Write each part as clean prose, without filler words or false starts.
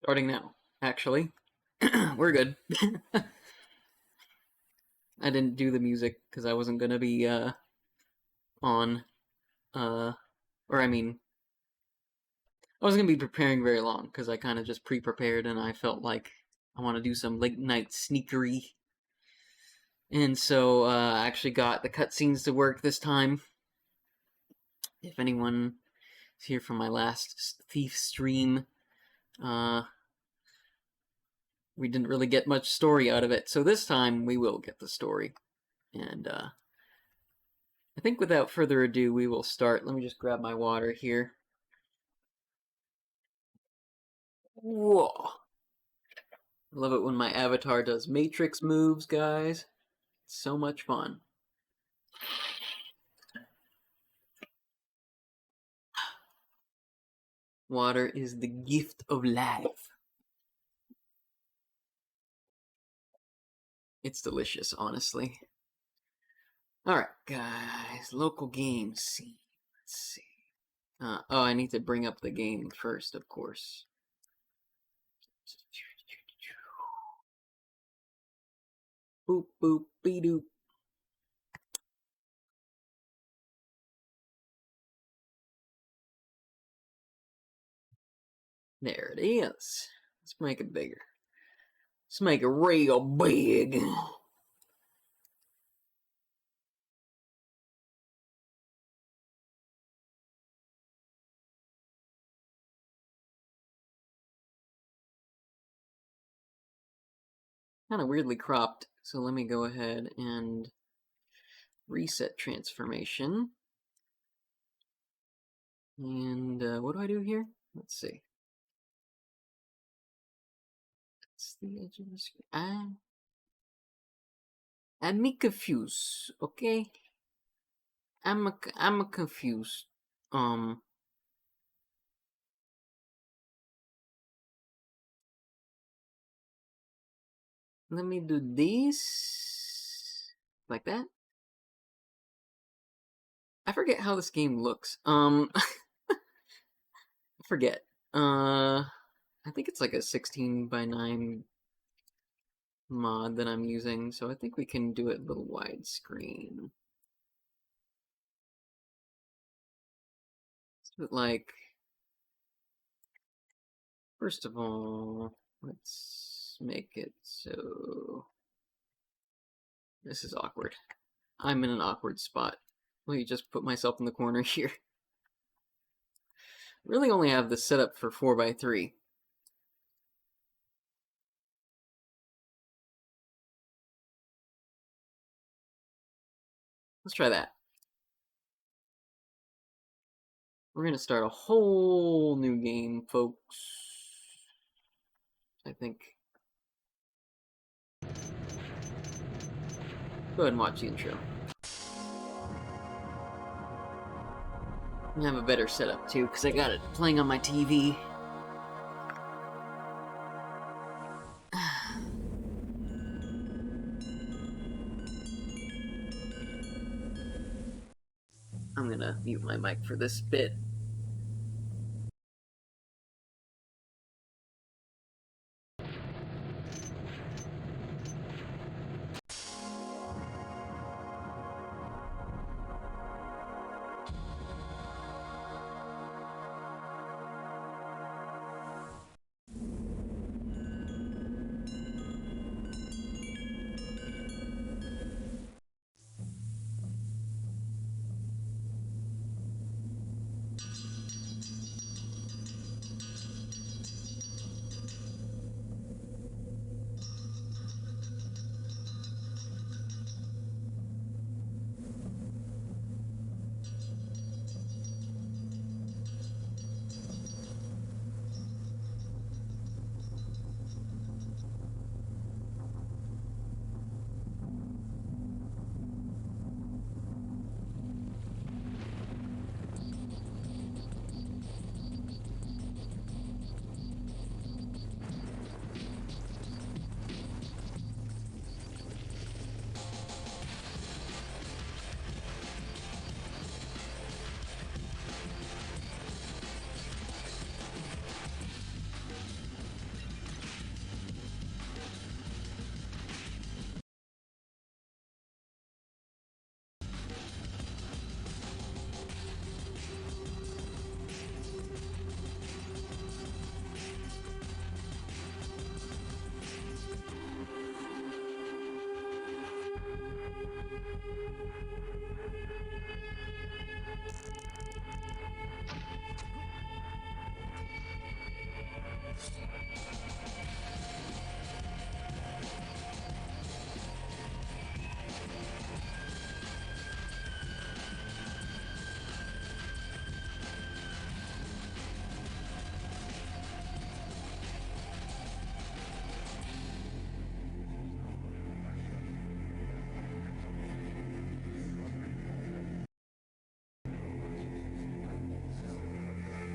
Starting now, actually. We're good. I didn't do the music because I wasn't gonna be on or I mean I wasn't gonna be preparing very long because I kind of just pre-prepared and I felt like I want to do some late night sneakery, and so I actually got the cutscenes to work this time. If anyone is here from my last Thief stream, we didn't really get much story out of it, so this time we will get the story. And I think without further ado, we will start. Let me just grab my water here. Whoa. I love it when my avatar does matrix moves, guys. It's so much fun. Water is the gift of life. It's delicious, honestly. Alright, guys. Local game scene. Let's see. Oh, I need to bring up the game first, of course. Boop, boop, be-doop. There it is. Let's make it bigger. Let's make it real big. Kind of weirdly cropped, so let me go ahead and reset transformation. And what do I do here? Let's see. That's the edge of the screen. I'm me confused, okay? I'm confused. Let me do this like that. I forget how this game looks. I forget. I think it's like a 16:9 mod that I'm using, so I think we can do it a little widescreen. But like, first of all, let's make it so this is awkward. I'm in an awkward spot. Let me just put myself in the corner here. I really only have this set up for 4:3. Let's try that. We're gonna start a whole new game, folks. I think. Go ahead and watch the intro. I have a better setup too, because I got it playing on my TV. I'm gonna mute my mic for this bit.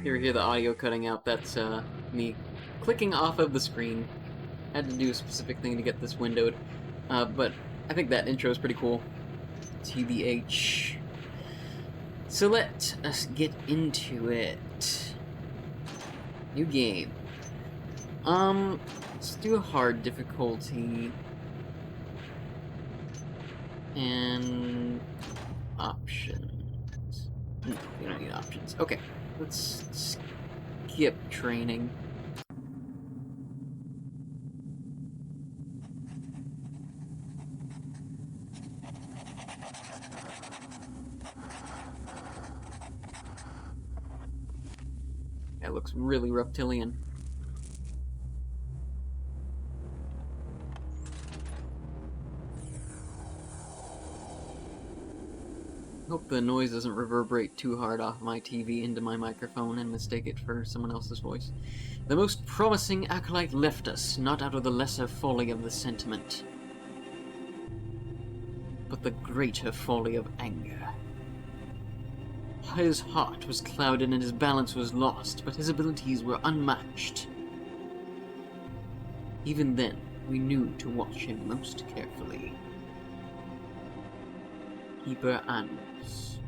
You hear the audio cutting out, that's me clicking off of the screen. Had to do a specific thing to get this windowed. But I think that intro is pretty cool. TBH. So let us get into it. New game. Let's do a hard difficulty. And options. No, we don't need options. Okay, let's skip training. That looks really reptilian. Hope the noise doesn't reverberate too hard off my TV into my microphone and mistake it for someone else's voice. The most promising acolyte left us, not out of the lesser folly of the sentiment, but the greater folly of anger. His heart was clouded and his balance was lost, but his abilities were unmatched. Even then, we knew to watch him most carefully. Keeper Animals.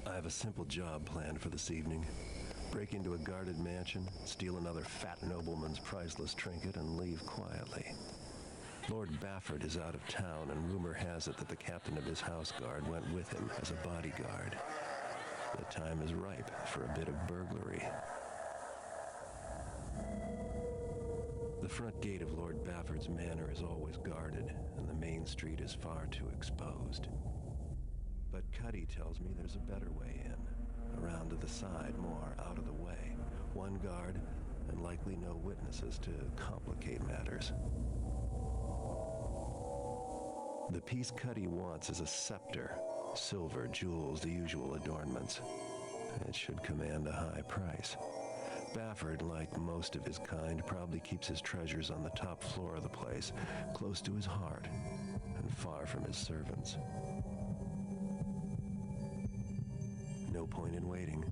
I have a simple job planned for this evening. Break into a guarded mansion, steal another fat nobleman's priceless trinket, and leave quietly. Lord Bafford is out of town, and rumor has it that the captain of his house guard went with him as a bodyguard. The time is ripe for a bit of burglary. The front gate of Lord Bafford's manor is always guarded, and the main street is far too exposed. But Cuddy tells me there's a better way in. Around to the side, more out of the way. One guard, and likely no witnesses to complicate matters. The piece Cuddy wants is a scepter. Silver, jewels, the usual adornments. It should command a high price. Bafford, like most of his kind, probably keeps his treasures on the top floor of the place, close to his heart, and far from his servants. No point in waiting.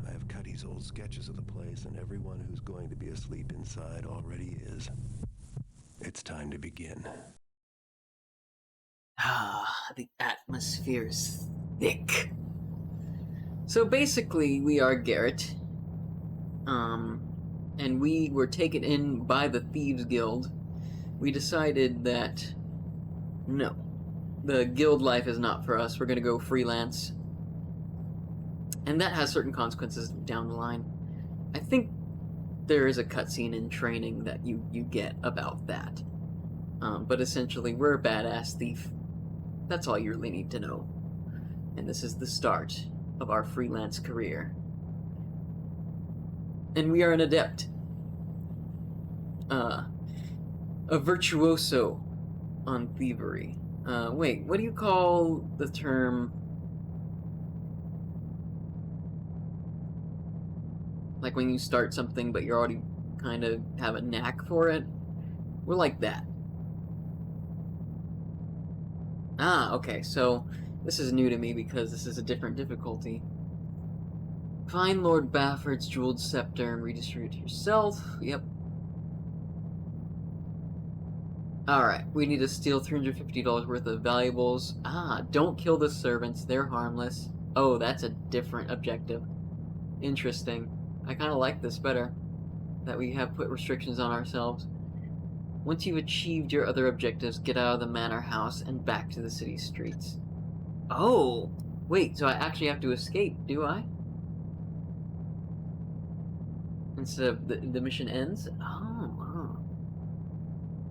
I have Cuddy's old sketches of the place, and everyone who's going to be asleep inside already is. It's time to begin. Ah, the atmosphere is thick. So basically, we are Garrett. And we were taken in by the Thieves Guild. We decided that, no, the guild life is not for us. We're gonna go freelance. And that has certain consequences down the line. I think there is a cutscene in training that you get about that. But essentially, we're a badass thief. That's all you really need to know. And this is the start of our freelance career. And we are an adept. A virtuoso on thievery. Wait, what do you call the term? Like when you start something but you already kind of have a knack for it? We're like that. Ah, okay, so this is new to me because this is a different difficulty. Find Lord Bafford's jeweled scepter and redistribute it to yourself. Yep. Alright, we need to steal $350 worth of valuables. Ah, don't kill the servants, they're harmless. Oh, that's a different objective. Interesting. I kind of like this better, that we have put restrictions on ourselves. Once you've achieved your other objectives, get out of the manor house and back to the city streets. Oh! Wait, so I actually have to escape, do I? Instead of the mission ends? Oh, wow.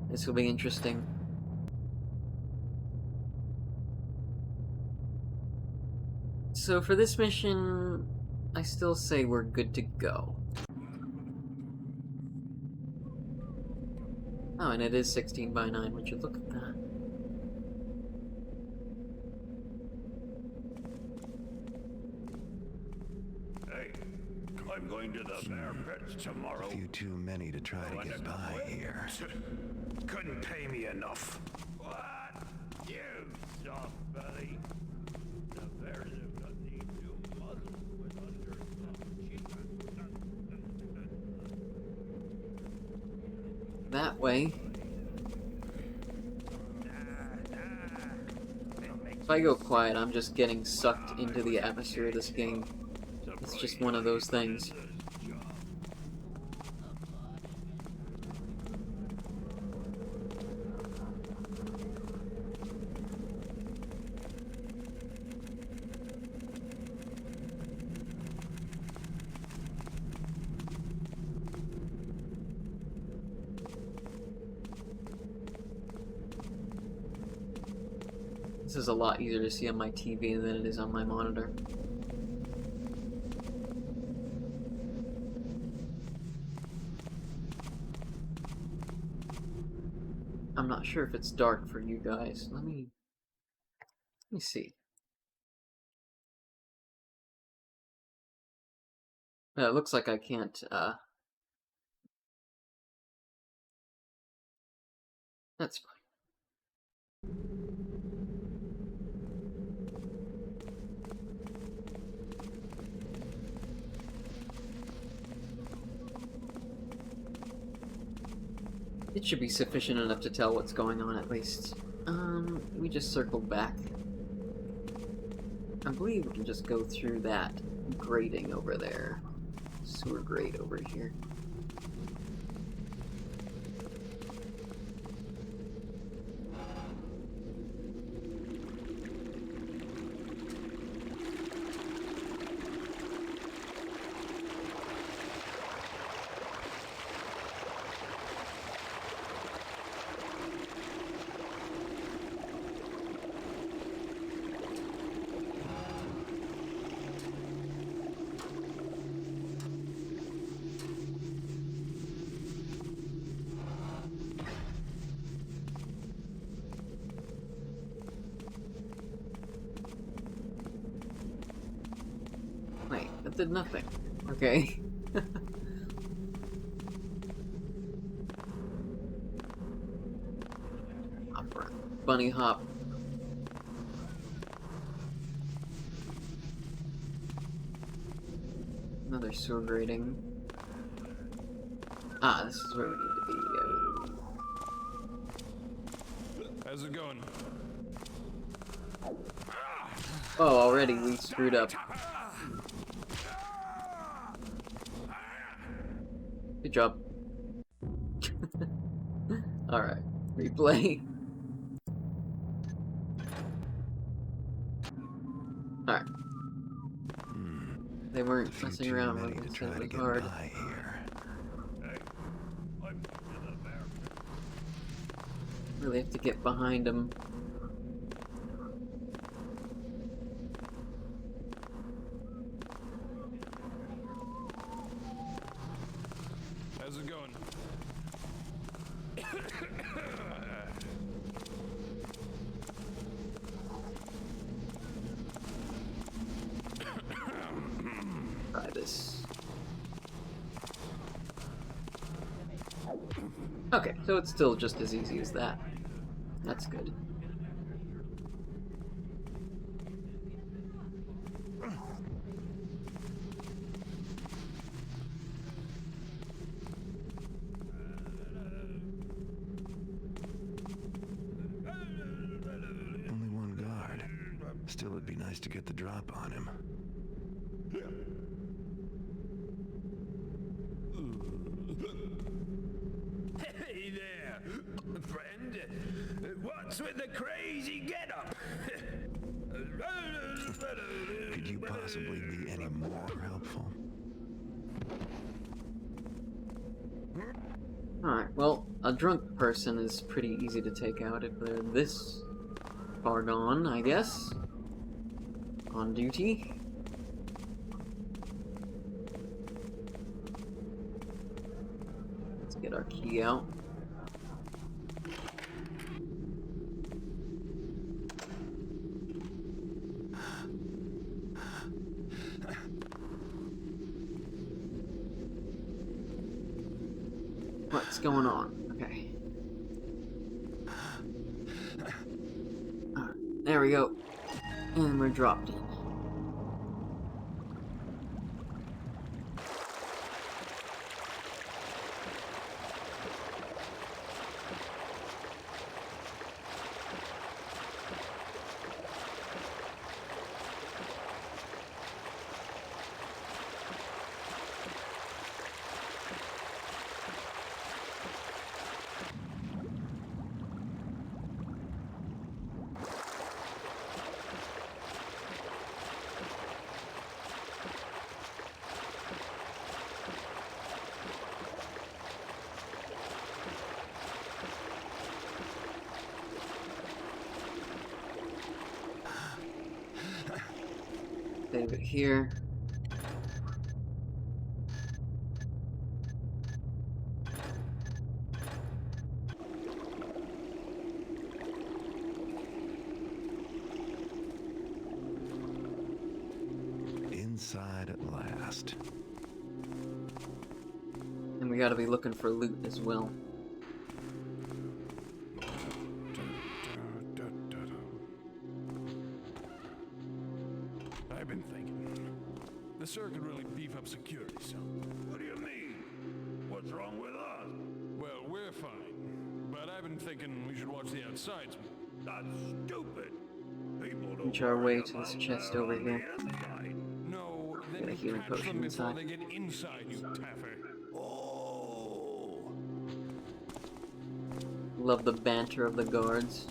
This will be interesting. So for this mission, I still say we're good to go. Oh, and it is 16 by 9. Would you look at that? Hey, climb going to the bear pits tomorrow. A few too many to try to get by here. Couldn't pay me enough. What? You soft belly. The bears have got these new muzzles with under That way. If I go quiet, I'm just getting sucked into the atmosphere of this game. It's just one of those things. This is a lot easier to see on my TV than it is on my monitor. I'm not sure if it's dark for you guys. Let me see. It looks like I can't, that's fine. It should be sufficient enough to tell what's going on at least. We just circled back. I believe we can just go through that grating over there. Sewer grate over here. Wait, that did nothing. Okay. Hopper. Bunny hop. Another sewer grating. Ah, this is where we need to be. How's it going? Oh, already we screwed up. Good job. Alright, replay. Alright. They weren't messing around with it, so it was hard. Really have to get behind them. How's it going? Try this. Okay, so it's still just as easy as that. That's good. Only one guard. Still, it'd be nice to get the drop on him. Hey there, friend. What's with the crazy getup? Could you possibly be any more helpful? Alright, well, a drunk person is pretty easy to take out if they're this far gone, I guess. On duty. Let's get our key out. What's going on? Okay. There we go. And we're dropped in. Save it here. Inside at last. And we gotta be looking for loot as well. I've been thinking. The sir could really beef up security some. What do you mean? What's wrong with us? Well, we're fine. But I've been thinking we should watch the outsides. That's stupid. People don't Inch our worry way to this about chest their over own here. inside. No, Get a then you healing catch potion them before inside. they get inside, you taffer. Oh. Love the banter of the guards.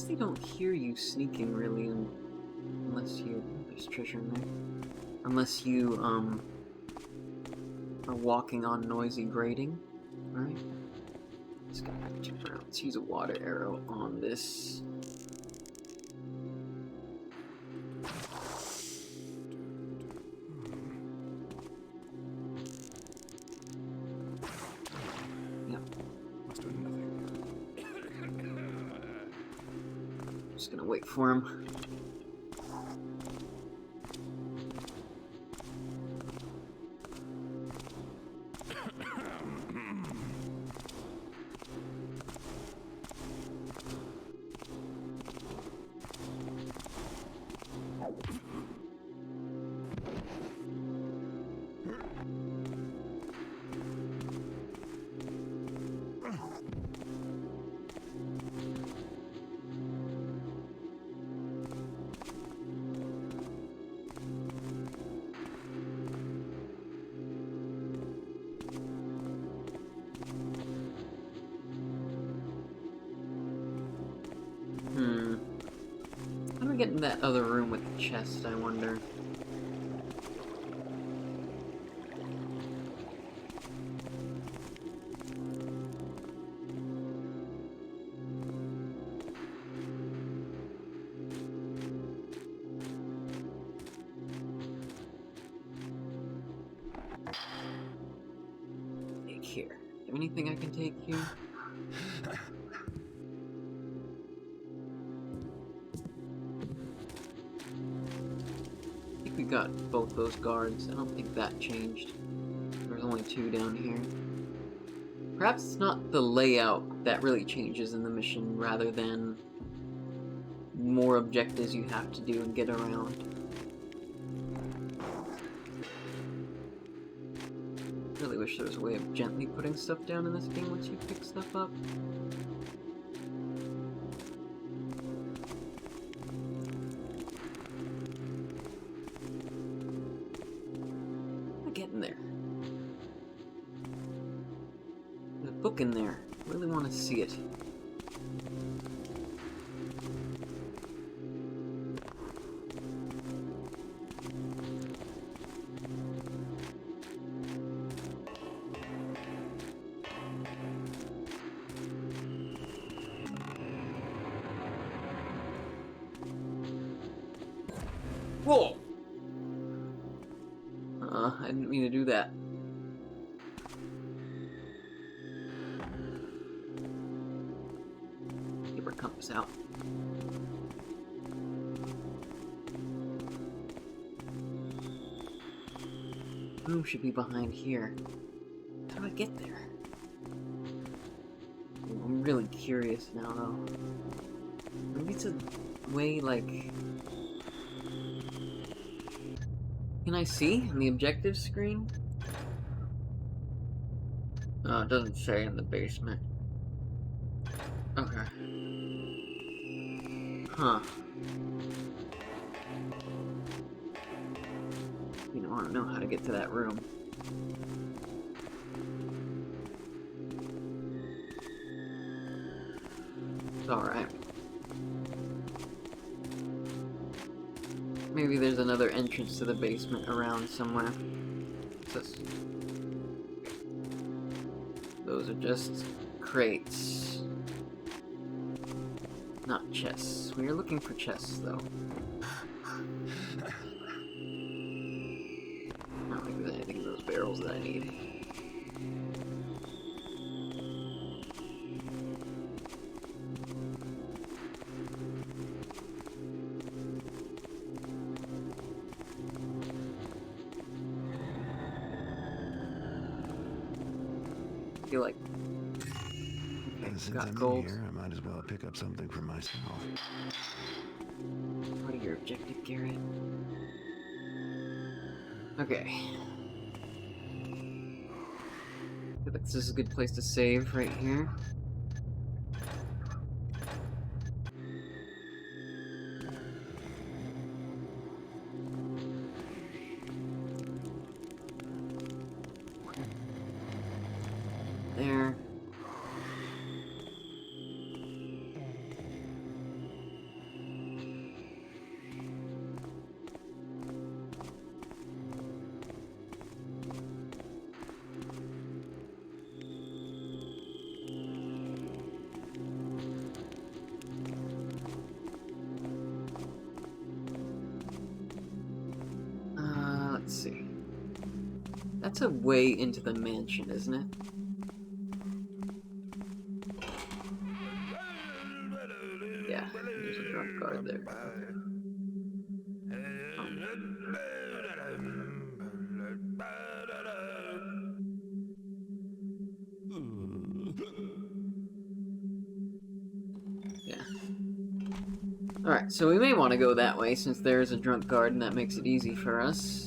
They don't hear you sneaking really, unless there's treasure in there. Unless you are walking on noisy grating, right? Let's go back to around. Let's use a water arrow on this. Yep. Just gonna wait for him. How do we get in that other room with the chest, I wonder? Take here. Is there anything I can take here? We got both those guards. I don't think that changed. There's only two down here. Perhaps it's not the layout that really changes in the mission, rather than more objectives you have to do and get around. Really wish there was a way of gently putting stuff down in this game once you pick stuff up. Getting there. There's a book in there. I really want to see it. Whoa! I didn't mean to do that. Keep our compass out. Room should be behind here. How do I get there? I'm really curious now, though. Maybe it's a way, like... Can I see on the objective screen? Oh, it doesn't say in the basement. Okay. Huh. You know, I don't know how to get to that room. It's alright. Maybe there's another entrance to the basement around somewhere. What's this? Those are just crates. Not chests. We are looking for chests, though. I don't think there's anything in those barrels that I need. I feel like... Okay, Since got I'm gold. in here, I might as well pick up something for myself. What are your objective, Garrett? Okay. I feel like this is a good place to save right here. There. Let's see. That's a way into the mansion, isn't it? Yeah, there's a drunk guard there. Okay. Yeah. Alright, so we may want to go that way since there is a drunk guard and that makes it easy for us.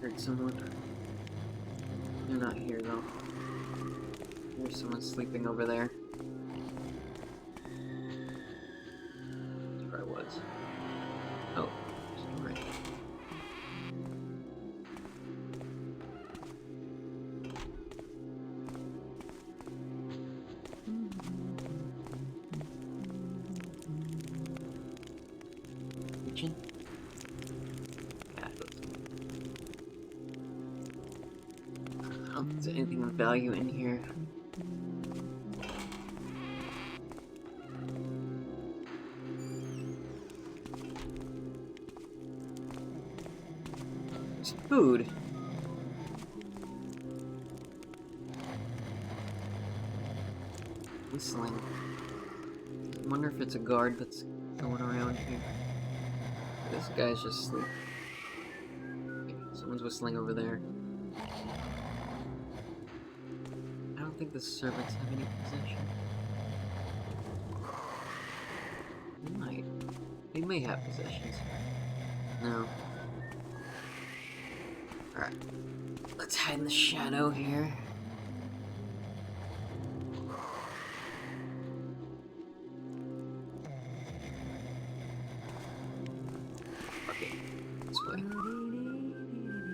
Heard someone. They're not here though. There's someone sleeping over there. That's where I was. Oh, sorry. Kitchen? Yeah, I don't think there's anything of value in here. There's food. Whistling. I wonder if it's a guard that's going around here. This guy's just asleep. Okay, someone's whistling over there. I don't think the servants have any possession. They might. They may have possessions. No. Alright. Let's hide in the shadow here. Okay. This way.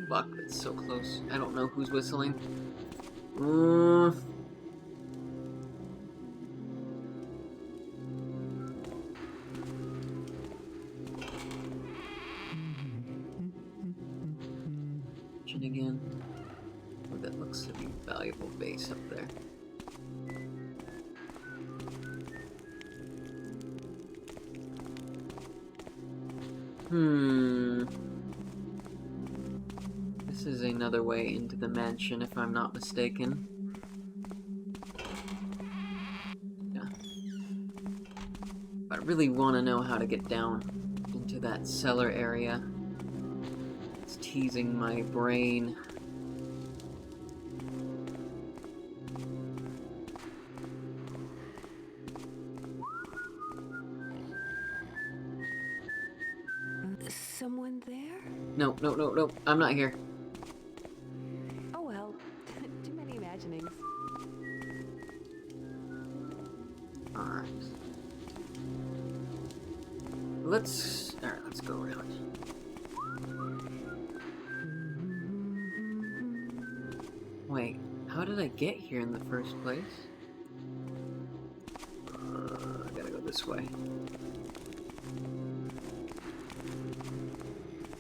Fuck, that's so close. I don't know who's whistling. mansion again? Oh, that looks to be a valuable base up there. This is another way into the mansion, if I'm not mistaken. Yeah. I really want to know how to get down into that cellar area. It's teasing my brain. Someone there? No, no, no, no. I'm not here. Oh well, too many imaginings. Alright. Let's go around. Wait, how did I get here in the first place? I gotta go this way.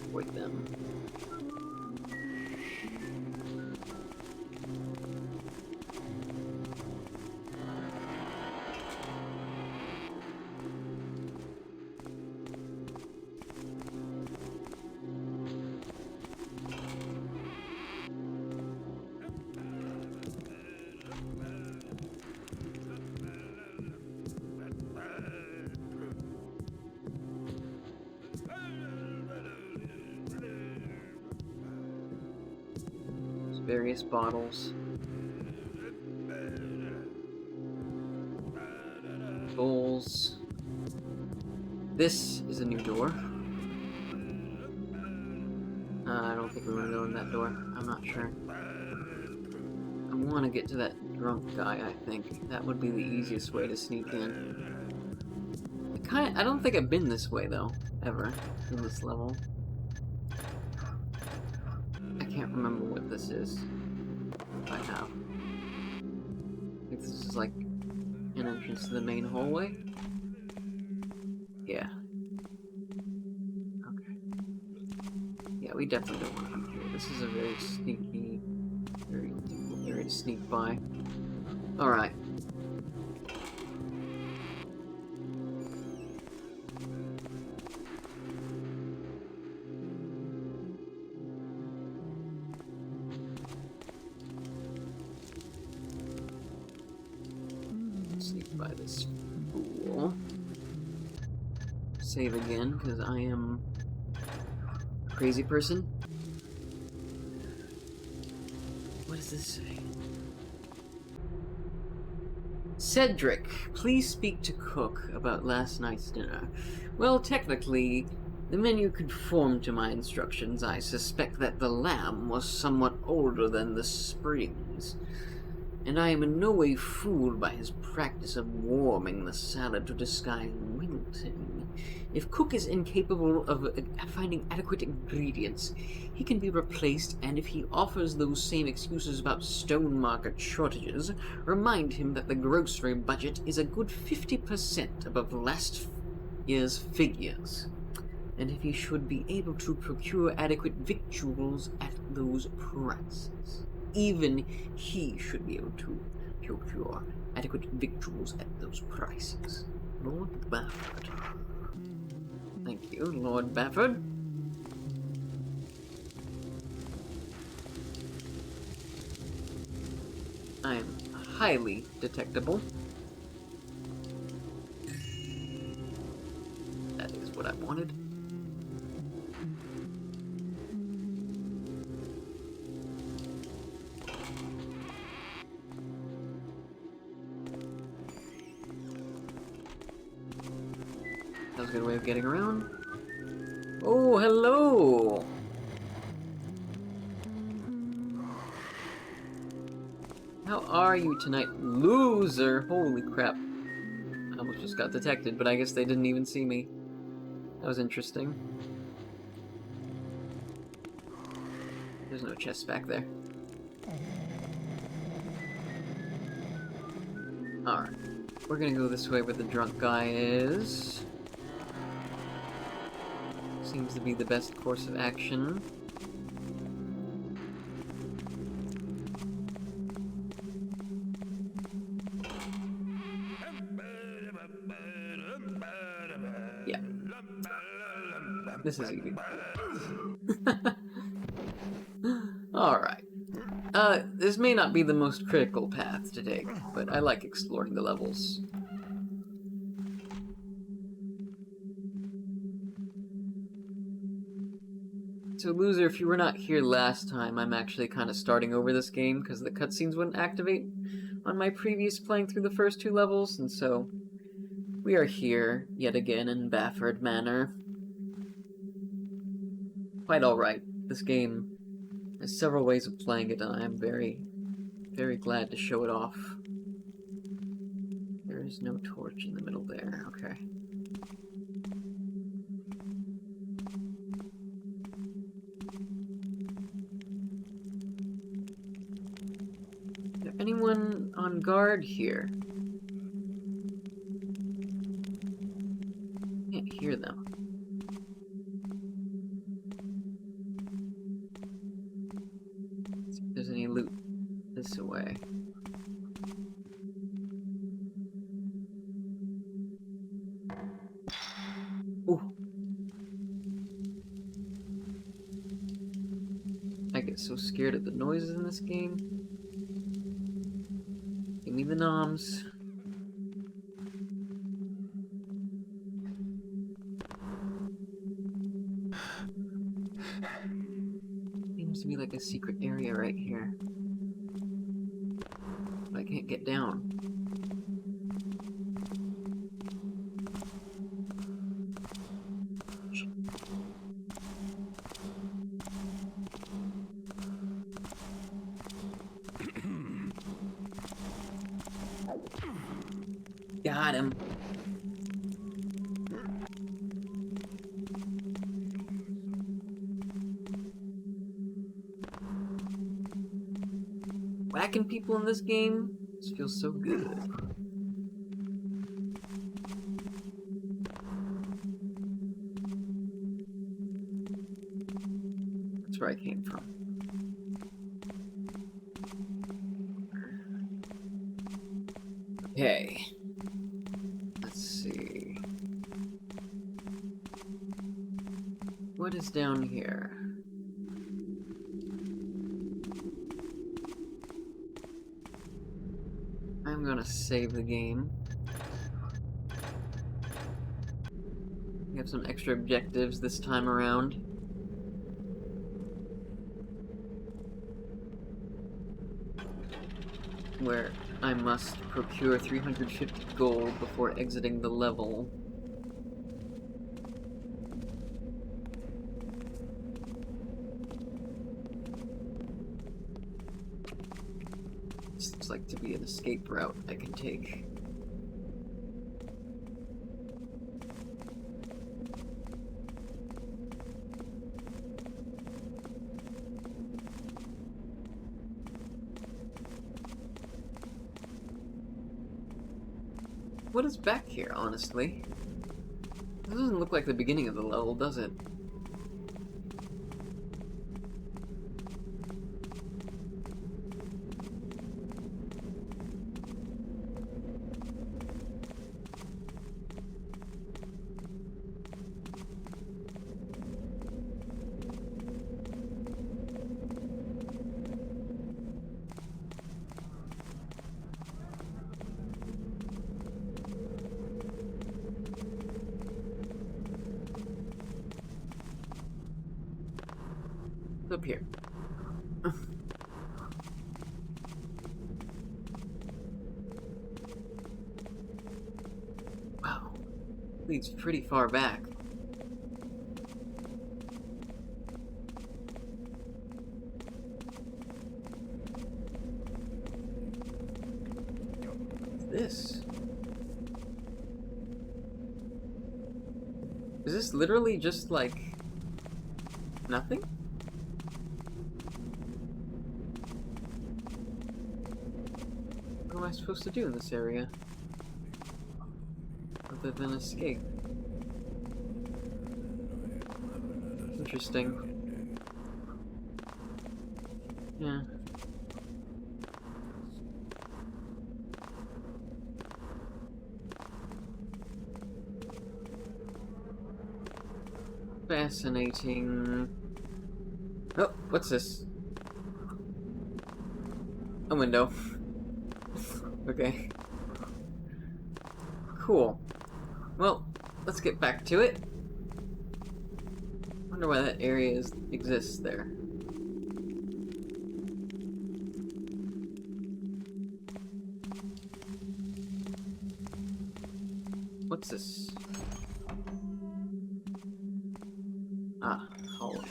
Avoid them. Various bottles. Bowls. This is a new door. I don't think we want to go in that door. I'm not sure. I want to get to that drunk guy, I think. That would be the easiest way to sneak in. I don't think I've been this way, though. Ever. In this level. I can't remember what this is. If I have. I think this is like an entrance to the main hallway. Yeah. Okay. Yeah, we definitely don't want to come here. This is a very sneaky, very difficult area to sneak by. Alright. Sneak by this fool. Save again, because I am a crazy person. What does this say? Cedric, please speak to Cook about last night's dinner. Well, technically, the menu conformed to my instructions. I suspect that the lamb was somewhat older than the springs, and I am in no way fooled by his practice of warming the salad to disguise wilting. If Cook is incapable of finding adequate ingredients, he can be replaced, and if he offers those same excuses about stone market shortages, remind him that the grocery budget is a good 50% above last year's figures, and if he should be able to procure adequate victuals at those prices. Even he should be able to procure adequate victuals at those prices. Lord Bafford. Thank you, Lord Bafford. I am highly detectable. That is what I wanted. That was a good way of getting around. Oh, hello! How are you tonight, loser? Holy crap. I almost just got detected, but I guess they didn't even see me. That was interesting. There's no chest back there. Alright. We're gonna go this way where the drunk guy is. Seems to be the best course of action. Yeah. This is easy. Alright. This may not be the most critical path to take, but I like exploring the levels. So, loser, if you were not here last time, I'm actually kind of starting over this game because the cutscenes wouldn't activate on my previous playing through the first 2 levels, and so we are here yet again in Bafford Manor. Quite alright. This game has several ways of playing it, and I am very, very glad to show it off. There is no torch in the middle there. Okay. Is there anyone on guard here? Can't hear them. Let's see if there's any loot this way. Ooh. I get so scared of the noises in this game. Give me the noms. Seems to be like a secret area right here. But I can't get down. Got him. Whacking people in this game just feels so good. That's where I came from. Okay. Let's see. What is down here? I'm gonna save the game. We have some extra objectives this time around. Where I must procure 350 gold before exiting the level. Seems like to be an escape route I can take. What is back here, honestly? This doesn't look like the beginning of the level, does it? Up here. Wow. Leads pretty far back. What's this? Is this literally just like nothing? What am I supposed to do in this area? Other than escape. Interesting. Yeah. Fascinating. Oh, what's this? A window. Okay. Cool. Well, let's get back to it. Wonder why that area exists there. What's this? Ah, hallway.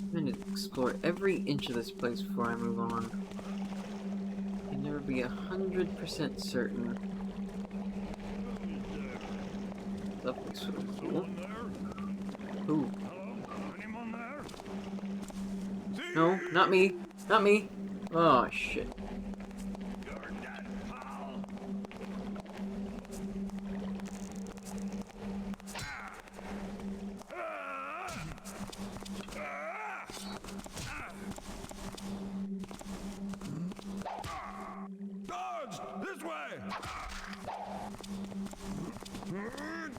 I'm going to explore every inch of this place before I move on. I'd never be 100% certain. That looks sort of cool. Someone there? Who? Hello? Anyone there? No, not me. Not me. Oh, shit. You're dead, pal. Guards! This way! Guards!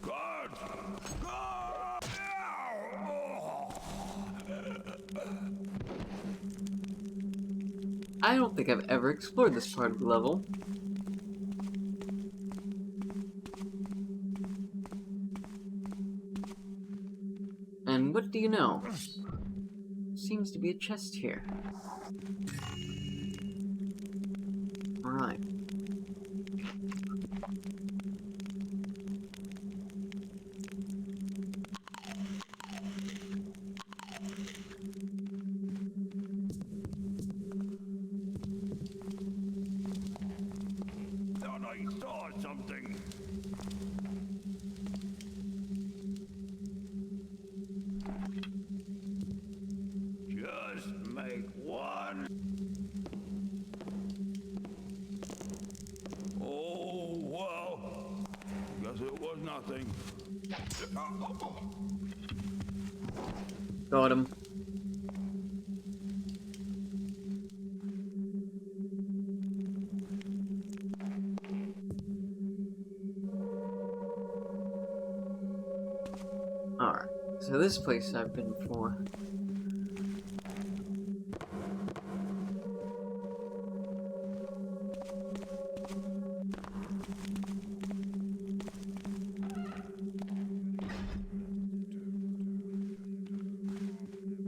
Guards! I don't think I've ever explored this part of the level. And what do you know? Seems to be a chest here. Alright. Thought I saw something. Just make one. Oh, well. Guess it was nothing. Got him. Alright, so this place I've been before.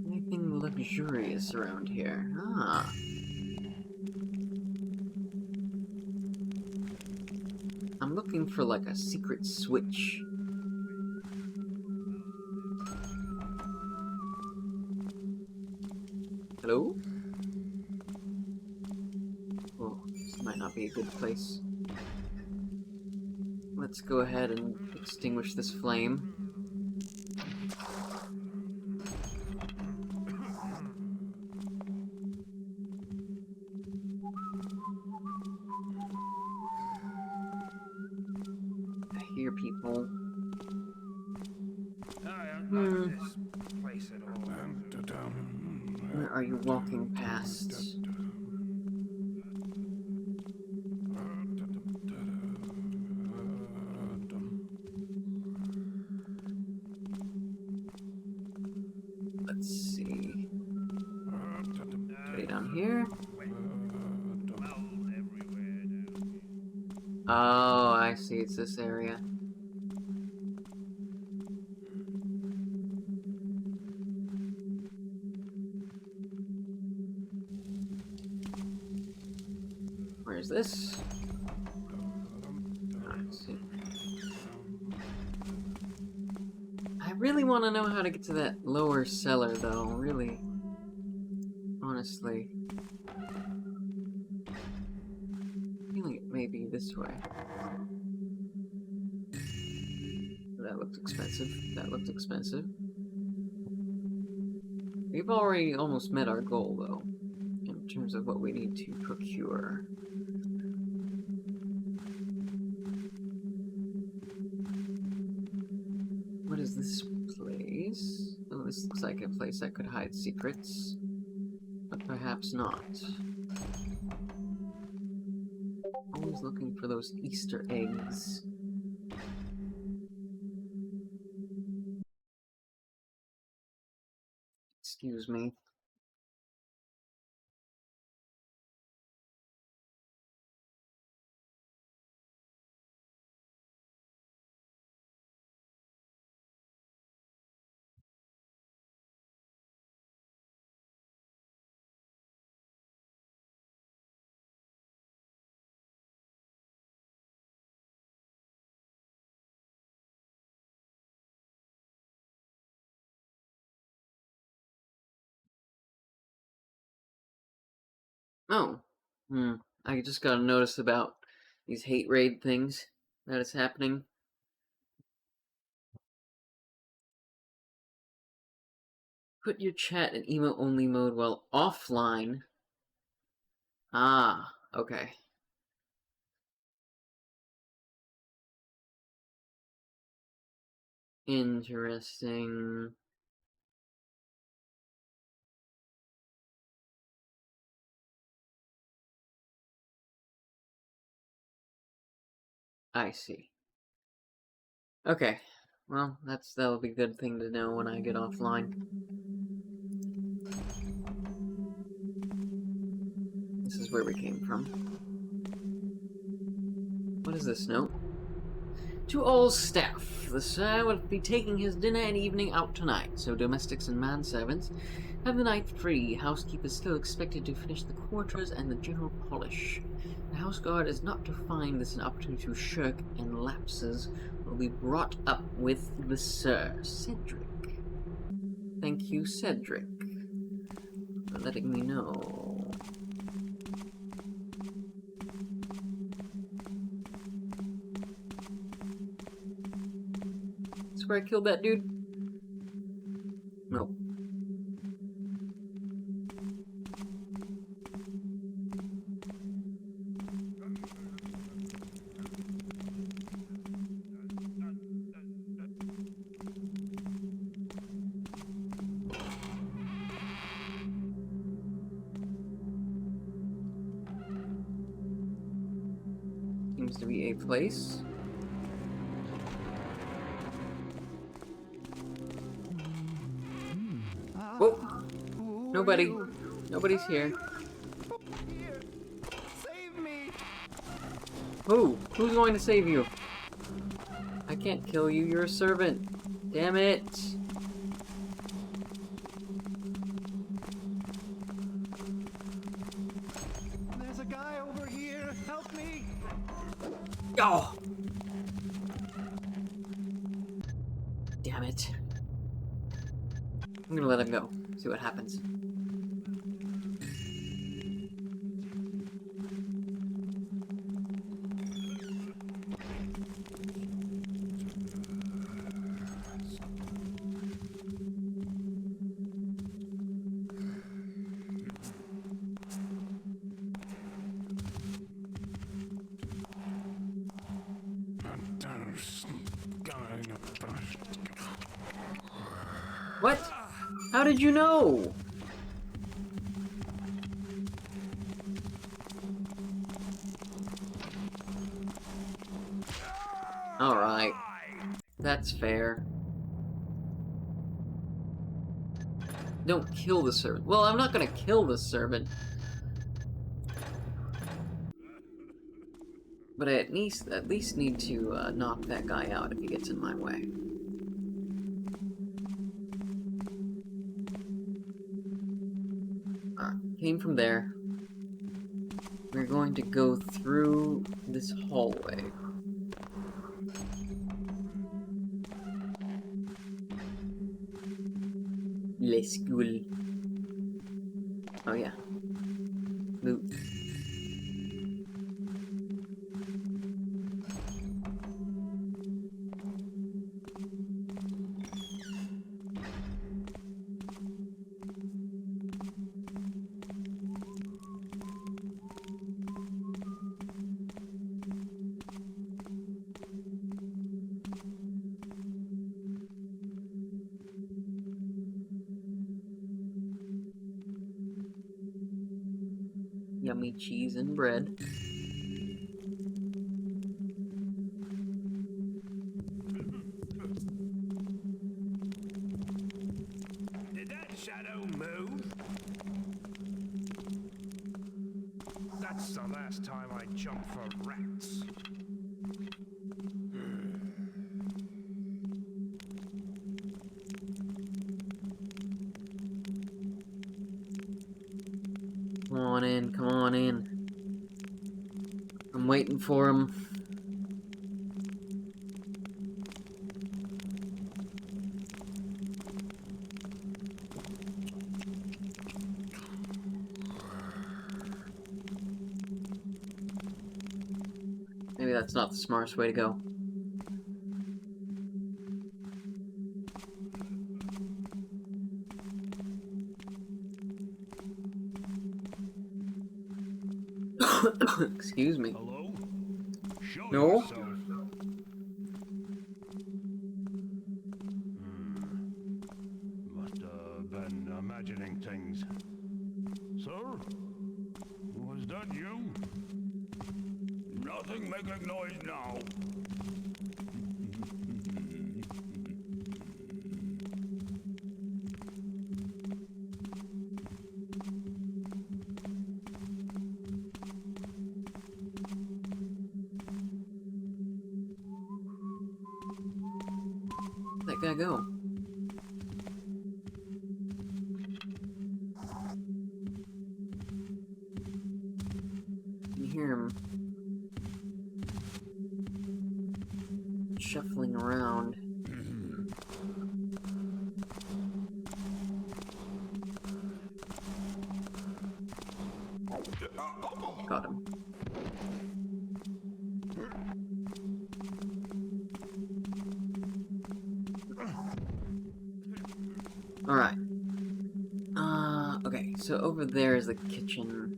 Anything luxurious around here? Ah. I'm looking for like a secret switch. Hello? Oh, this might not be a good place. Let's go ahead and extinguish this flame. I hear people. This place at all. Where are you walking past? Let's see. Way down here. Oh, I see. It's this area. Where's this? I see. I really want to know how to get to that lower cellar, though. Really. Honestly. Feeling it may be this way. That looked expensive. That looked expensive. We've already almost met our goal, though, in terms of what we need to procure. What is this place? Oh, this looks like a place I could hide secrets. But perhaps not. Oh, Always looking for those Easter eggs. Excuse me. Oh. I just got a notice about these hate raid things that is happening. Put your chat in emo only mode while offline. Ah, okay. Interesting. I see. Okay. Well, that'll be a good thing to know when I get offline. This is where we came from. What is this note? To all staff, the sir will be taking his dinner and evening out tonight, so domestics and manservants have the night free. Housekeepers still expected to finish the quarters and the general polish. The house guard is not to find this an opportunity to shirk, and lapses will be brought up with the sir, Cedric. Thank you, Cedric, for letting me know. That's where I killed that dude? Nope. Seems to be a place. Whoa! Nobody. Nobody's here. Save me! Who? Who's going to save you? I can't kill you, you're a servant. Damn it. There's a guy over here. Help me! Oh! Damn it. I'm gonna let him go. See what happens. What? How did you know? Alright. That's fair. Don't kill the servant. Well, I'm not gonna kill the servant. But I at least need to knock that guy out if he gets in my way. Alright, came from there. We're going to go through this hallway. Let's go. Oh yeah. Loot. Yummy cheese and bread. jump for rats. Come on in, come on in. I'm waiting for him. Maybe that's not the smartest way to go. Excuse me. Hello? Show No? yourself. Must have been imagining things. Sir? Was that you? Nothing making noise now. Where'd that guy go? I can hear him shuffling around. Got him. Alright. Okay, so over there is the kitchen.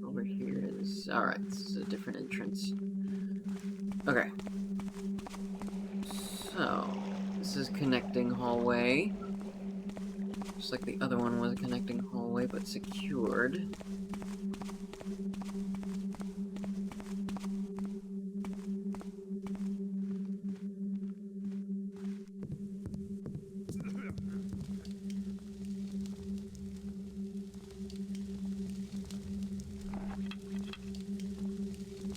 Over here is... Alright, this is a different entrance. Okay. So, this is connecting hallway. Just like the other one was a connecting hallway, but secured.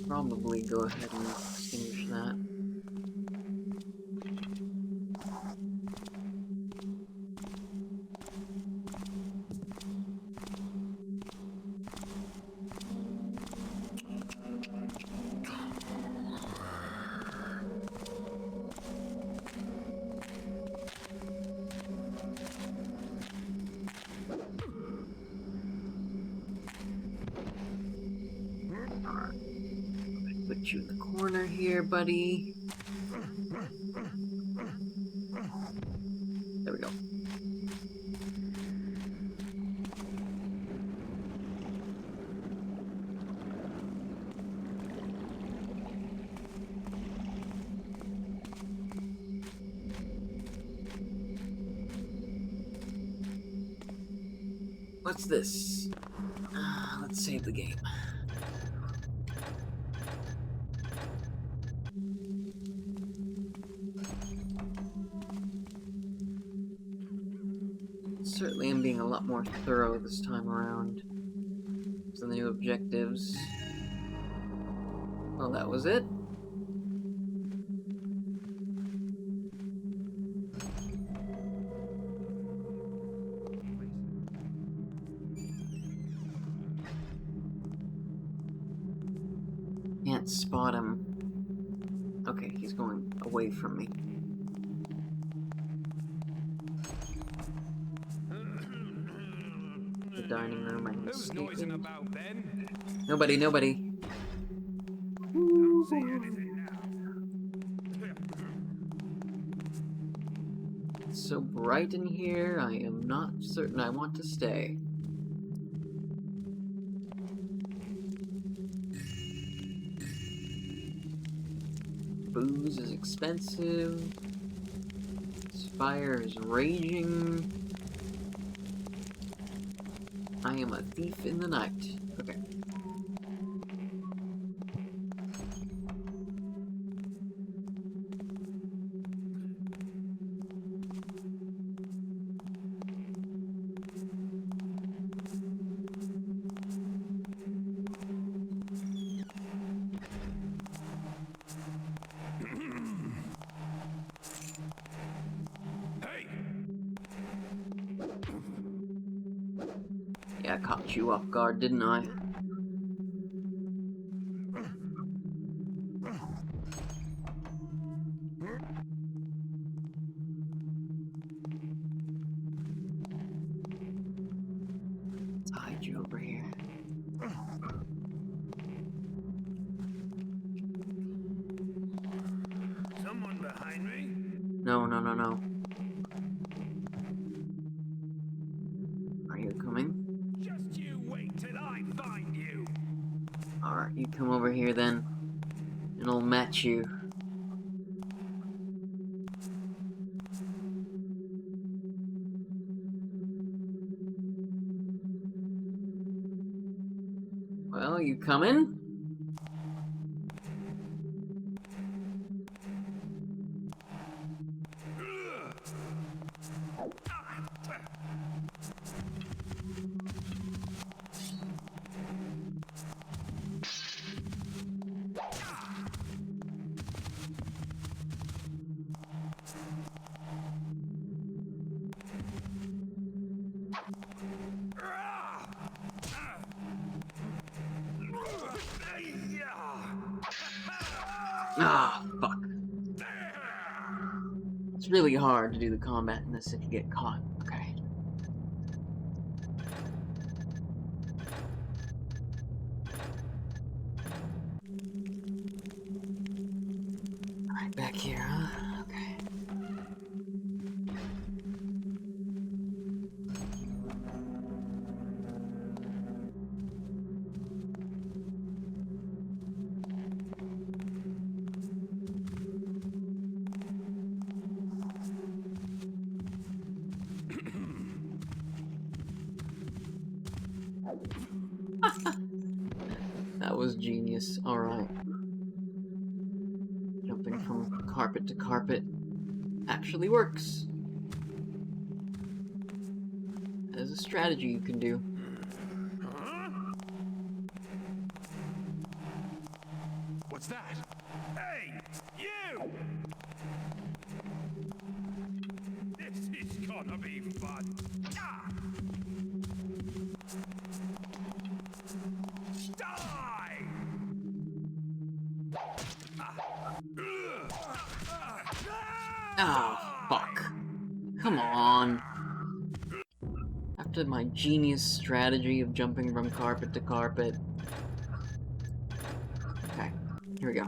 Probably go ahead and extinguish that. Put you in the corner here, buddy. There we go. What's this? Let's save the game. Certainly am being a lot more thorough this time around. Some new objectives. Oh, that was it? Can't spot him. Okay, he's going away from me. The dining room, I'm Who's noising sleeping. about, Ben? Nobody, nobody. Don't see anything now. It's so bright in here, I am not certain I want to stay. Booze is expensive. This fire is raging. I am a thief in the night. Okay. Yeah, I caught you off guard, didn't I? Let's hide you over here. Someone behind me? No. Are you coming? Just you wait till I find you. Alright, you come over here then, and I'll match you. Well, you coming? Ah, fuck. It's really hard to do the combat in this if you get caught. Okay. Alright, back here, huh? Okay. That was genius. Alright. Jumping from carpet to carpet actually works. There's a strategy you can do. What's that? Hey, you! This is gonna be fun. Ah! Die! Ah, fuck. Come on. After my genius strategy of jumping from carpet to carpet. Okay, here we go.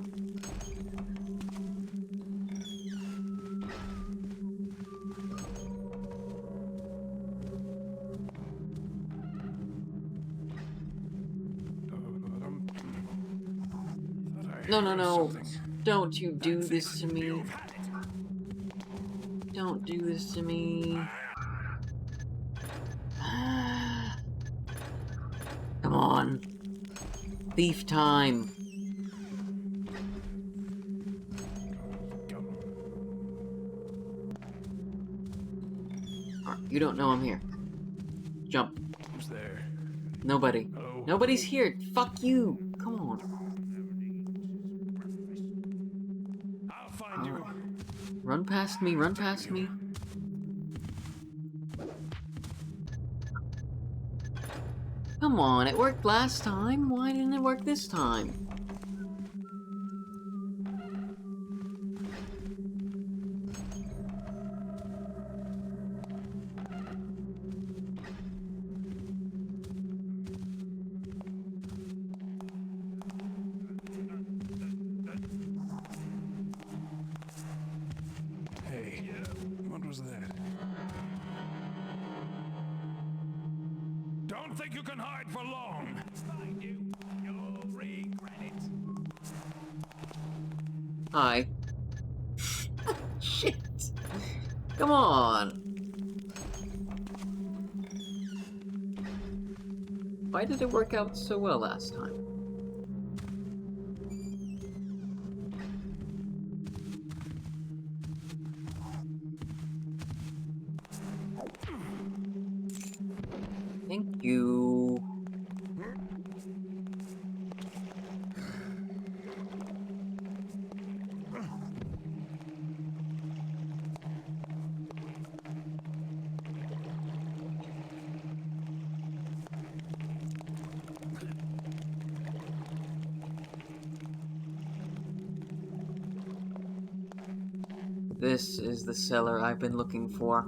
No. Don't you do this to me. Don't do this to me. Come on. Thief time. Alright, you don't know I'm here. Jump. Who's there? Nobody. Hello? Nobody's here. Fuck you. Come on. I'll find you. Run past me. Run past me. Come on, it worked last time. Why didn't it work this time? Hey, what was that? Don't think you can hide for long. Find you. You'll regret it. Hi. Shit. Come on. Why did it work out so well last time? Thank you. This is the cellar I've been looking for.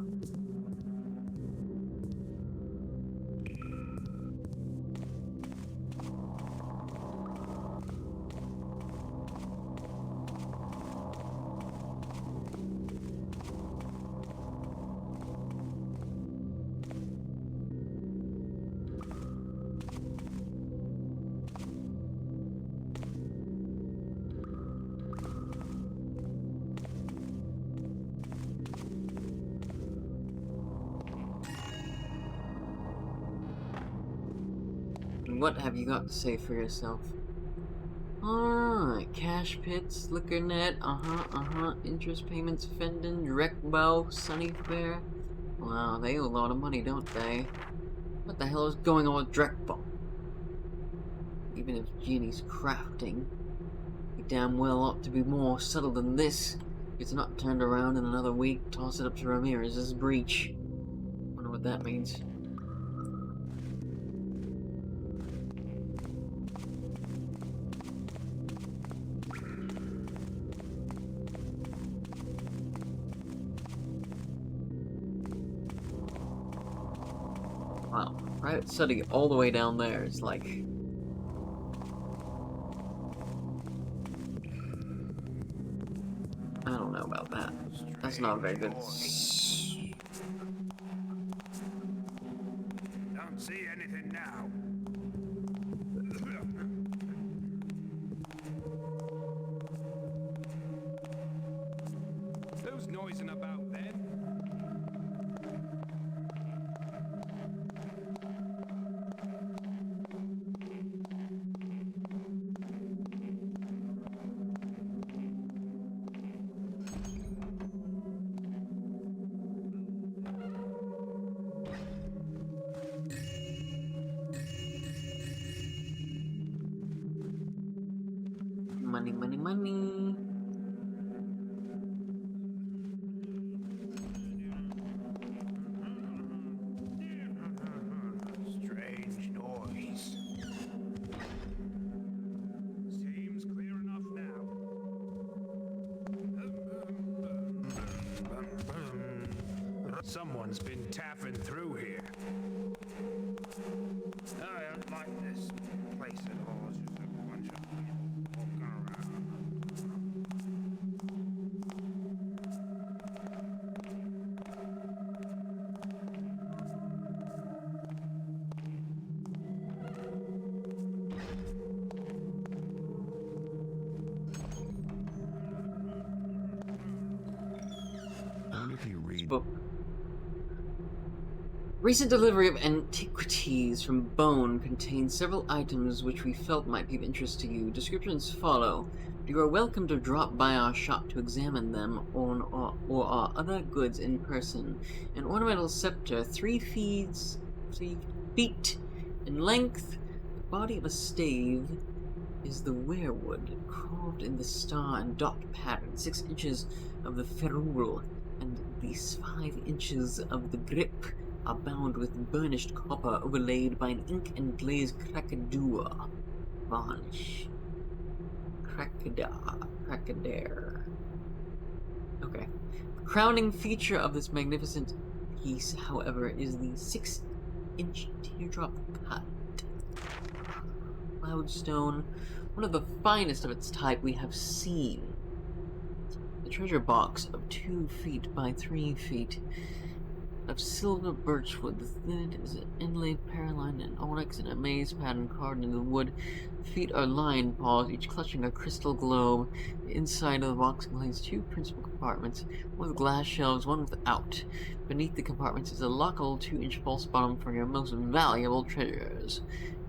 What have you got to say for yourself? Alright, cash pits, liquor net, interest payments, Fendon, direct bow, Sunny Fair. Wow, they owe a lot of money, don't they? What the hell is going on with direct bow? Even if Genie's crafting, he damn well ought to be more subtle than this. If it's not turned around in another week, toss it up to Ramirez's breach. Wonder what that means. Wow, private study all the way down there is like... I don't know about that. That's not very good. Don't see anything now. Who's noising about then? Money, money, money. Strange noise. Seems clear enough now. Someone's been tapping through here. I don't like this place at all. It's just a bunch of people walking around. I wonder if you read. Book. Recent delivery of antiquities from Bone contains several items which we felt might be of interest to you. Descriptions follow. You are welcome to drop by our shop to examine them or our other goods in person. An ornamental scepter, 3 feet in length. The body of a stave is the weirwood, carved in the star and dot pattern. 6 inches of the ferrule and these 5 inches of the grip are bound with burnished copper overlaid by an ink and glazed crackadua varnish. Crackadare. Okay. The crowning feature of this magnificent piece, however, is the 6-inch teardrop cut. Cloudstone, one of the finest of its type we have seen. The treasure box of 2 feet by 3 feet of silver birchwood. The thread is inlaid paraline and onyx in a maze pattern carved into the wood. The feet are lion paws, each clutching a crystal globe. The inside of the box contains 2 principal compartments, one with glass shelves, one without. Beneath the compartments is a lockable 2-inch false bottom for your most valuable treasures.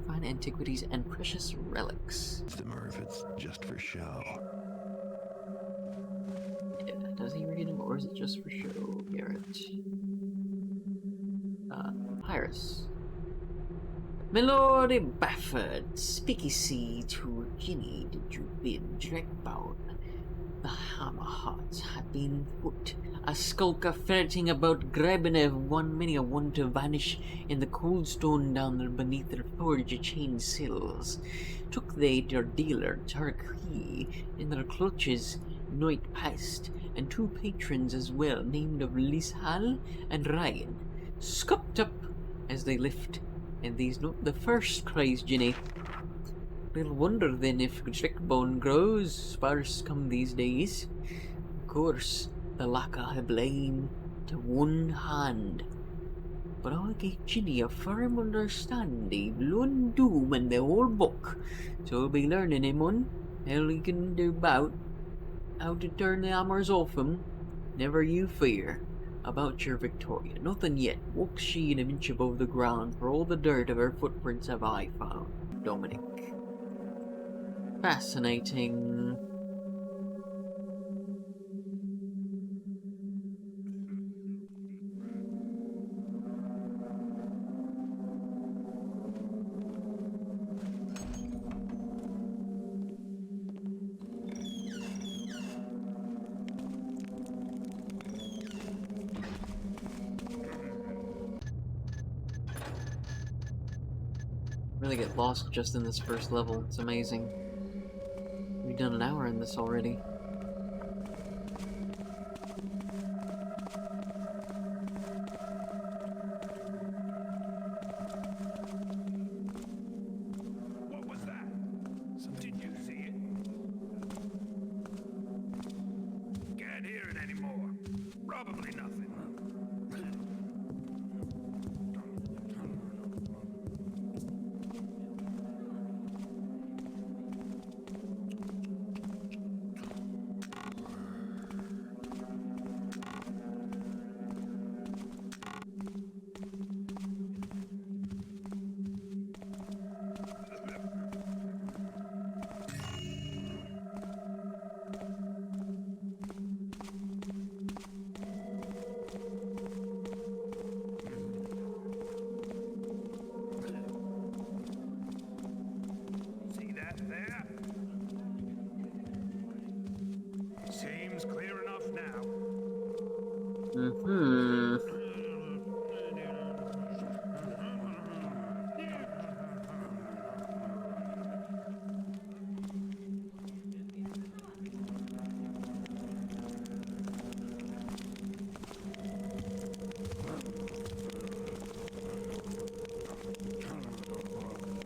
Fine antiquities and precious relics. Them, or if it's just for show. Yeah, does he read them, or is it just for show, Garrett? Pyrus. Milord Bafford, speakeasy to Ginny, did you bid Dreckbound? The hammer hearts have been put. A skulker ferreting about Grebenev, many a one to vanish in the cold stone down there beneath their forge chain sills. Took they their dealer, Turkey, in their clutches, night past, and 2 patrons as well, named of Lishal and Ryan, scupped up as they lift, and these not the first, cries Ginny. Little wonder then if Strickbone grows sparse come these days. Of course, the lack of blame to one hand. But I'll give Ginny a firm understanding, blood doom and the whole book. So he'll be learning him on how he can do about how to turn the hammers off him. Never you fear about your Victoria. Nothing yet. Walks she an inch above the ground, for all the dirt of her footprints have I found. Dominic. Fascinating. Really get lost just in this first level. It's amazing. We've done an hour in this already. What was that? Did you see it? Can't hear it anymore. Probably nothing. See that there? Seems clear enough now. Mm-hmm.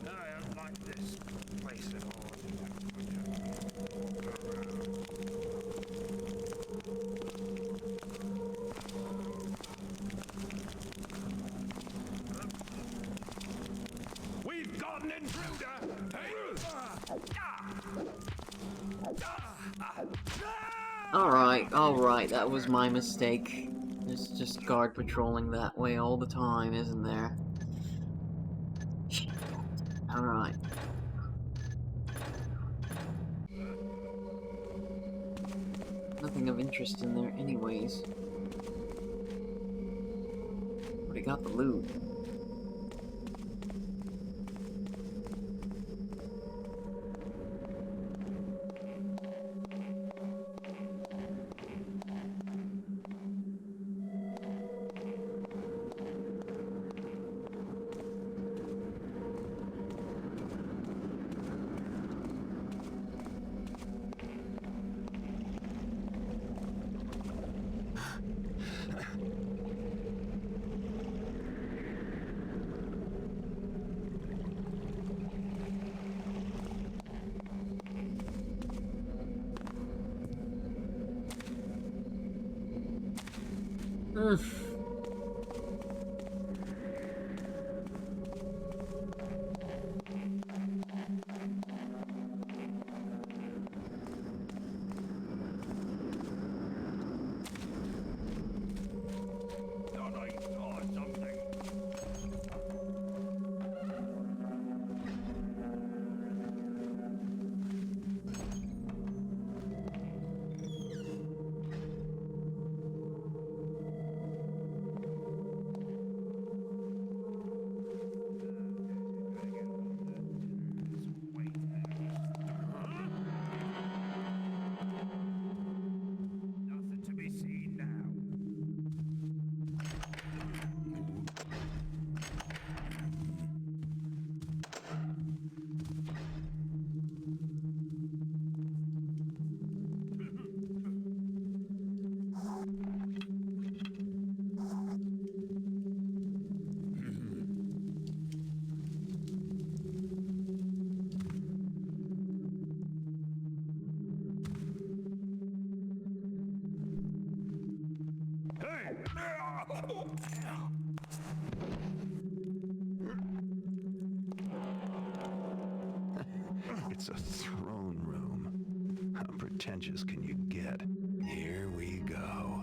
I don't like this place at all. We've got an intruder! Alright, that was my mistake. There's just guard patrolling that way all the time, isn't there? Alright. Nothing of interest in there anyways. Already got the loot. Thought I saw something. It's a throne room. How pretentious can you get? Here we go.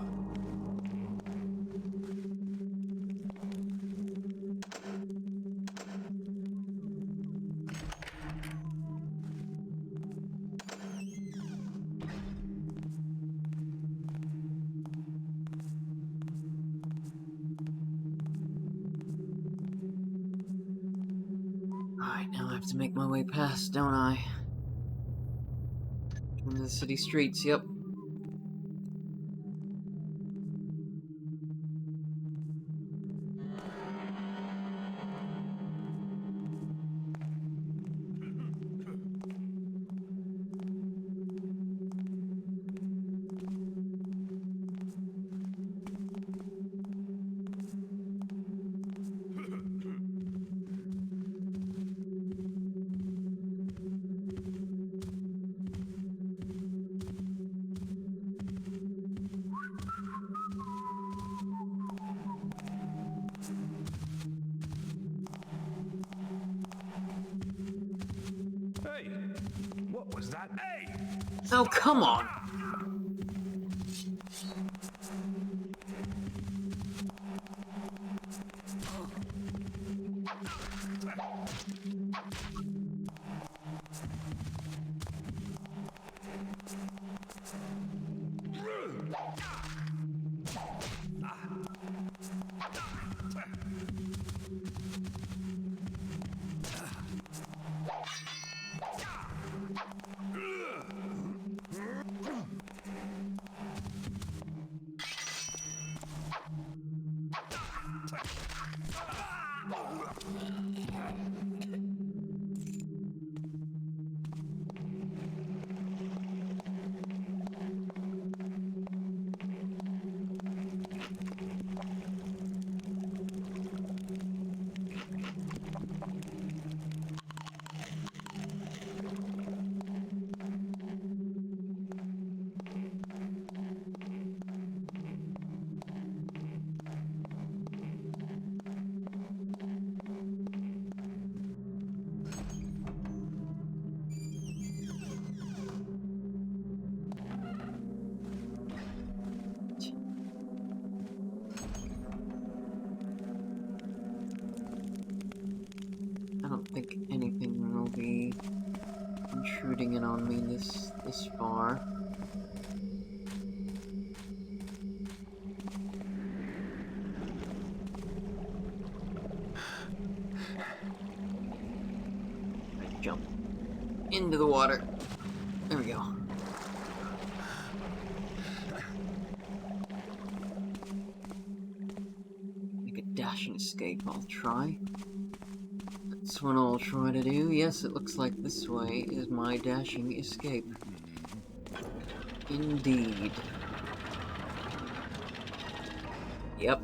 Alright, now I have to make my way past, don't I? Into the city streets, yep. Hey! What was that? Hey! Oh, come on! I don't think anything will be intruding in on me this far. I jump into the water. There we go. Make a dash and escape, I'll try. That's what I'll try to do. Yes, it looks like this way is my dashing escape. Indeed. Yep.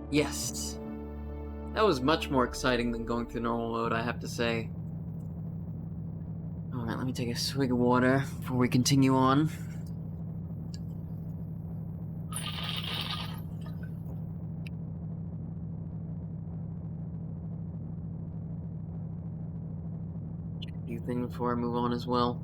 Yes. That was much more exciting than going through normal mode, I have to say. Alright, let me take a swig of water before we continue on. Check a few things before I move on as well.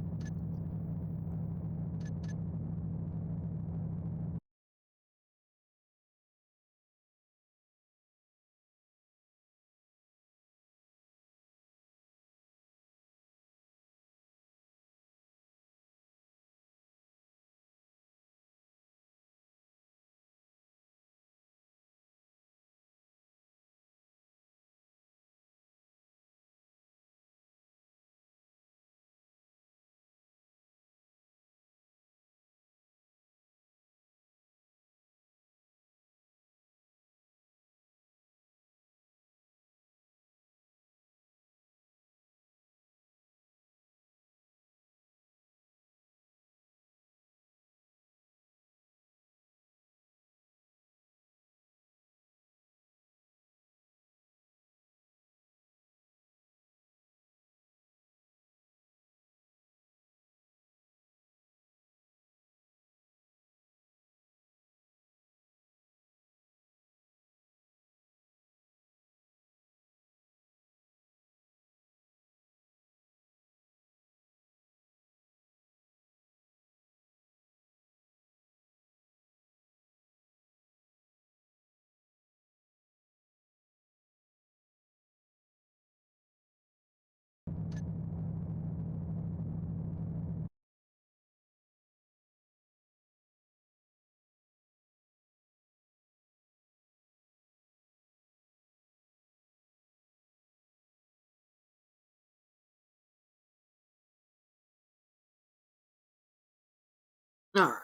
Alright,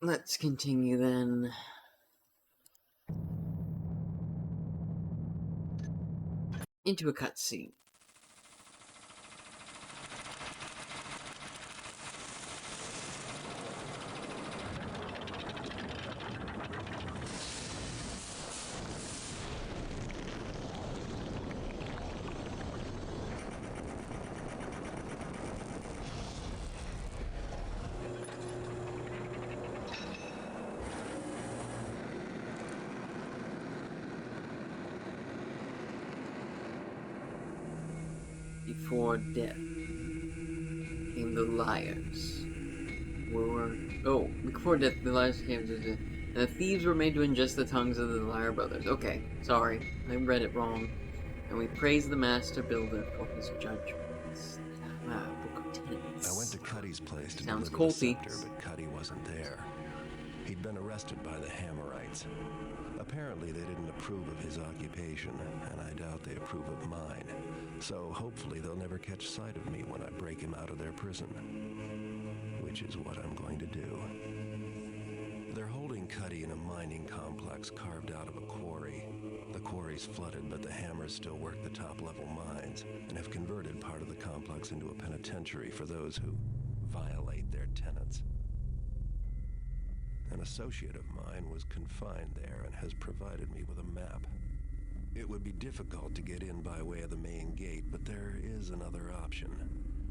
let's continue then. Into a cutscene. Before death came the liars. Before death the liars came to death, and the thieves were made to ingest the tongues of the liar brothers. Okay, sorry, I read it wrong. And we praise the master builder for his judgments. Book of Tenets. I went to Cuddy's place to Sounds deliver the culty. scepter, but Cuddy wasn't there. He'd been arrested by the Hammerites. Apparently, they didn't approve of his occupation, and I doubt they approve of mine. So hopefully they'll never catch sight of me when I break him out of their prison. Which is what I'm going to do. They're holding Cuddy in a mining complex carved out of a quarry. The quarry's flooded, but the Hammers still work the top-level mines and have converted part of the complex into a penitentiary for those who violate their tenets. An associate of mine was confined there and has provided me with a map. It would be difficult to get in by way of the main gate, but there is another option.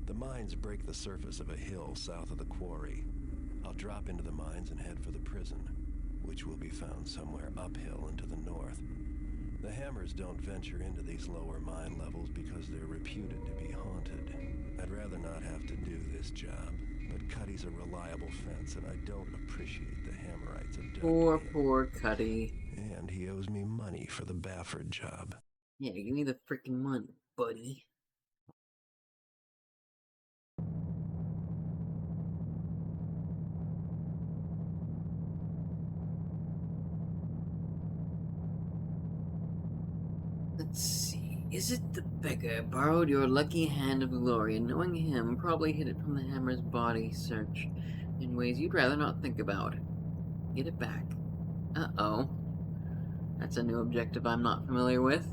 The mines break the surface of a hill south of the quarry. I'll drop into the mines and head for the prison, which will be found somewhere uphill and to the north. The Hammers don't venture into these lower mine levels because they're reputed to be haunted. I'd rather not have to do this job, but Cuddy's a reliable fence, and I don't appreciate the Hammerites abducting him. Poor Cuddy. And he owes me money for the Bafford job. Yeah, give me the freaking money, buddy. Let's see. Is it the beggar borrowed your lucky hand of glory, and knowing him, probably hid it from the Hammer's body search in ways you'd rather not think about? Get it back. Uh-oh. That's a new objective I'm not familiar with.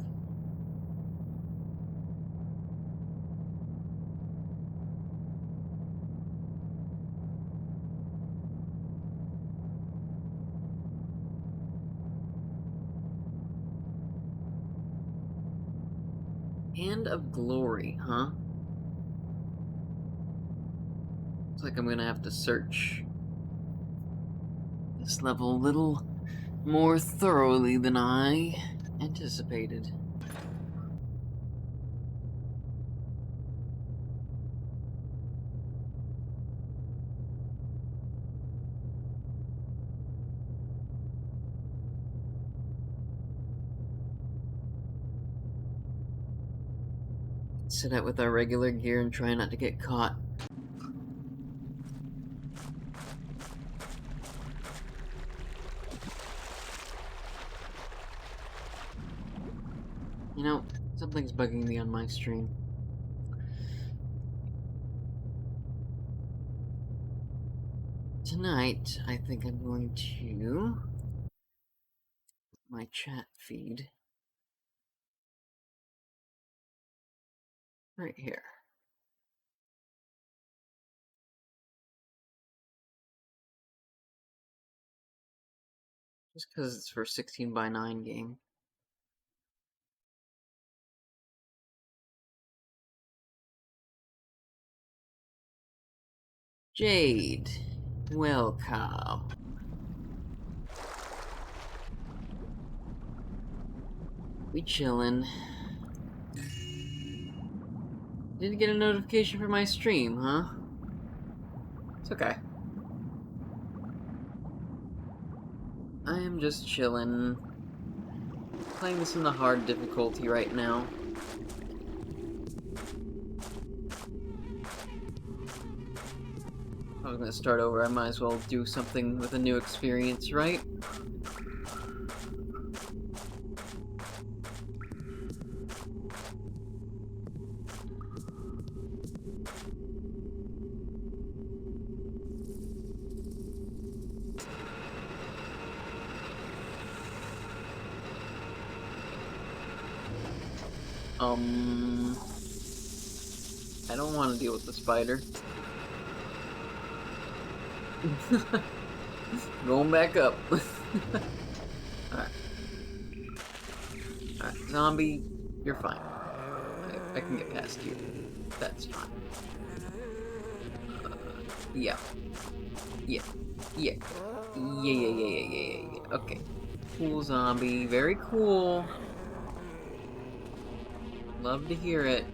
Hand of Glory, huh? Looks like I'm gonna have to search this level a little more thoroughly than I anticipated. Sit out with our regular gear and try not to get caught. You know, something's bugging me on my stream. Tonight, I think I'm going to my chat feed right here. Just because it's for a 16:9 game. Jade, welcome. We chillin'. Didn't get a notification for my stream, huh? It's okay. I am just chillin'. Playing this in the hard difficulty right now. If I was gonna start over, I might as well do something with a new experience, right? I don't want to deal with the spider. Going back up. Alright. Alright, zombie, you're fine. I can get past you. That's fine. Yeah. Yeah. Yeah. Yeah. Okay. Cool zombie. Very cool. Love to hear it.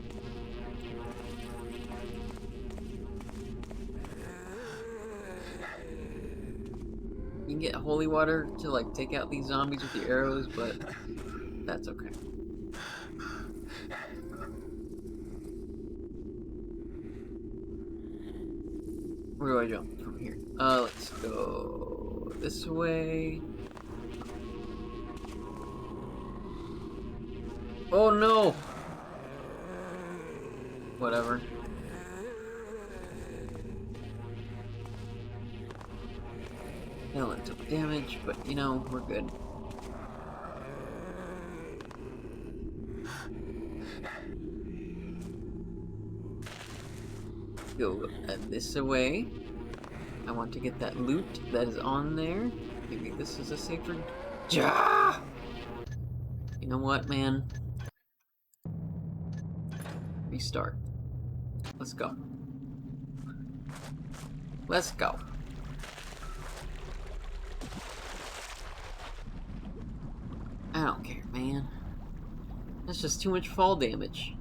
You can get holy water to like take out these zombies with your arrows, but that's okay. Where do I jump from here? Let's go this way. Oh no! Whatever. Helen took damage, but you know, we're good. Go this away. I want to get that loot that is on there. Maybe this is a safer... Ja! You know what, man? Restart. Let's go. Let's go. I don't care, man. That's just too much fall damage.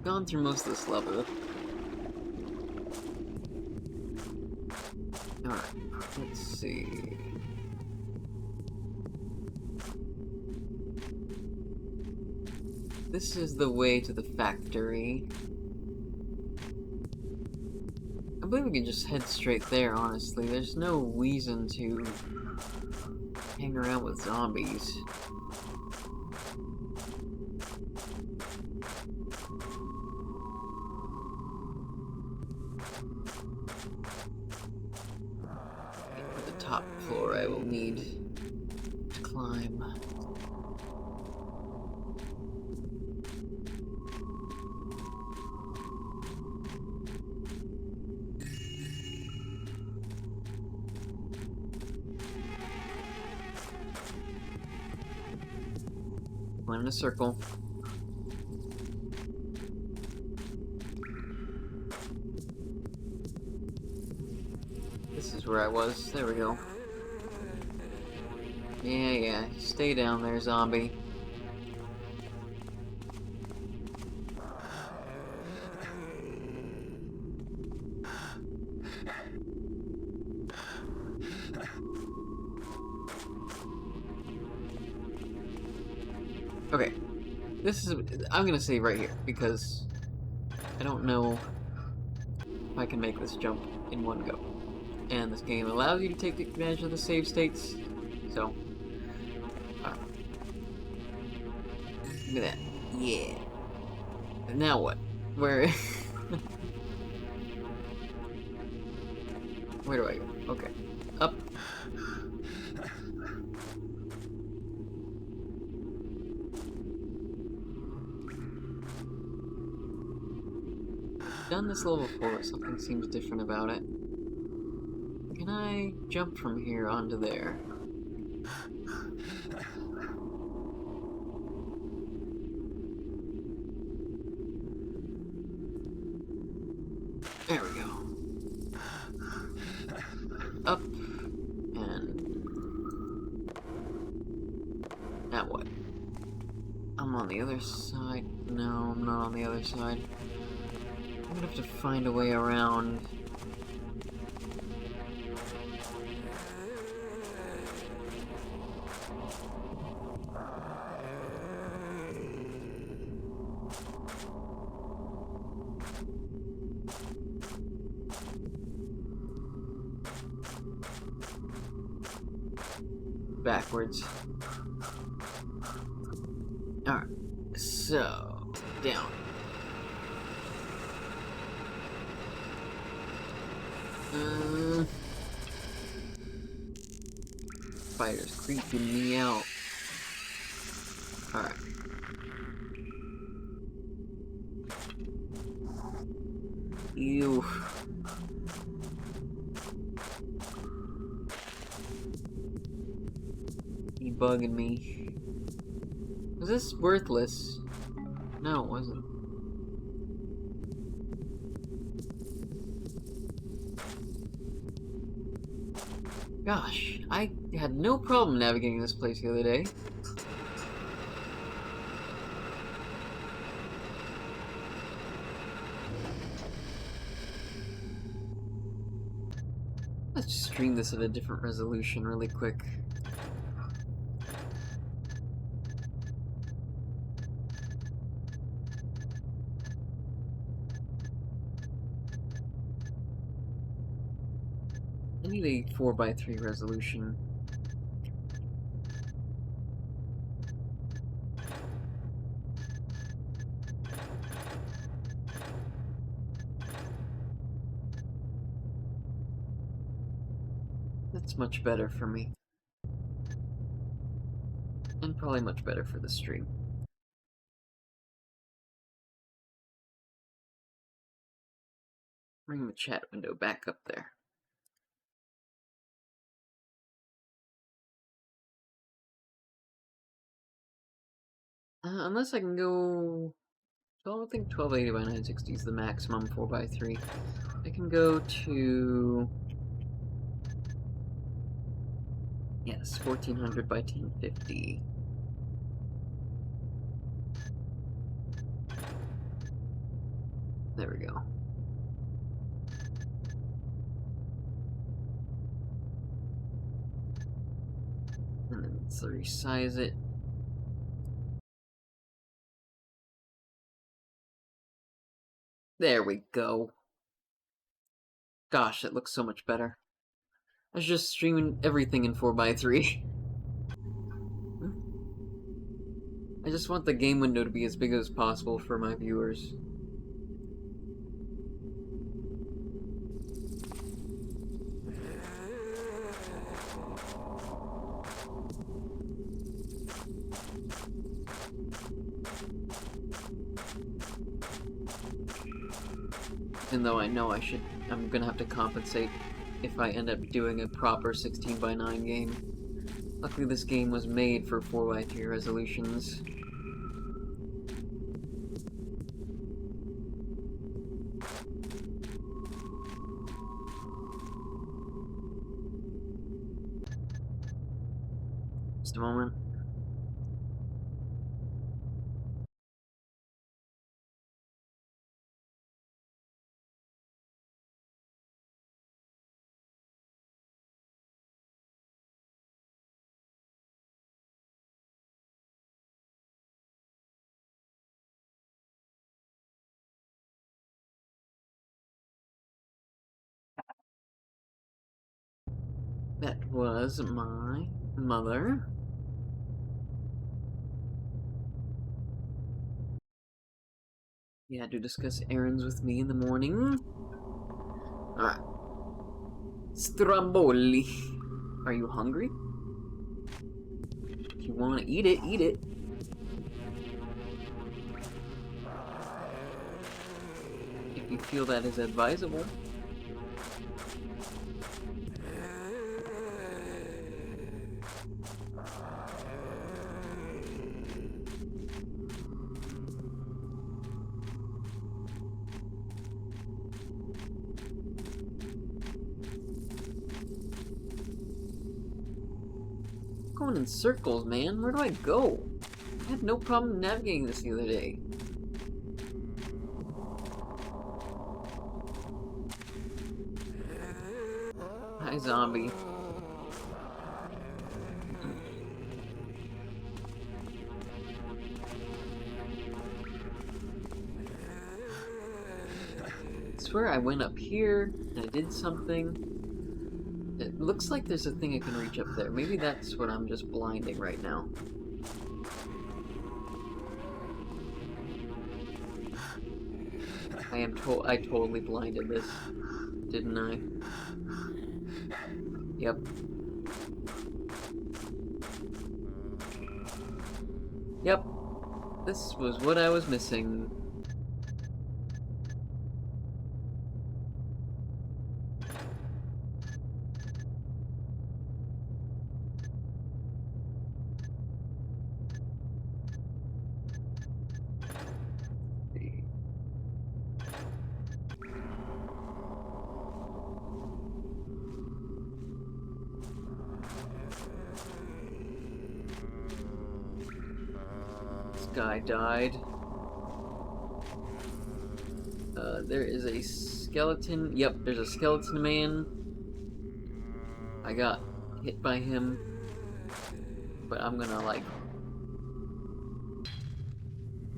Gone through most of this level. Alright, let's see. This is the way to the factory. I believe we can just head straight there, honestly. There's no reason to hang around with zombies. For the top floor, I will need to climb. Climb in a circle. This is where I was. There we go. Yeah. Stay down there, zombie. Okay. This is... I'm gonna say right here, because I don't know if I can make this jump in one go. And this game allows you to take advantage of the save states, so... Alright. Look at that. Yeah. And now what? Where... Where do I go? Okay. Up. Done this level before, something seems different about it. Can I jump from here onto there? There we go. Up, and... Now what? I'm on the other side. No, I'm not on the other side. I'm gonna have to find a way around. Backwards. Alright, so, down. Spider's creeping me out. Alright. Ew. You bugging me. Was this worthless? No, it wasn't. Gosh, I had no problem navigating this place the other day. Let's just stream this at a different resolution really quick. I need a 4:3 resolution. That's much better for me. And probably much better for the stream. Bring the chat window back up there. Unless I can go... So I think 1280 by 960 is the maximum 4:3. I can go to... Yes, 1400 by 1050. There we go. And then let's resize it. There we go. Gosh, it looks so much better. I was just streaming everything in 4:3. I just want the game window to be as big as possible for my viewers. Even though I know I'm gonna have to compensate if I end up doing a proper 16:9 game. Luckily this game was made for 4:3 resolutions. Just a moment. That was my mother. Yeah, to discuss errands with me in the morning. Alright. Stromboli. Are you hungry? If you want to eat it, eat it. If you feel that is advisable. Going in circles, man. Where do I go? I had no problem navigating this the other day. Hi, zombie. I swear I went up here and I did something. It looks like there's a thing I can reach up there. Maybe that's what I'm just blinding right now. I totally blinded this, didn't I? Yep. Yep. This was what I was missing. This guy died. There is a skeleton. Yep, there's a skeleton man. I got hit by him. But I'm gonna, like...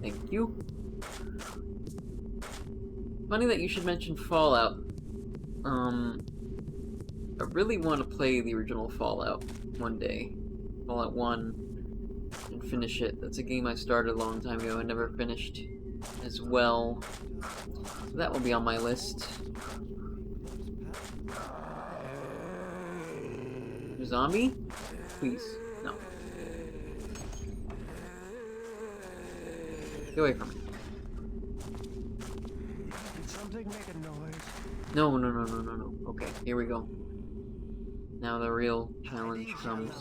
Thank you. Funny that you should mention Fallout. I really want to play the original Fallout one day. Fallout 1. And finish it. That's a game I started a long time ago and never finished as well. So that will be on my list. Zombie? Please. No. Get away from me. Did something make a noise? No. Okay, here we go. Now the real challenge comes.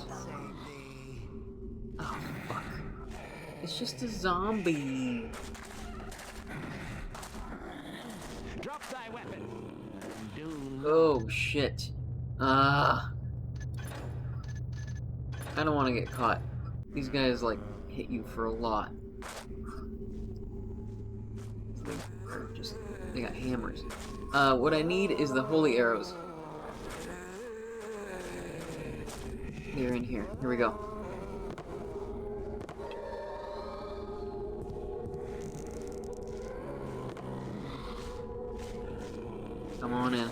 Oh, fuck. It's just a zombie. Drop thy weapon. Oh, shit. I don't want to get caught. These guys, like, hit you for a lot. They got hammers. What I need is the holy arrows. They're in here. Here we go. Come on in.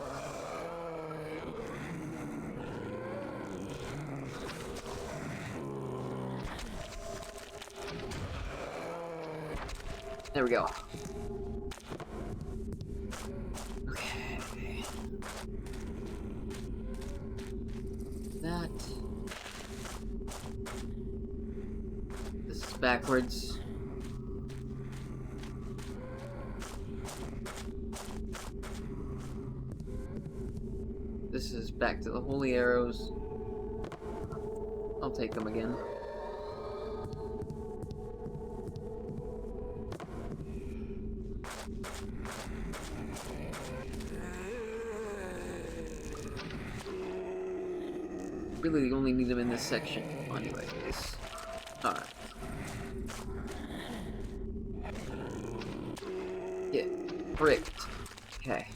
There we go. Okay. That. This is backwards. This is back to the holy arrows. I'll take them again. Really only need them in this section. Anyways. Alright. Get bricked. Okay.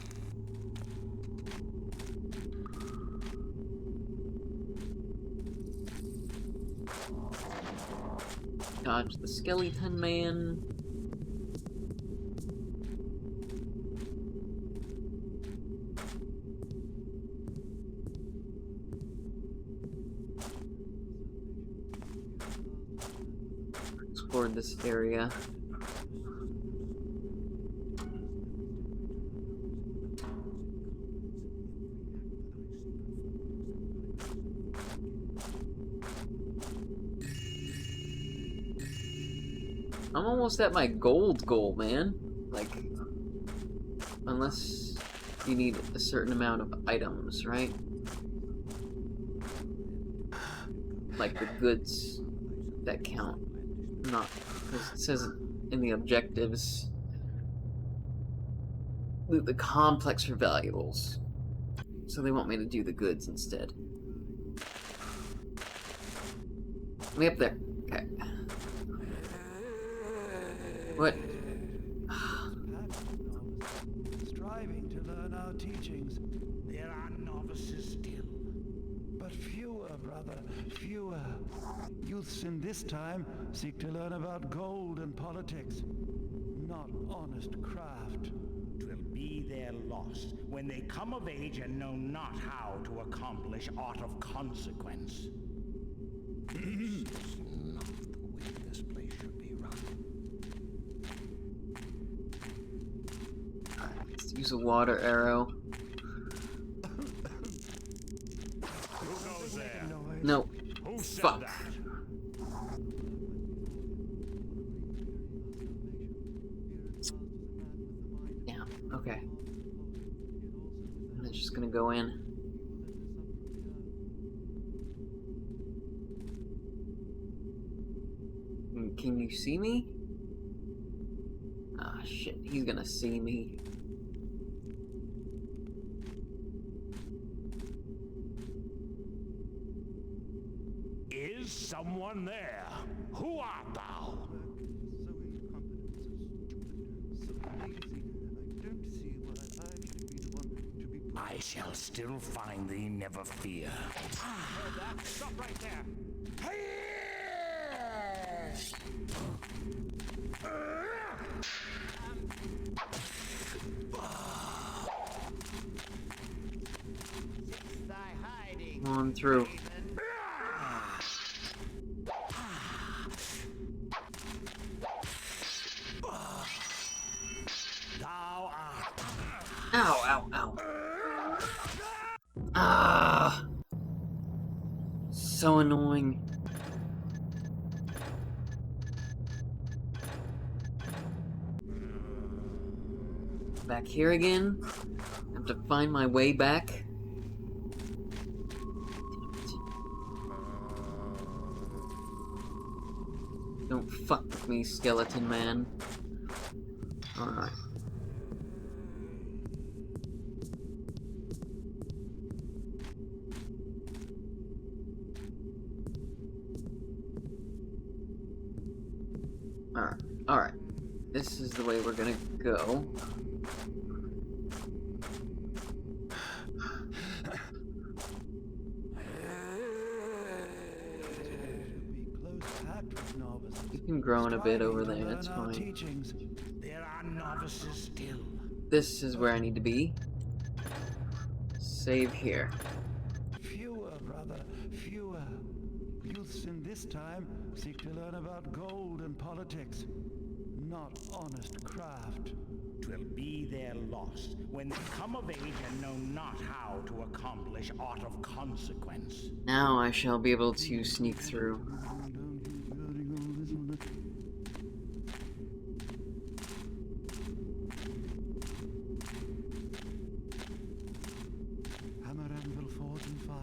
Dodge the skeleton man. Explored this area. I'm almost at my gold goal, man. Like, unless you need a certain amount of items, right? Like the goods that count. Not, because it says in the objectives, loot the complex for valuables. So they want me to do the goods instead. Way up there. Okay. What? Striving to learn our teachings. There are novices still. But fewer, brother, fewer. Youths in this time seek to learn about gold and politics, not honest craft. 'Twill be their loss when they come of age and know not how to accomplish aught of consequence. This is not the way this place should be run. Let's use a water arrow. No. Who said Fuck. that? Yeah, okay. I'm just gonna go in. Can you see me? Ah, shit, he's gonna see me. Is someone there? Who art thou? I shall still find thee, never fear. Stop right there. Come on through. Thou art. Ow, ow, ow. Ah! So annoying. Back here again? I have to find my way back? Don't fuck with me, skeleton man. Alright. Alright. This is the way we're gonna go. You can groan a bit over there, it's fine. There are novices still. This is where I need to be. Save here. Fewer, brother, fewer. Youths in this time seek to learn about gold and politics, not honest craft. 'Twill be their loss when they come of age and know not how to accomplish aught of consequence. Now I shall be able to sneak through. Hammer, anvil, forge, and fire.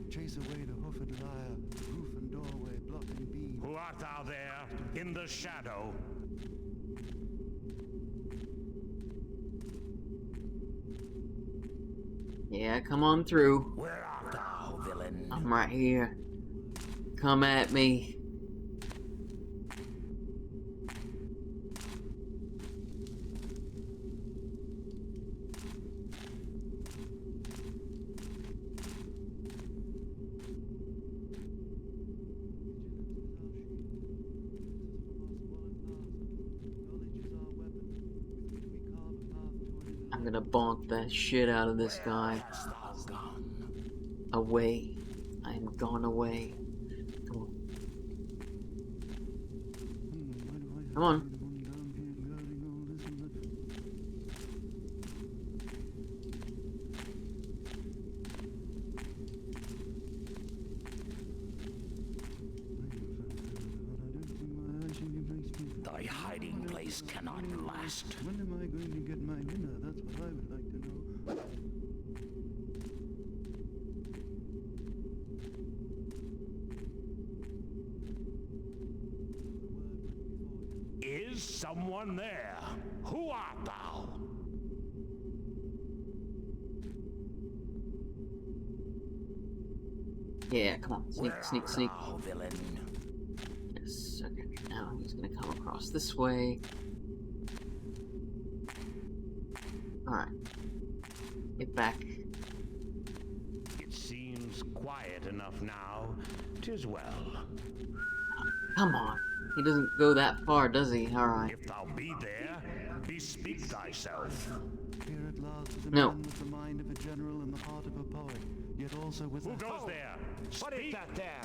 Chase away the hoofed liar. Roof and doorway, block and beam. Who art thou there, in the shadow? Yeah, come on through. Where art thou, villain? I'm right here. Come at me. I'm gonna bonk the shit out of this guy. Hast thou gone? Away. I am gone away. Come on. Come on. Thy hiding place cannot last. When am I going to get my dinner? That's what I would like to know. Is someone there? Who art thou? Yeah, come on. Sneak, Where sneak, art sneak. thou, villain? Yes, okay. Now he's gonna come across this way. Alright. Get back. It seems quiet enough now. 'Tis well. Come on. He doesn't go that far, does he? Alright. If thou be there, bespeak thyself. Here at last is a No. man with the mind of a general and the heart of a poet, yet also with Who a... goes there? What is that there?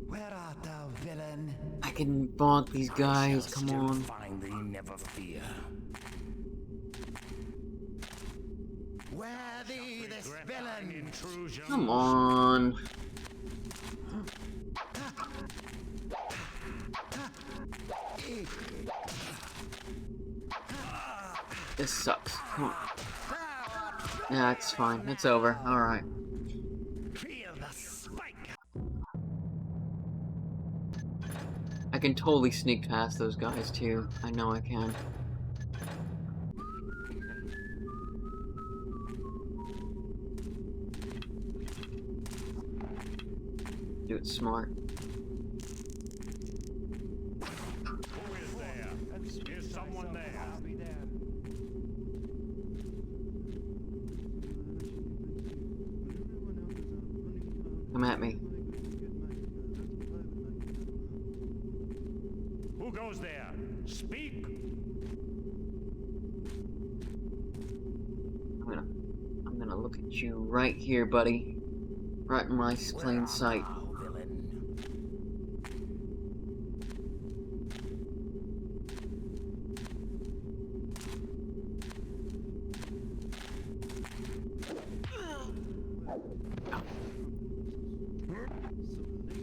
Where art thou, villain? I can bonk these guys, I shall come still on. find thee, never fear. Where thee, this villain? Intrusion. Come on. This sucks. Come on. Yeah, it's fine. It's over. Alright. Feel the spike. I can totally sneak past those guys, too. I know I can. Do it smart. Who is there? Is someone there? I'll be there. Come at me. Who goes there? Speak. I'm gonna look at you right here, buddy. Right in my plain sight. Now, villain.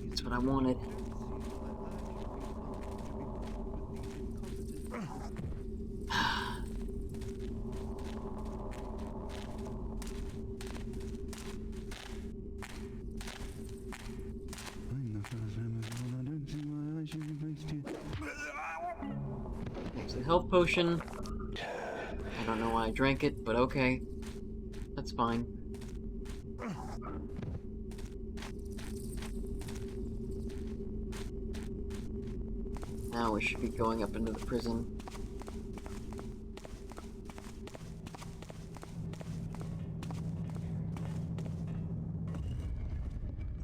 That's what I wanted. There's a health potion. I don't know why I drank it, but okay. That's fine. Now we should be going up into the prison.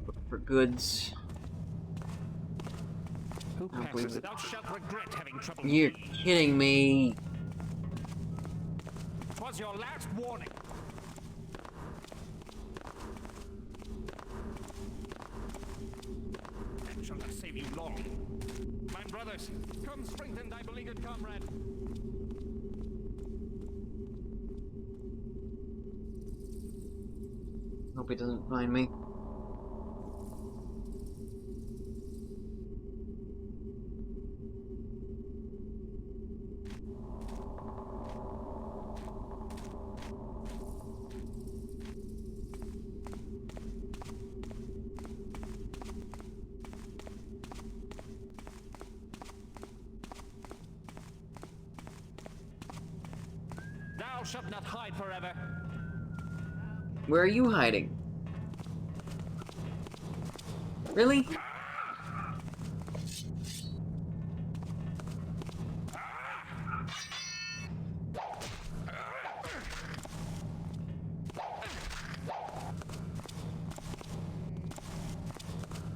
Look for goods. Who I don't believe passes it. thou shalt regret having trouble. You're kidding me. Was your last warning. That shall not save you long. My brothers, come strengthen thy beleaguered comrade. Hope he doesn't find me. Thou shalt not hide forever. Where are you hiding? Really?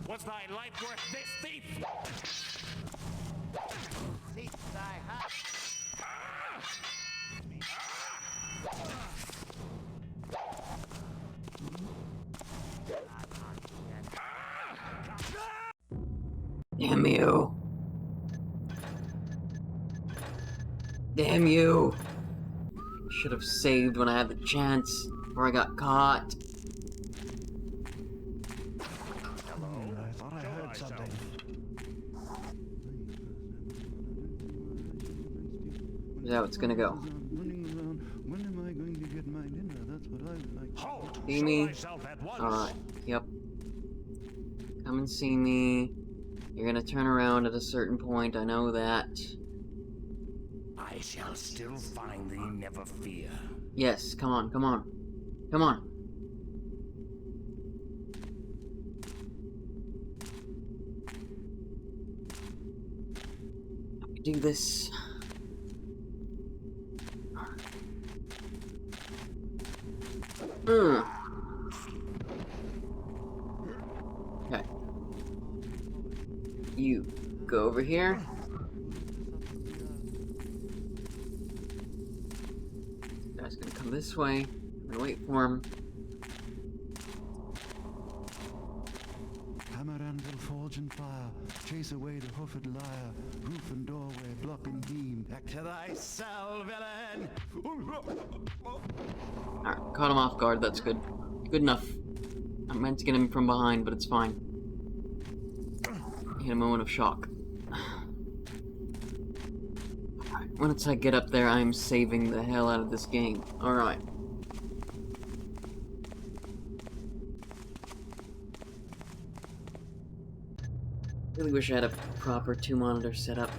Was thy life worth this, thief? Cease thy hunt. Damn you. Damn you. Should have saved when I had the chance, or I got caught. I thought I heard something. Is that how it's gonna go? When am I going to get my dinner? That's what I would like. Halt! See Show me? thyself at once. Alright, yep. Come and see me. You're gonna turn around at a certain point, I know that. I shall still find thee, never fear. Yes, come on, come on. Come on. I can do this. Okay. You go over here. Guy's gonna come this way. I'm gonna wait for him. Hammer, anvil, forge, and fire. Chase away the hoofed liar. Roof and doorway, block and beam. Back to thy cell, villain! Alright, caught him off guard, that's good. Good enough. I meant to get him from behind, but it's fine. He had a moment of shock. Alright, once I get up there, I'm saving the hell out of this game. Alright. Really wish I had a proper 2-monitor setup.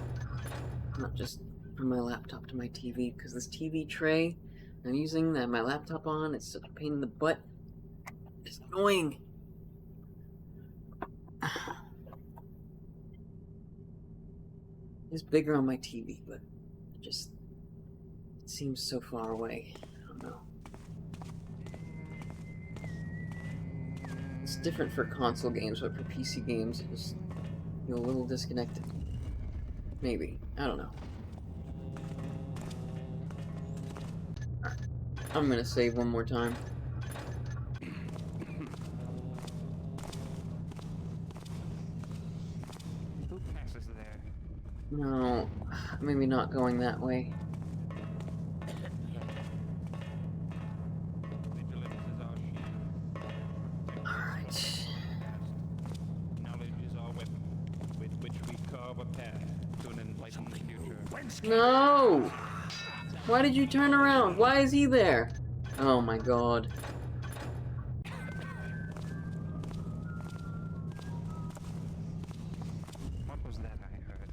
Not just from my laptop to my TV, because this TV tray I'm using that my laptop on, it's such a pain in the butt. It's annoying. It's bigger on my TV, but it seems so far away. I don't know. It's different for console games, but for PC games, it just feel a little disconnected. Maybe. I don't know. Alright. I'm gonna save one more time. Who passes there? No, maybe not going that way. Vigilance is our shield. Alright. Knowledge is our weapon, with which we carve a path to an enlightened future. No! Why did you turn around? Why is he there? Oh my god. What was that I heard?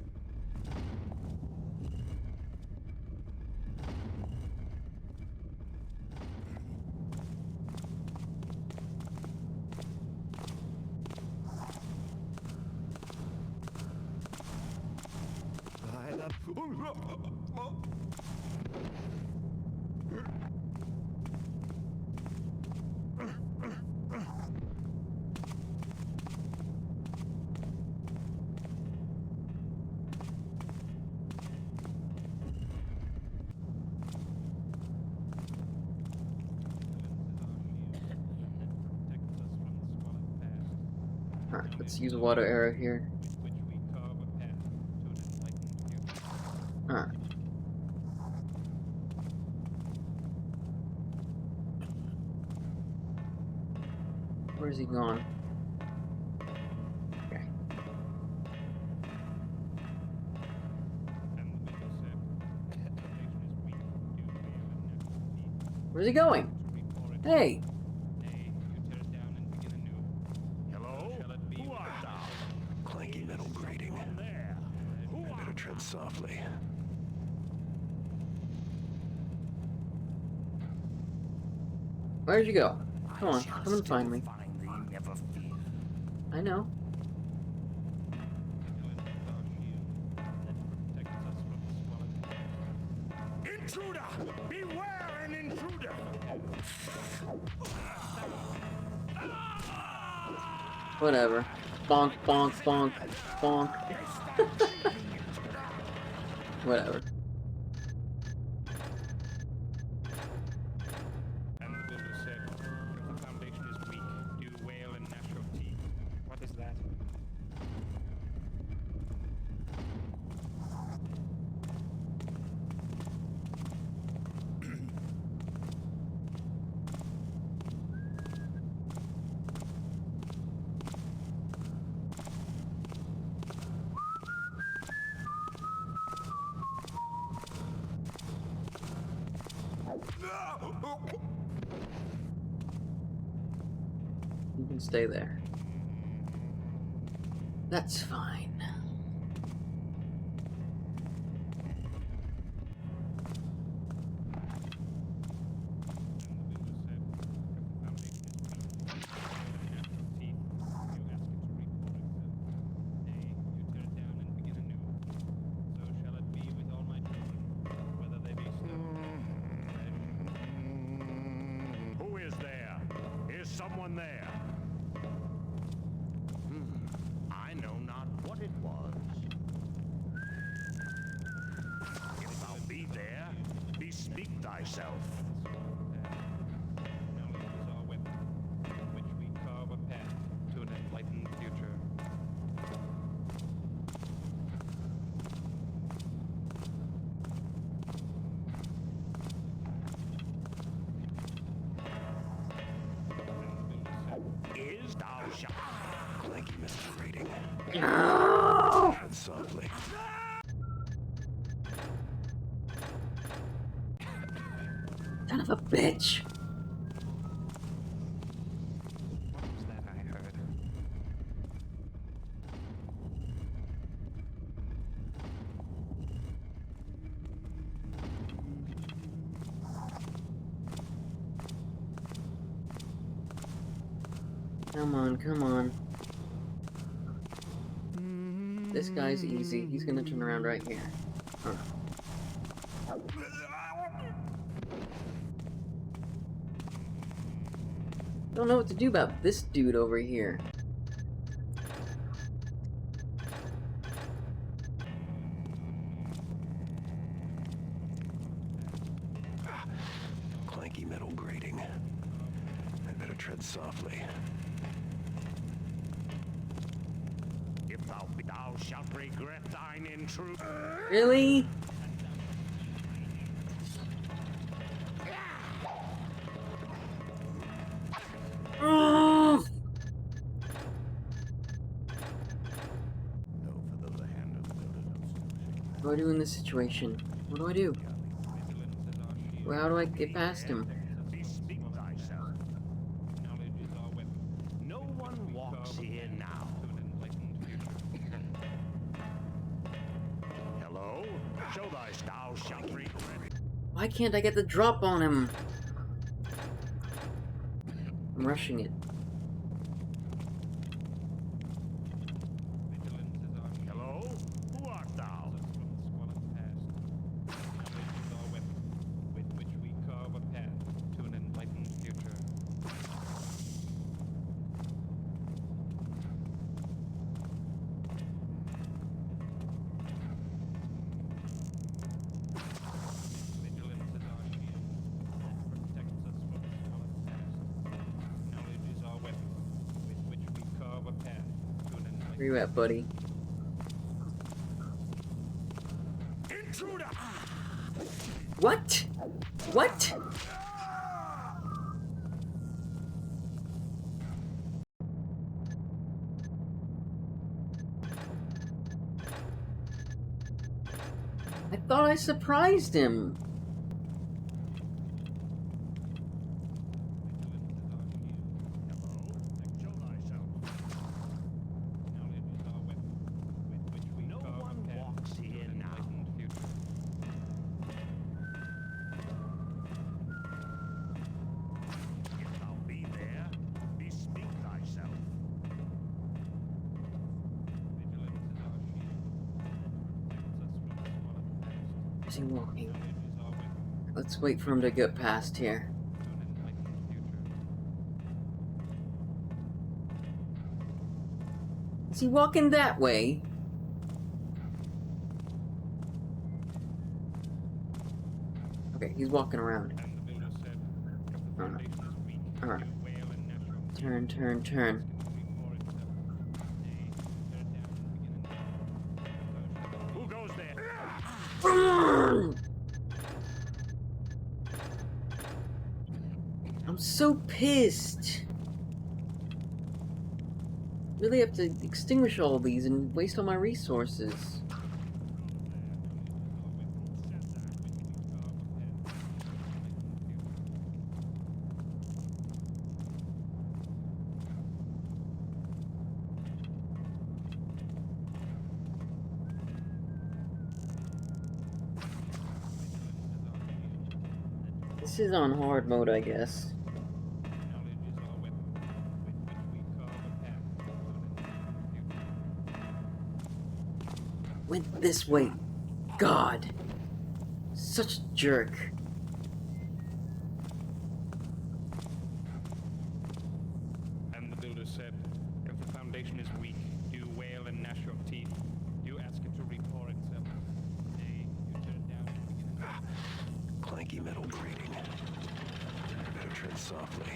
Alright, let's use a water arrow here. With which we carve a path to an enlightened future. Alright. Where's he gone? Okay. And the vigil said, "The foundation is weak, due to your unnatural deeds. Where's he going? Before it Hey! Nay, you tear it down and begin anew. Hello? Shall it be Who with art us? thou? Clanky metal grating. From there. Who I better art tread softly. Where'd you go? I Come on, shall come and find still me. Find thee, never fear. I know. Vigilance is our shield that protects us from the squalid. Intruder! Beware an intruder! Whatever. Bonk, bonk, bonk, bonk. Whatever. And the builder said, if the foundation is weak, do wail and gnash your teeth. What is that? You can stay there. That's fine. Who is there? Is someone there? I know not what it was. If thou be there, bespeak thyself. Knowledge is our weapon, with which we carve a path to an enlightened future. Son of a bitch! What was that I heard? Come on, come on. This guy's easy. He's gonna turn around right here. Huh. I don't know what to do about this dude over here. Clanky metal grating. I better tread softly. If thou shalt regret thine intrusion. Really? Oh! No for the hand of the What do I do in this situation? What do I do? Well, how do I get past him? Bespeak thyself. Knowledge is our weapon. No one walks here now. To an enlightened future. Hello? Show thou shalt regret. Why can't I get the drop on him? I'm rushing it. Vigilance is our shield. Hello? Who art thou? From the squalid past. Knowledge is our weapon, with which we carve a path to an enlightened future. Vigilance is our shield that protects us from the squalid past. Knowledge is our weapon, with which we carve a path to an enlightened Where you at, buddy? Intruder! What? What? I thought I surprised him. Show thyself. Knowledge is our weapon, with which we No carve one a path walks to here an now. enlightened future. If thou be there, bespeak thyself. Vigilance is our shield that protects us from the squalid past. Where's he walking? Knowledge is our weapon Let's wait for him to get past here. to an enlightened future. Is he walking that way? Okay, he's walking around. And the builder said, if the Alright. foundation is weak, Alright. you wail and natural Turn, turn, turn. Who goes there? I'm so pissed. Really have to extinguish all these and waste all my resources. This is on hard mode, I guess. Knowledge is our weapon, with which we carve a path to an enlightened future. Went this way. God. Such a jerk. And the builder said, if the foundation is weak, do wail and gnash your teeth. Do ask it to report itself. Nay, you turn down and begin anew. Clanky metal grating. I better tread softly.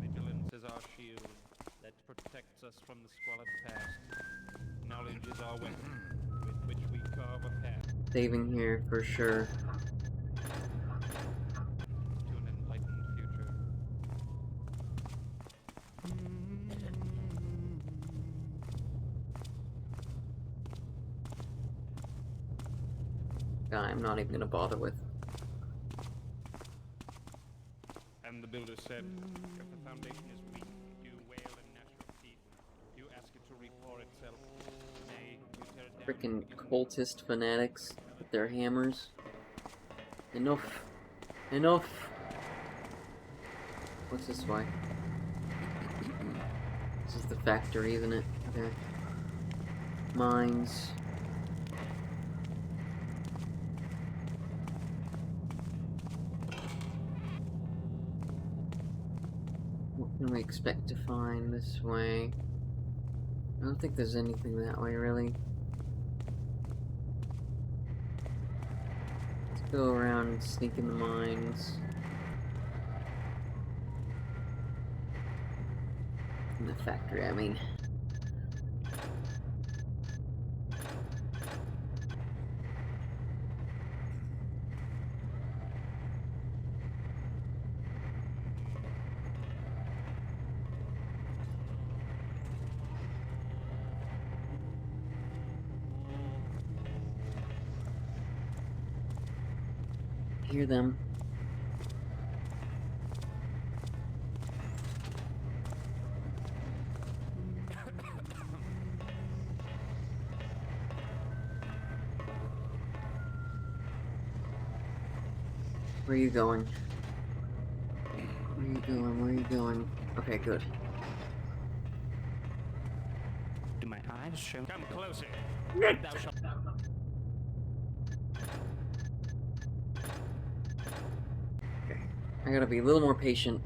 Vigilance is our shield that protects us from the squalid past. Knowledge is our weapon, with which we carve a path Saving here for sure. to an enlightened future. guy I'm not even gonna bother with. And the builder said, if the foundation is weak, do wail and gnash your teeth. Do ask it to repair itself. Nay, you tear it down. Frickin' cultist fanatics with their hammers. Enough. Enough! What's this way? This is the factory, isn't it? Okay. Mines. What can we expect to find this way? I don't think there's anything that way, really. Let's go around and sneak in the mines. In the factory, I mean. Hear them. Where are you going? Where are you going? Where are you going? Okay, good. Do my eyes show? Come closer. Thou shalt. I gotta be a little more patient.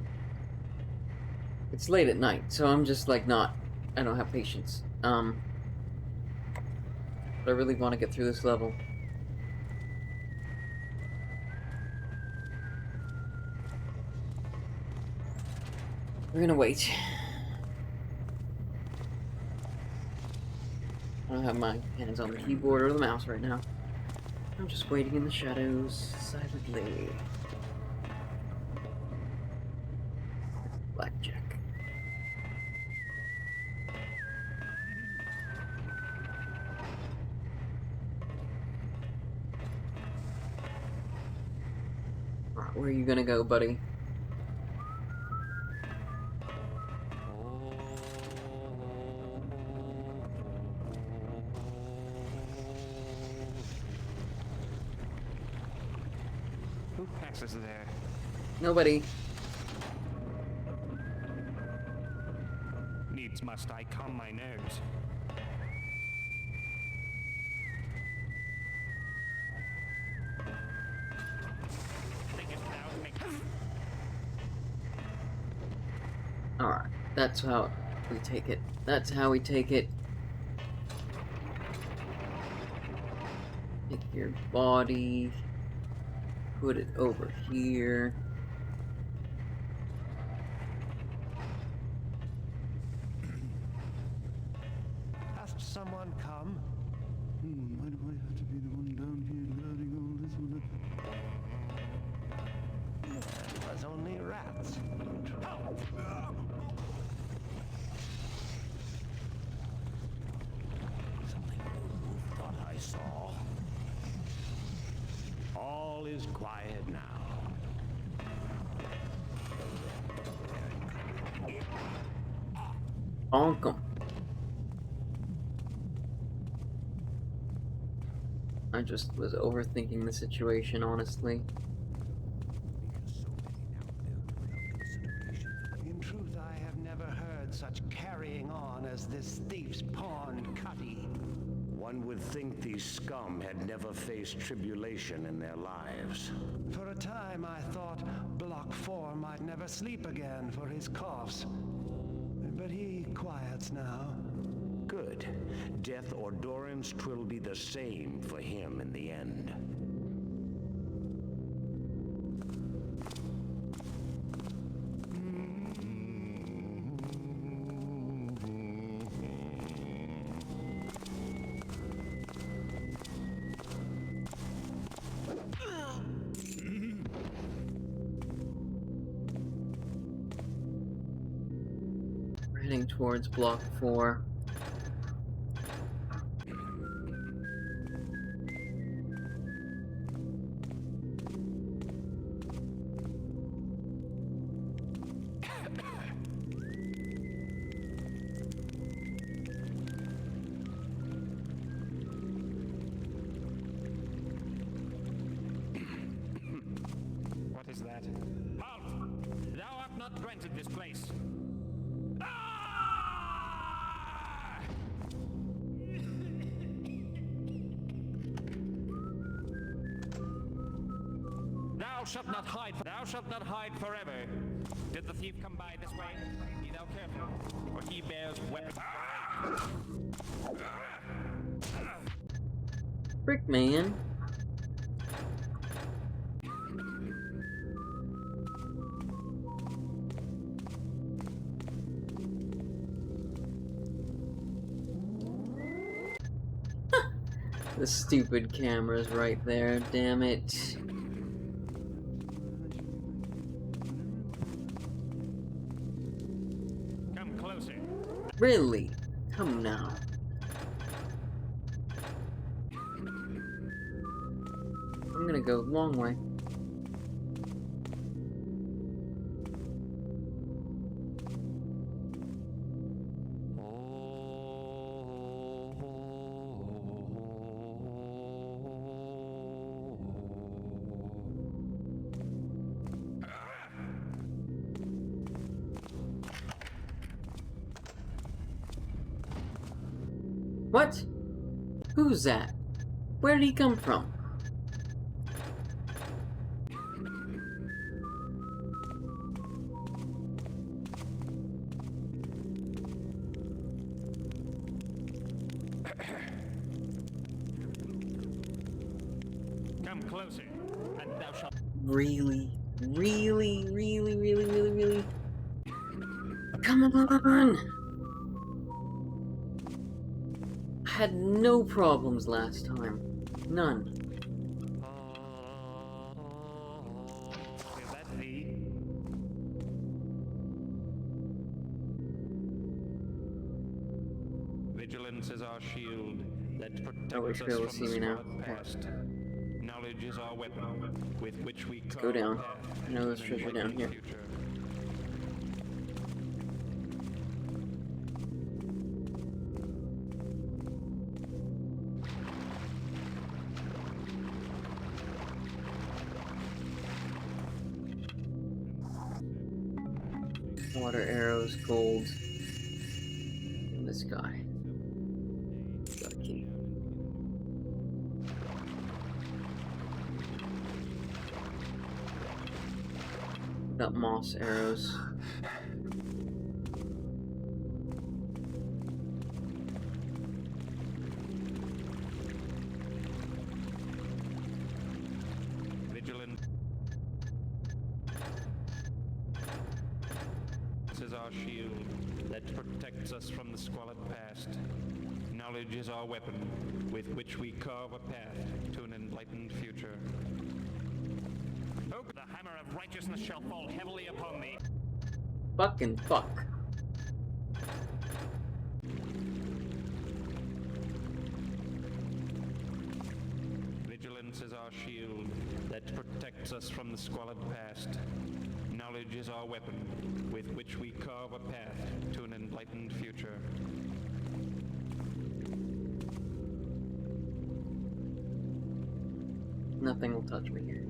It's late at night, so I'm just like I don't have patience. But I really want to get through this level. We're gonna wait. I don't have my hands on the keyboard or the mouse right now. I'm just waiting in the shadows, silently. Blackjack. Alright, where are you gonna go, buddy? Who passes there? Nobody. Needs must I calm my nerves. Thinkest thou to make... Alright, that's how we take it. That's how we take it. Take your body. Put it over here. Has someone come? Why do I have to be the one down here learning all this one? It was only rats. Something moved, thought I saw. All is quiet now. Bonk 'em. I just was overthinking the situation, honestly. In truth, I have never heard such carrying on as this thief's pawn Cutty. One would think these scum had never faced tribulation in their lives. For a time, I thought Block 4 might never sleep again for his coughs. But he quiets now. Good. Death or durance, 'twill be the same for him in the end. We're heading towards Block 4. not granted this place. Thou shalt not hide. Thou shalt not hide forever. Did the thief come by this way? Be thou careful, for he bears weapons. Frick, man. The stupid camera's right there, damn it. Come closer. Really? Come now. I'm gonna go the long way. What? Who's that? Where did he come from? Come closer, and thou shalt. Really? Really? Really? Really? Really? Really? Come on! I had no problems last time. None. Is that thee? Vigilance is our shield that Oh, we protects should be us able to from the see me now. squalid past. Knowledge is our weapon, with which we Go carve a down. path I know to there's an treasure down enlightened here. future. Water arrows, gold. And this guy. Got a key. Got moss arrows. Vigilance is our shield that protects us from the squalid past. Knowledge is our weapon, with which we carve a path to an enlightened future. Hope the hammer of righteousness shall fall heavily upon thee. Fucking fuck. Vigilance is our shield that protects us from the squalid past. Knowledge is our weapon, with which we carve a path to an enlightened future. Nothing will touch me here.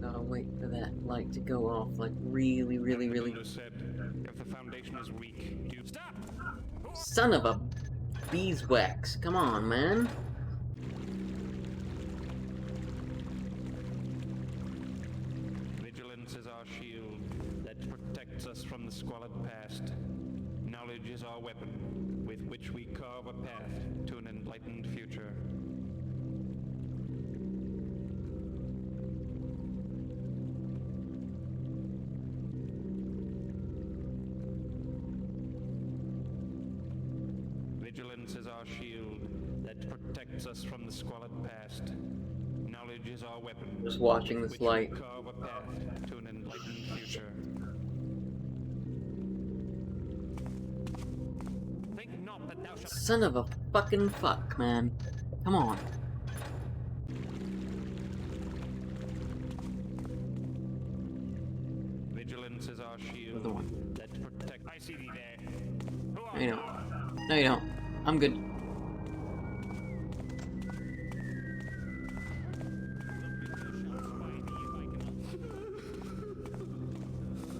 Gotta wait for that light to go off, like really, really, really. Builder said, if the foundation is weak, do stop! Son of a beeswax. Come on, man. Vigilance is our shield that protects us from the squalid past. Knowledge is our weapon, with which we carve a path to an enlightened future. Vigilance is our shield that protects us from the squalid past. Knowledge is our weapon. Just watching with this which light. we carve a path to an enlightened future. Think not that thou shalt. Son of a fucking fuck, man. Come on. Vigilance is our shield Another one. that protects. I see thee there. Who art No, you thou? don't. No, you don't. I'm good.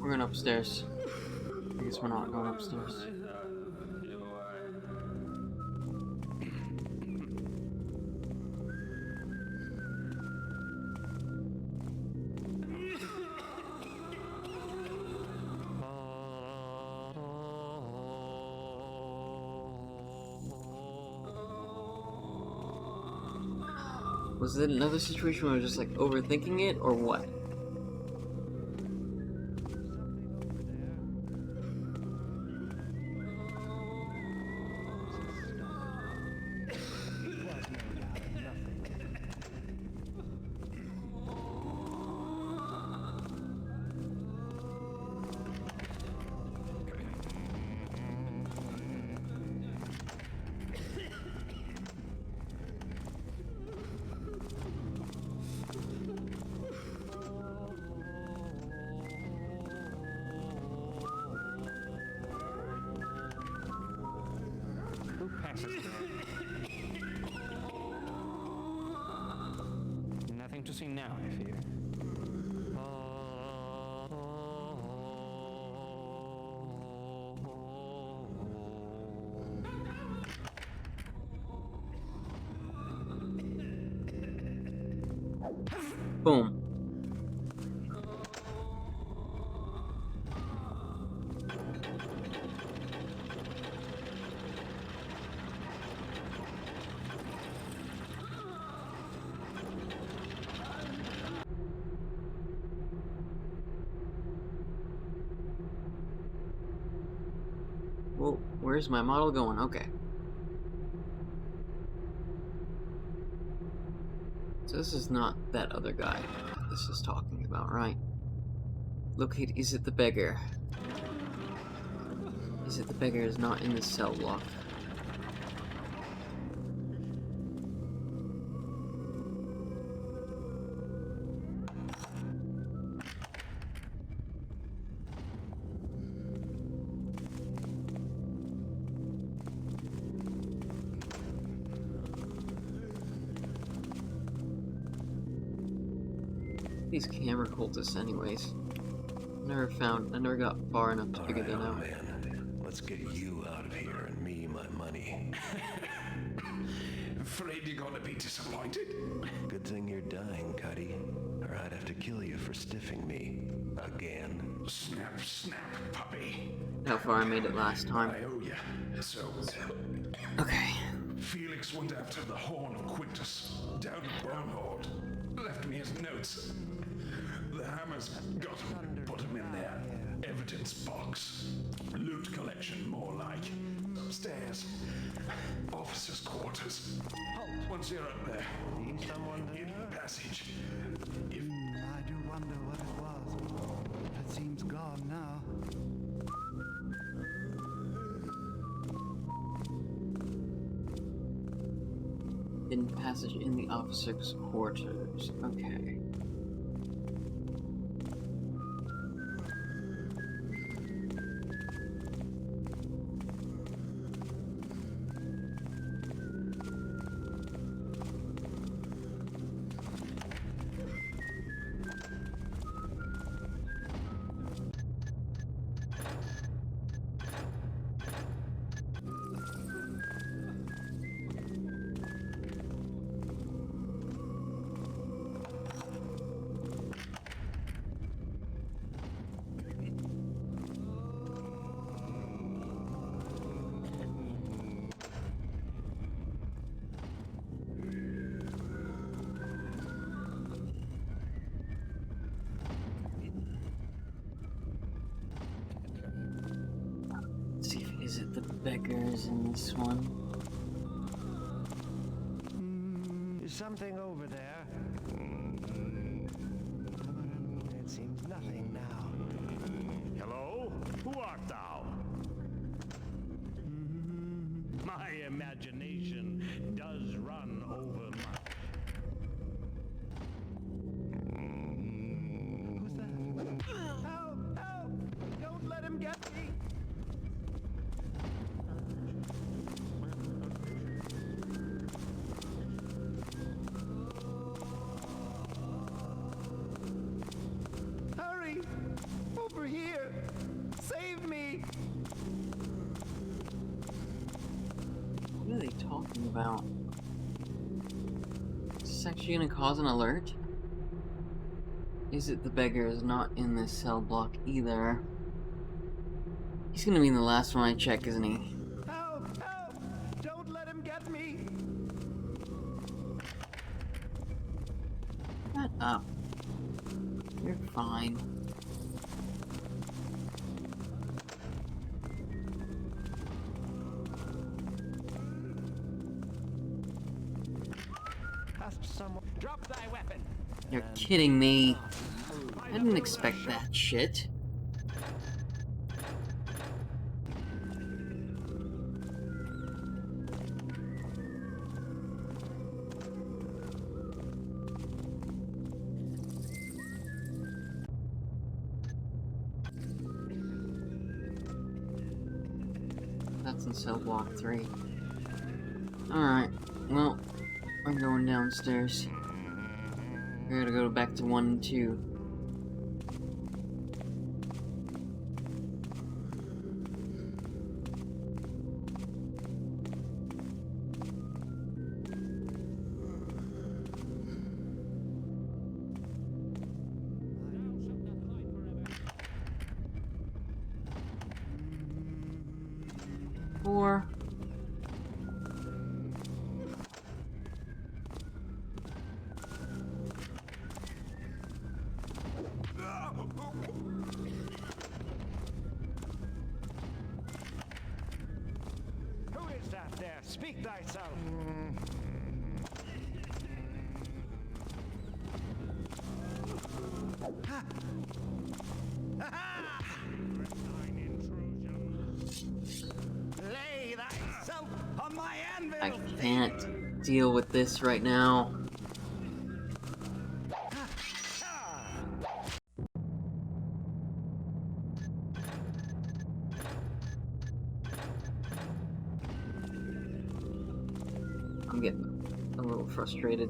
We're going upstairs. I guess we're not going upstairs. Was it another situation where I was just like overthinking it, or what? Who passes there? Nothing to see now, I fear. Boom. Well, where's my model going? Okay. So this is not that other guy this is talking about, right? Locate, is it the beggar? Is it the beggar is not in the cell block? These camera cultists anyways. I never got far enough to figure them out. Man, let's get you out of here and me my money. Afraid you're gonna be disappointed? Good thing you're dying, Cuddy, or I'd have to kill you for stiffing me. Again. Snap, snap, puppy. How far I made it last time. I owe you. So, Okay. Felix went after the horn of Quintus, down at Barnhold. Left me his notes. The Hammers got him, put him in their evidence box. Loot collection, more like. Upstairs. Officers' quarters. Once you're up there, in the passage. If I do wonder what it was. It seems gone now. Hidden passage in the officers' quarters. Okay. Is it the beggars in this one? Is something over there? It seems nothing now. Hello? Who art thou? My imagination does run over my... Who's that? Help! Help! Don't let him get me! Hurry! Over here! talking about? Is this actually gonna cause an alert? Is it the beggar is not in this cell block either? He's gonna be in the last one I check, isn't he? Help! Help! Don't let him get me! Shut up. You're fine. Ask someone. Drop thy weapon! You're kidding me. I didn't expect that shit. That's in cell block 3. Alright, well, we're going downstairs. We gotta go back to 1 and 2. Four. Who is that there? Speak thyself! Lay thyself on my anvil! I can't deal with this right now. I'm getting a little frustrated.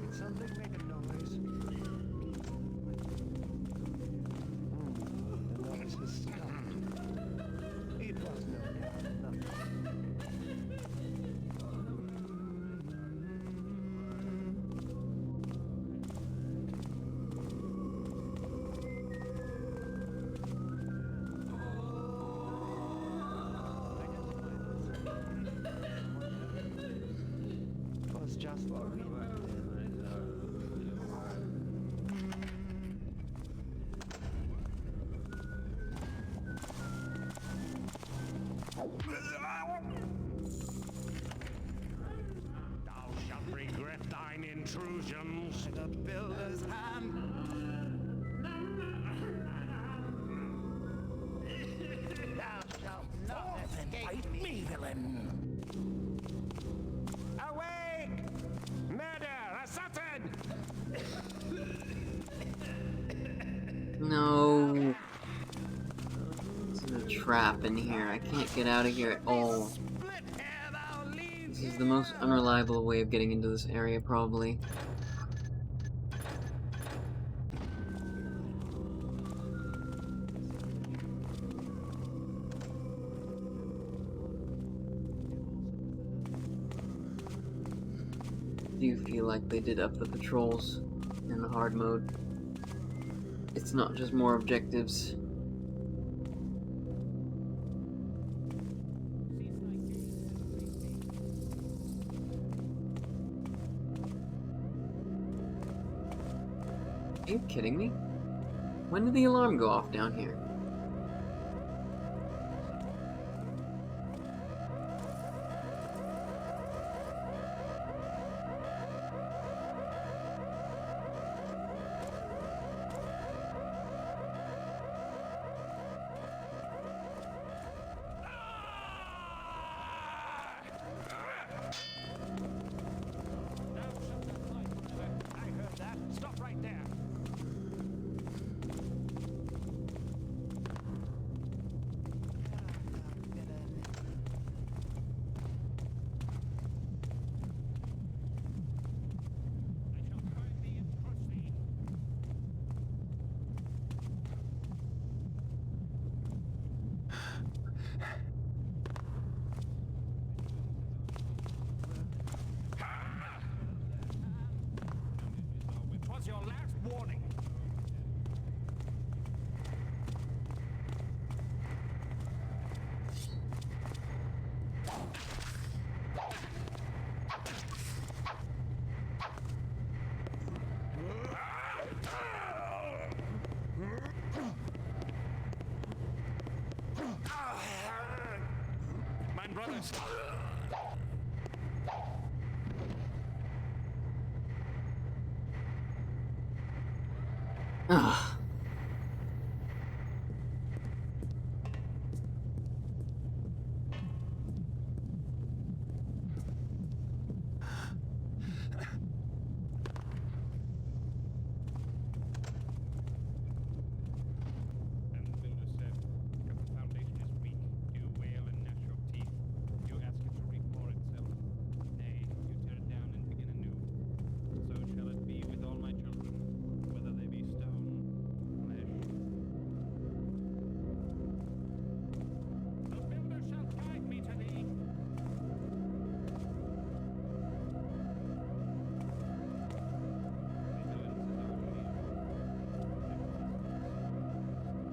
Did something make a noise? The noise has stopped. It was no doubt nothing. It was just what we wanted. Thou shalt regret thine intrusions. The builder's hand. Thou shalt not escape me, villain. Awake! Murder! Assassin! No. There's a trap in here. I can't get out of here at all. Split hair thou leaves This is the most unreliable way of getting into this area, probably. I do feel like they did up the patrols in the hard mode. It's not just more objectives. Are you kidding me? When did the alarm go off down here? I heard that. Stop right there. Warning. Mein brothers. Ugh. And the builder said, if the foundation is weak, do wail and gnash your teeth. You ask it to reform itself. Nay, you tear it down and begin anew. So shall it be with all my children, whether they be stone, flesh. The builder shall guide me to thee.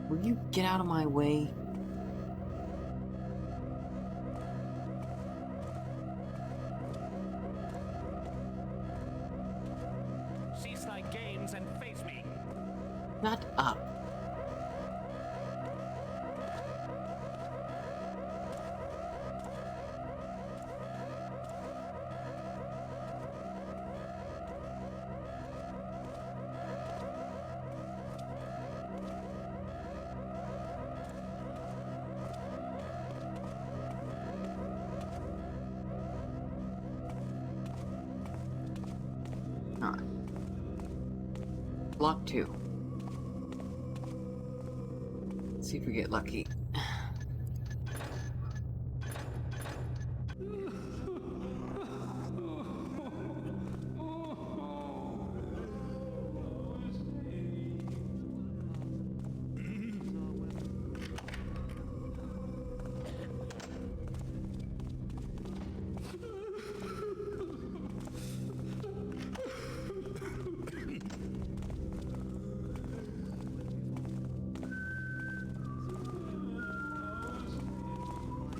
Will you get out of my way? Cease thy games and face me. Shut up. Alright. Block 2. Let's see if we get lucky.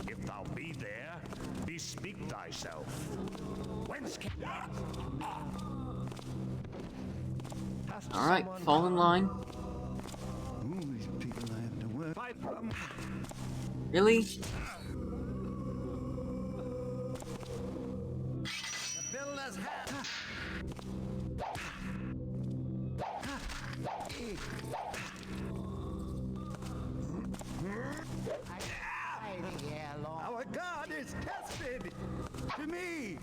If thou be there, bespeak thyself. Whence came... Alright, fall in line. Ooh, these people I have to work. Really? Builders have. Our God is tested. To me.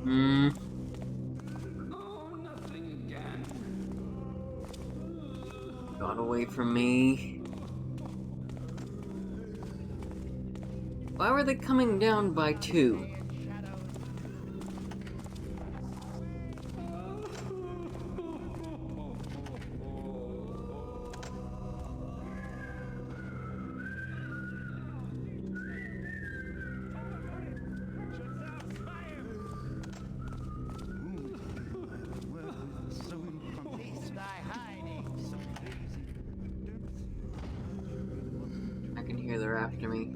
Hmm. Got away from me. Why were they coming down by 2? I can hear they're after me.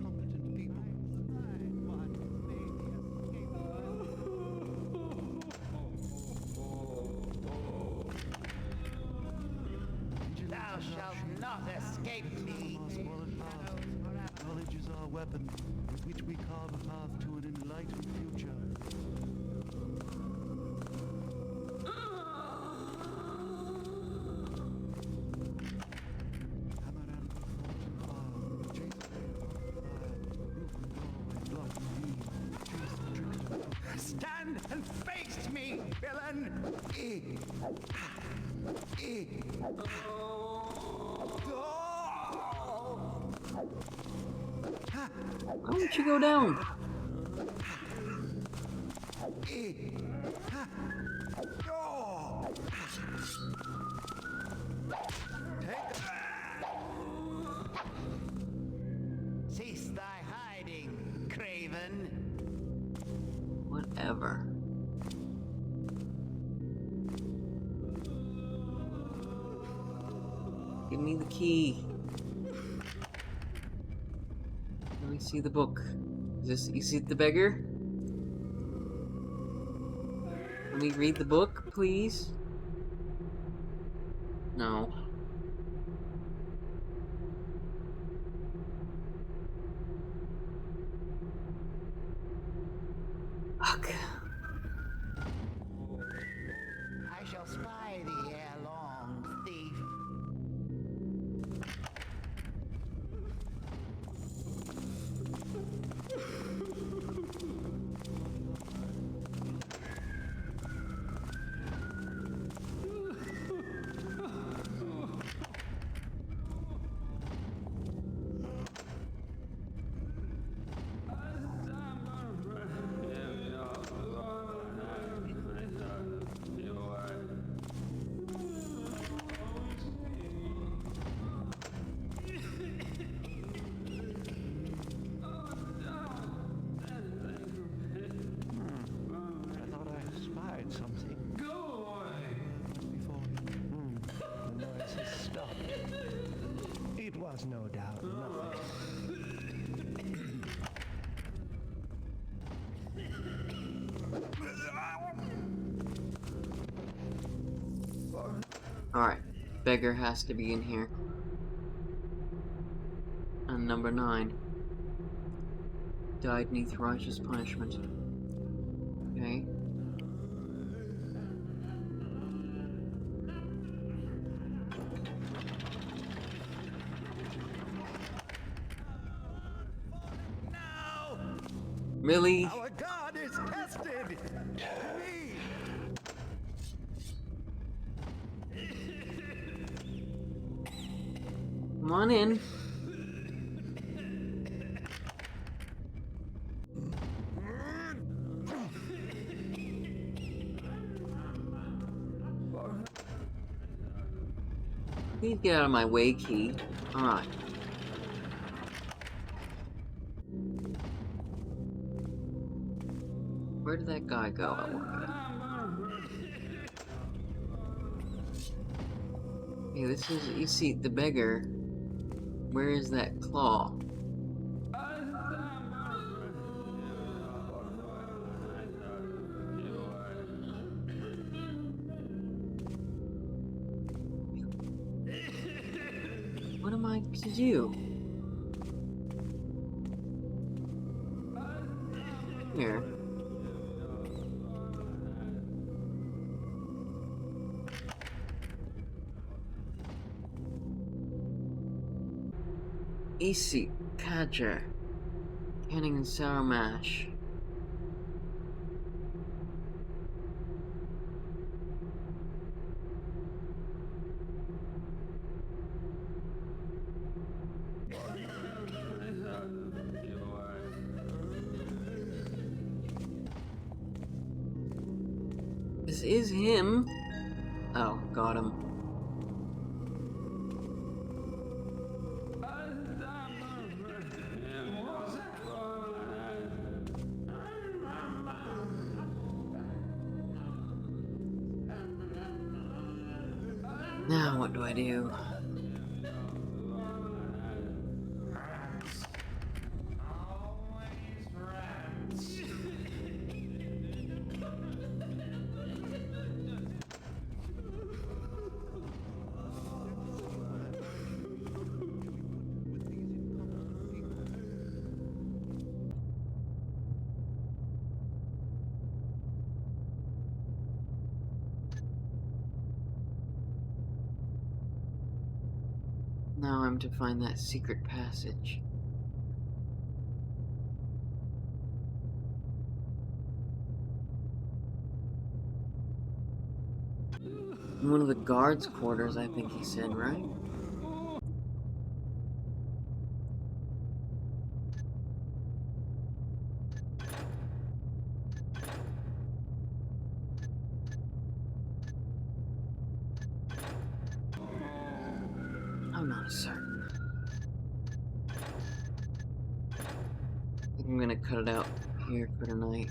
Thou shalt not escape me. Knowledge is our weapon, with which we carve a path to an enlightened future. Stand and face me, villain! Why don't you go down? Give me the key. Let me see the book. Is this, you see the beggar? Let me read the book, please. No. Fuck. I shall spy thee ere long, thief. I thought I spied something. Go away! Before the noise has stopped. It was no doubt nothing. Alright. Beggar has to be in here. And number 9. Died neath righteous punishment. Okay. Really? Our God is tested! Me! Come on in. Please get out of my way, key. Alright. Where did that guy go, I wonder? Hey, this is, you see, the beggar. Where is that claw? What am I to do? Here. Easy, Cadger. Canning and sour mash. This is him. Oh, got him. Now what do I do? Now I'm to find that secret passage. In one of the guards' quarters, I think he said, right? I'm not certain. I think I'm gonna cut it out here for tonight.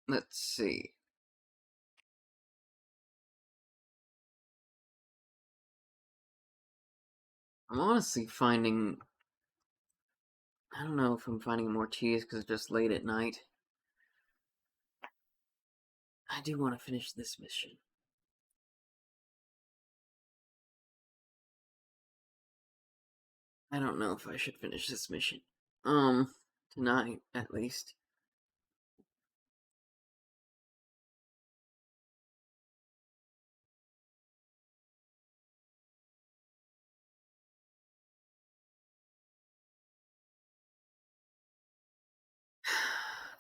Let's see. I'm honestly finding... I don't know if I'm finding it more tedious because it's just late at night. I do want to finish this mission. I don't know if I should finish this mission. Tonight, at least.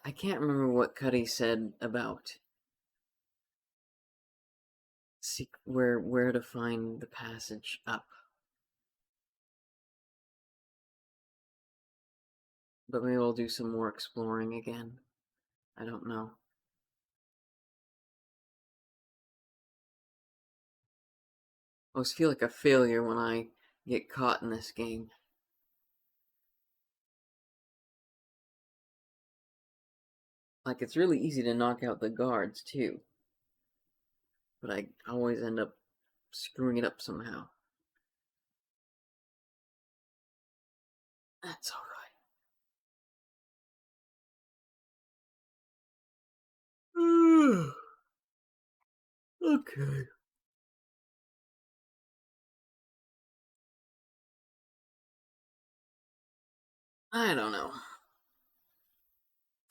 I can't remember what Cuddy said about where to find the passage up. But maybe we'll do some more exploring again. I don't know. I always feel like a failure when I get caught in this game. Like, it's really easy to knock out the guards, too. But I always end up screwing it up somehow. That's alright. Okay. I don't know.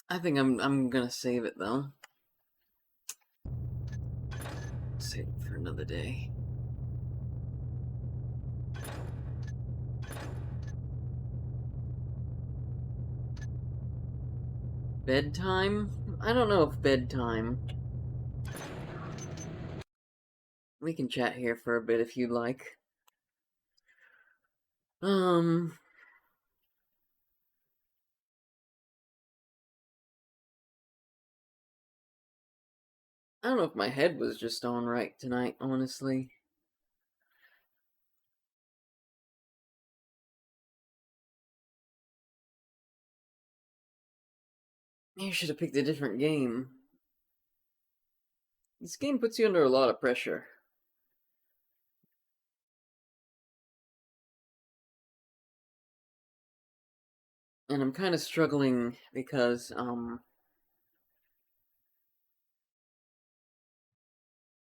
I think I'm gonna save it though. Save it for another day. Bedtime? I don't know if bedtime. We can chat here for a bit if you'd like. I don't know if my head was just on right tonight, honestly. You should have picked a different game. This game puts you under a lot of pressure. And I'm kind of struggling because,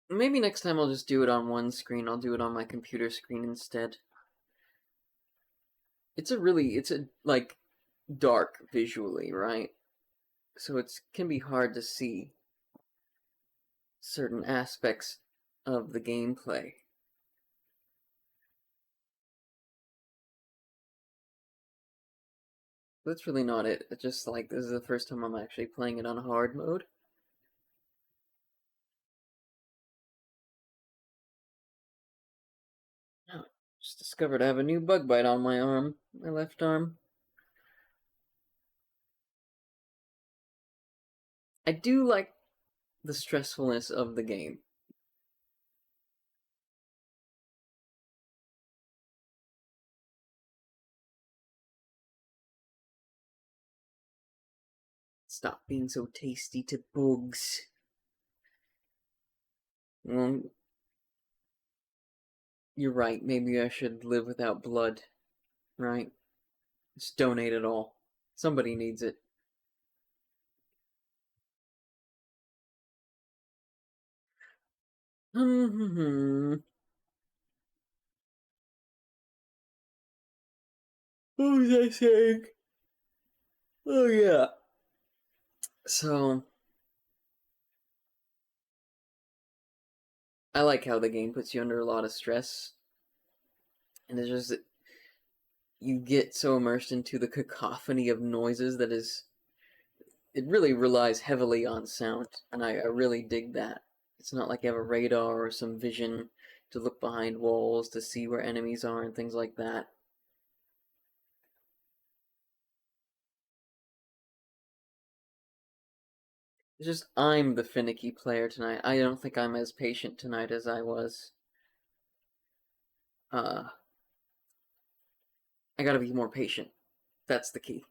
maybe next time I'll just do it on one screen. I'll do it on my computer screen instead. It's like, dark visually, right? So it can be hard to see certain aspects of the gameplay. That's really not it. It's just like, this is the first time I'm actually playing it on hard mode. Oh, just discovered I have a new bug bite on my arm, my left arm. I do like the stressfulness of the game. Stop being so tasty to bugs. Well, you're right. Maybe I should live without blood, right? Just donate it all. Somebody needs it. What was I saying? Oh, yeah. So, I like how the game puts you under a lot of stress. And it's just that you get so immersed into the cacophony of noises that it really relies heavily on sound. And I really dig that. It's not like you have a radar or some vision to look behind walls to see where enemies are and things like that. It's just I'm the finicky player tonight. I don't think I'm as patient tonight as I was. I gotta be more patient. That's the key.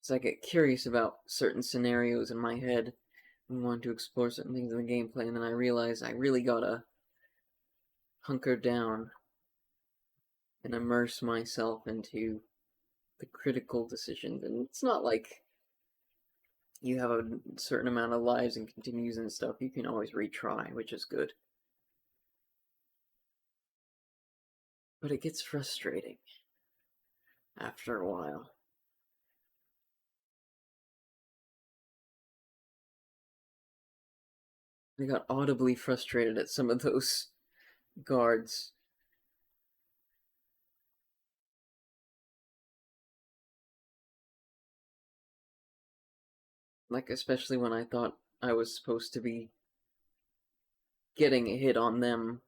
So I get curious about certain scenarios in my head and want to explore certain things in the gameplay, and then I realize I really gotta hunker down and immerse myself into the critical decisions. And it's not like you have a certain amount of lives and continues and stuff. You can always retry, which is good. But it gets frustrating after a while. I got audibly frustrated at some of those guards. Like, especially when I thought I was supposed to be getting a hit on them,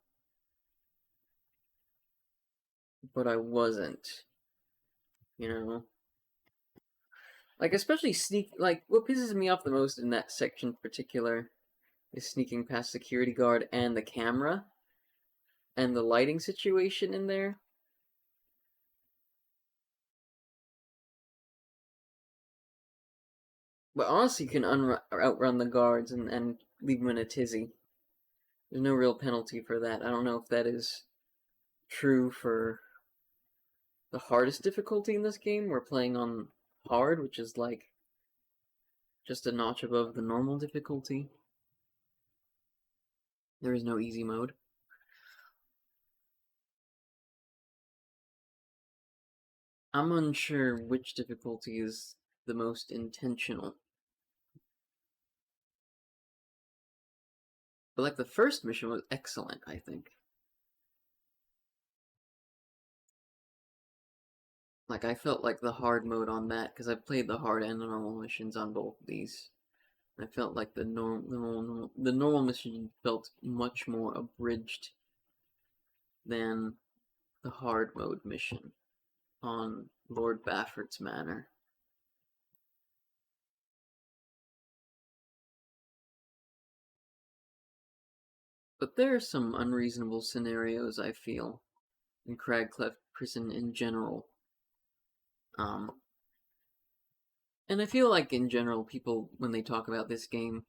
but I wasn't. You know? Like, especially like, what pisses me off the most in that section in particular is sneaking past security guard and the camera and the lighting situation in there. But honestly, you can outrun the guards and leave them in a tizzy. There's no real penalty for that. I don't know if that is true for the hardest difficulty in this game. We're playing on hard, which is like just a notch above the normal difficulty. There is no easy mode. I'm unsure which difficulty is the most intentional. But like the first mission was excellent, I think. Like I felt like the hard mode on that because I played the hard and the normal missions on both of these. I felt like the normal mission felt much more abridged than the hard mode mission on Lord Baffert's Manor. But there are some unreasonable scenarios, I feel, in Cragcleft Prison in general. And I feel like in general, people, when they talk about this game,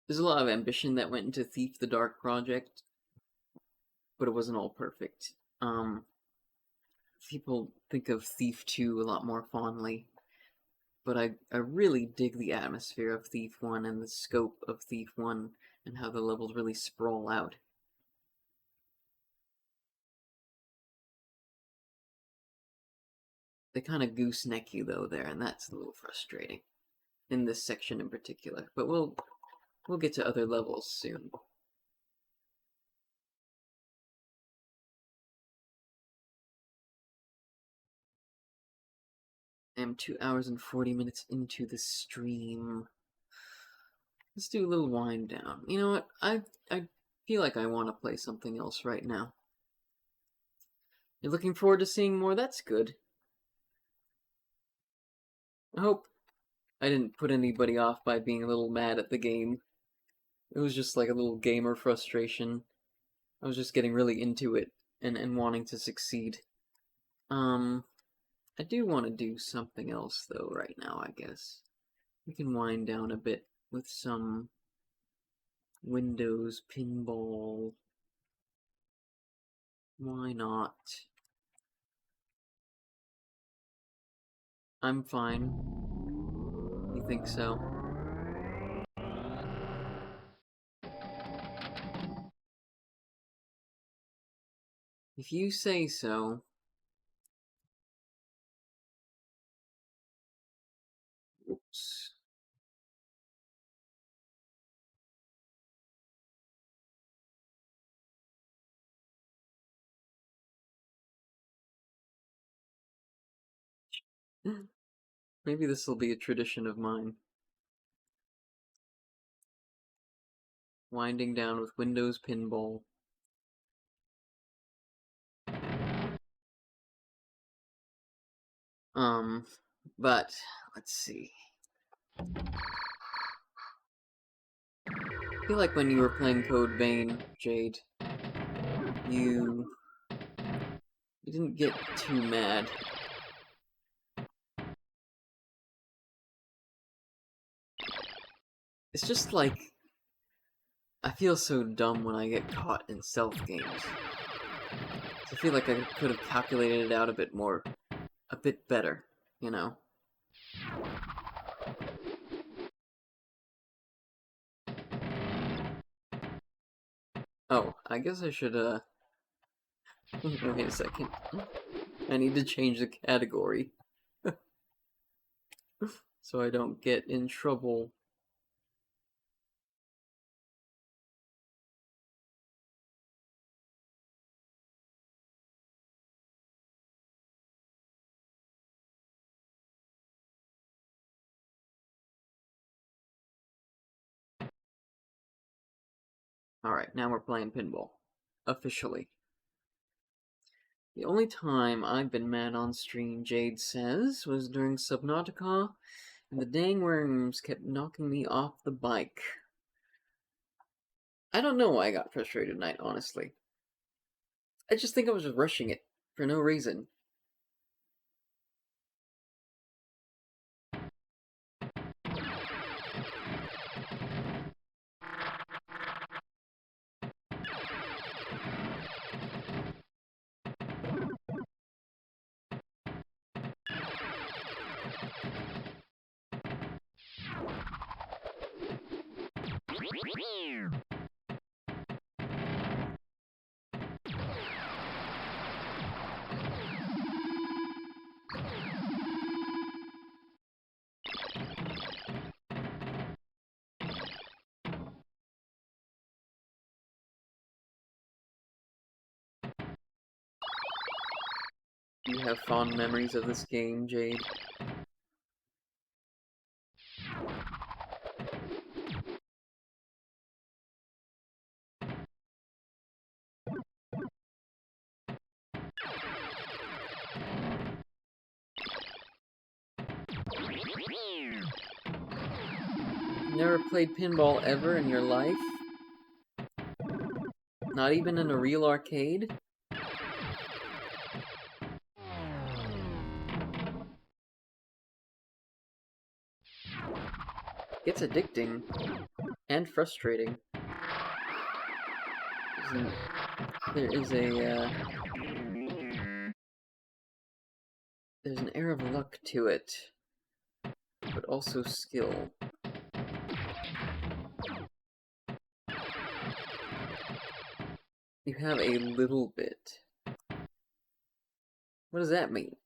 there's a lot of ambition that went into Thief the Dark Project, but it wasn't all perfect. People think of Thief 2 a lot more fondly, but I really dig the atmosphere of Thief 1 and the scope of Thief 1 and how the levels really sprawl out. They kind of gooseneck you though there, and that's a little frustrating in this section in particular. But we'll get to other levels soon. I am 2 hours and 40 minutes into the stream. Let's do a little wind down. You know what? I feel like I want to play something else right now. You're looking forward to seeing more? That's good. I hope I didn't put anybody off by being a little mad at the game. It was just like a little gamer frustration. I was just getting really into it and wanting to succeed. I do want to do something else though right now, I guess. We can wind down a bit with some Windows pinball. Why not? I'm fine. You think so? If you say so. Oops. Maybe this will be a tradition of mine. Winding down with Windows pinball. But let's see. I feel like when you were playing Code Vein, Jade, you didn't get too mad. It's just like, I feel so dumb when I get caught in stealth games. I feel like I could have calculated it out a bit more, a bit better, you know? Oh, I guess I should, wait a second. I need to change the category. So I don't get in trouble. Alright, now we're playing pinball. Officially. The only time I've been mad on stream, Jade says, was during Subnautica, and the dang worms kept knocking me off the bike. I don't know why I got frustrated tonight, honestly. I just think I was just rushing it, for no reason. You have fond memories of this game, Jade? Never played pinball ever in your life? Not even in a real arcade? It's addicting. And frustrating. There is a, there's an air of luck to it, but also skill. You have a little bit. What does that mean?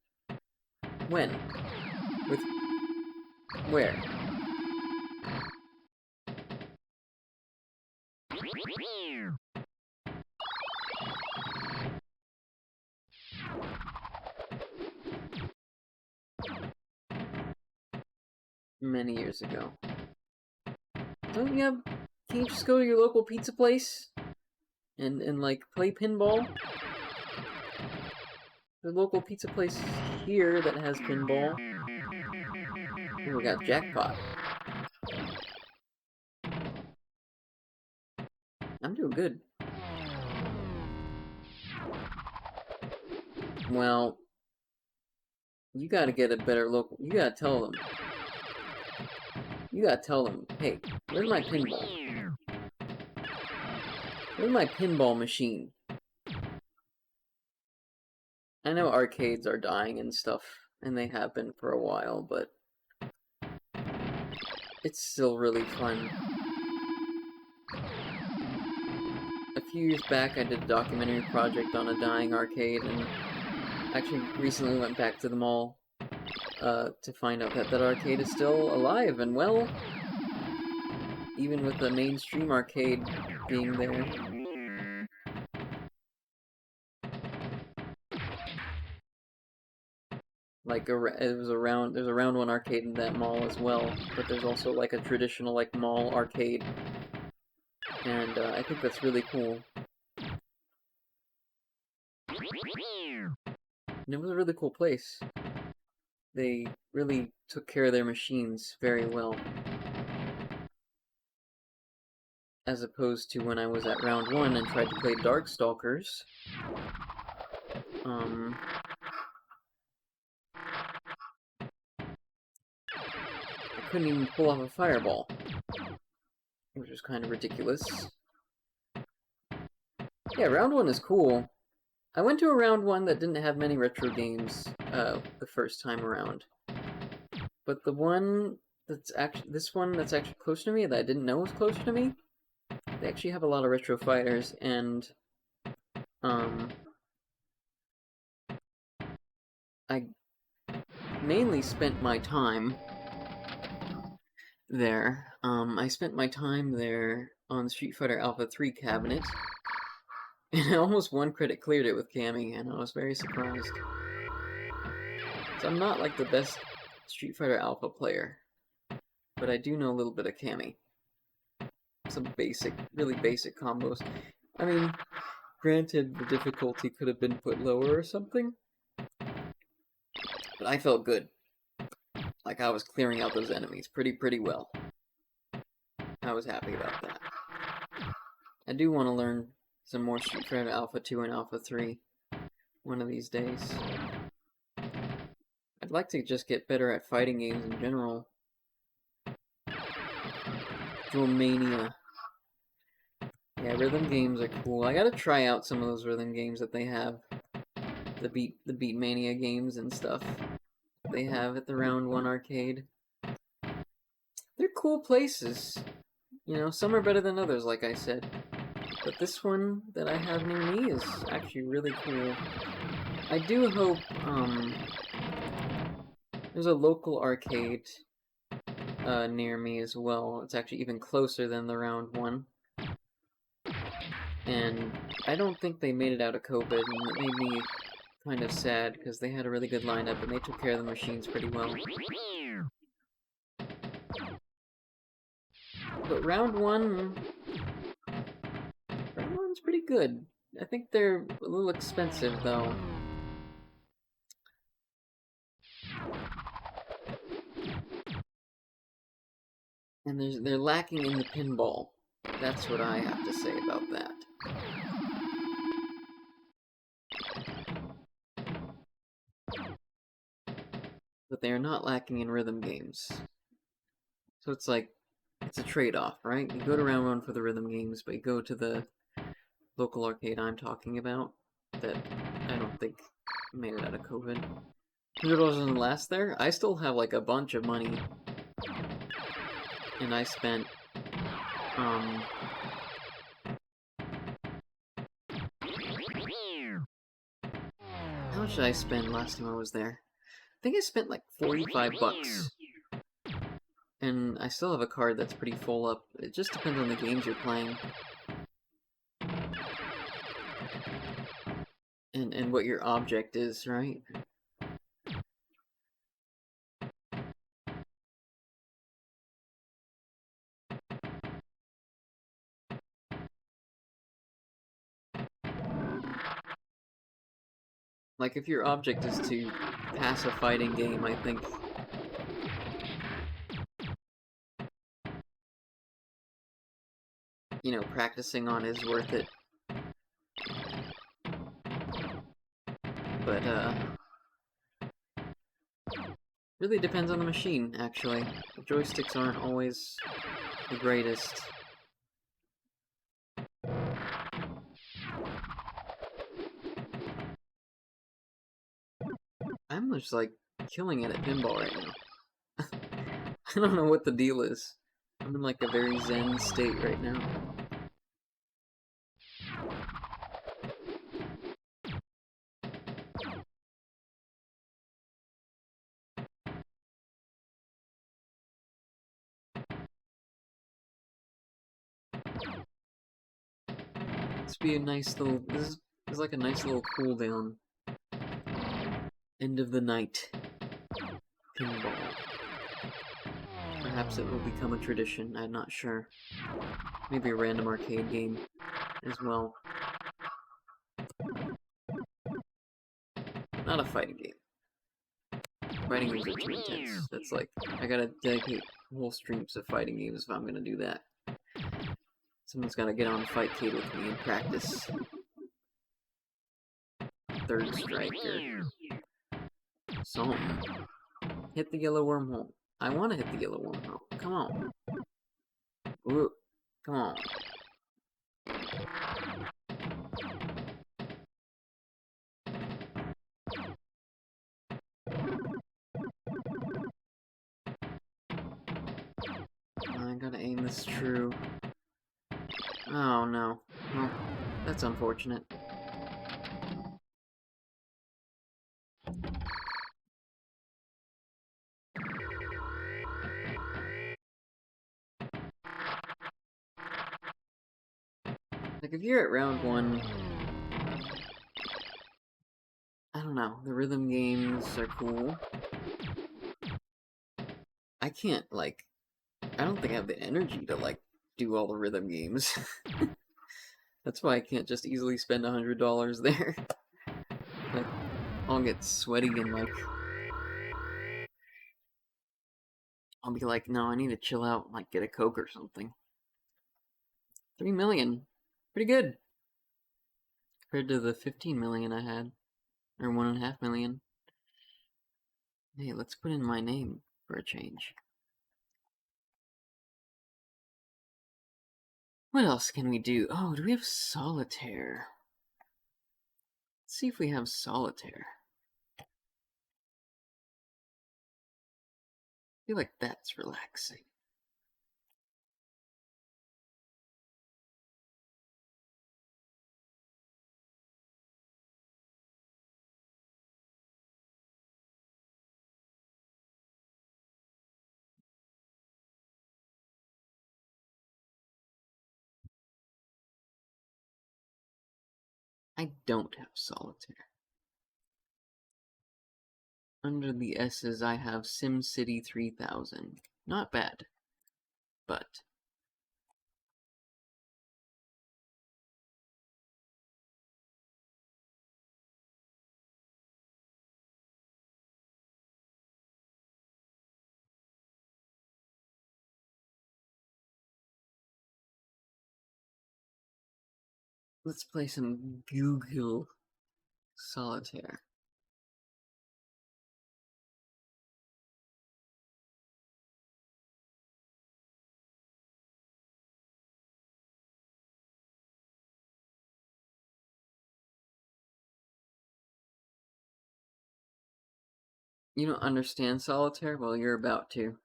When? With... where? Many years ago. Don't you have... Can't you just go to your local pizza place? And like, play pinball? The local pizza place here that has pinball. Ooh, we got jackpot. I'm doing good. Well, you gotta get a better local... You gotta tell them. You gotta tell them, hey, where's my pinball? Where's my pinball machine? I know arcades are dying and stuff, and they have been for a while, but it's still really fun. A few years back, I did a documentary project on a dying arcade, and actually recently went back to the mall to find out that that arcade is still alive and well, even with the mainstream arcade being there. Like, there's a round one arcade in that mall as well, but there's also like a traditional like mall arcade, and I think that's really cool. And it was a really cool place. they really took care of their machines very well. As opposed to when I was at round 1 and tried to play Darkstalkers. I couldn't even pull off a fireball, which was kind of ridiculous. Yeah, round 1 is cool. I went to a round 1 that didn't have many retro games the first time around. But the one that's actually, this one that's actually close to me that I didn't know was close to me, they actually have a lot of retro fighters, and I mainly spent my time there. I spent my time there on Street Fighter Alpha 3 cabinet, and I almost one credit cleared it with Cammy, and I was very surprised. So I'm not like the best Street Fighter Alpha player, but I do know a little bit of Cammy. Some basic, really basic combos. I mean, granted, the difficulty could have been put lower or something, but I felt good. Like I was clearing out those enemies pretty well. I was happy about that. I do want to learn some more Street Fighter Alpha 2 and Alpha 3 one of these days. I'd like to just get better at fighting games in general. Dual Mania. Yeah, rhythm games are cool. I gotta try out some of those rhythm games that they have. The Beat Mania games and stuff they have at the Round 1 arcade. They're cool places. You know, some are better than others, like I said. But this one that I have near me is actually really cool. I do hope, there's a local arcade near me as well. It's actually even closer than the Round 1. And I don't think they made it out of COVID, and it made me kind of sad, because they had a really good lineup, and they took care of the machines pretty well. But Round 1's pretty good. I think they're a little expensive, though. And they're lacking in the pinball. That's what I have to say about that. But they are not lacking in rhythm games. So it's like, it's a trade-off, right? You go to Round 1 for the rhythm games, but you go to the local arcade I'm talking about, that I don't think made it out of COVID. $100 doesn't last there? I still have like a bunch of money. And I spent, how much did I spend last time I was there? I think I spent like 45 bucks. And I still have a card that's pretty full up. It just depends on the games you're playing. And what your object is, right? Like, if your object is to pass a fighting game, I think you know, practicing on is worth it. But, really depends on the machine, actually. The joysticks aren't always the greatest. I'm just, like, killing it at pinball right now. I don't know what the deal is. I'm in, like, a very zen state right now. This be a nice little, this is like a nice little cool down. End of the night. Pinball. Perhaps it will become a tradition, I'm not sure. Maybe a random arcade game as well. Not a fighting game. Fighting games are too intense. That's like, I gotta dedicate whole streams to fighting games if I'm gonna do that. Someone's gotta get on Fightcade with me and practice. Third strike or something. Hit the yellow wormhole. I wanna hit the yellow wormhole. Come on. Ooh. Come on. I gotta aim this true. Oh no. Well, that's unfortunate. Like, if you're at round 1, I don't know, the rhythm games are cool. I can't, like, I don't think I have the energy to, like, do all the rhythm games. That's why I can't just easily spend $100 there. Like, I'll get sweaty and, like, I'll be like, no, I need to chill out and, like, get a Coke or something. 3 million. Pretty good. Compared to the 15 million I had. Or 1.5 million. Hey, let's put in my name for a change. What else can we do? Oh, do we have solitaire? Let's see if we have solitaire. I feel like that's relaxing. I don't have solitaire. Under the S's, I have SimCity 3000. Not bad, but let's play some Google Solitaire. You don't understand solitaire? Well, you're about to.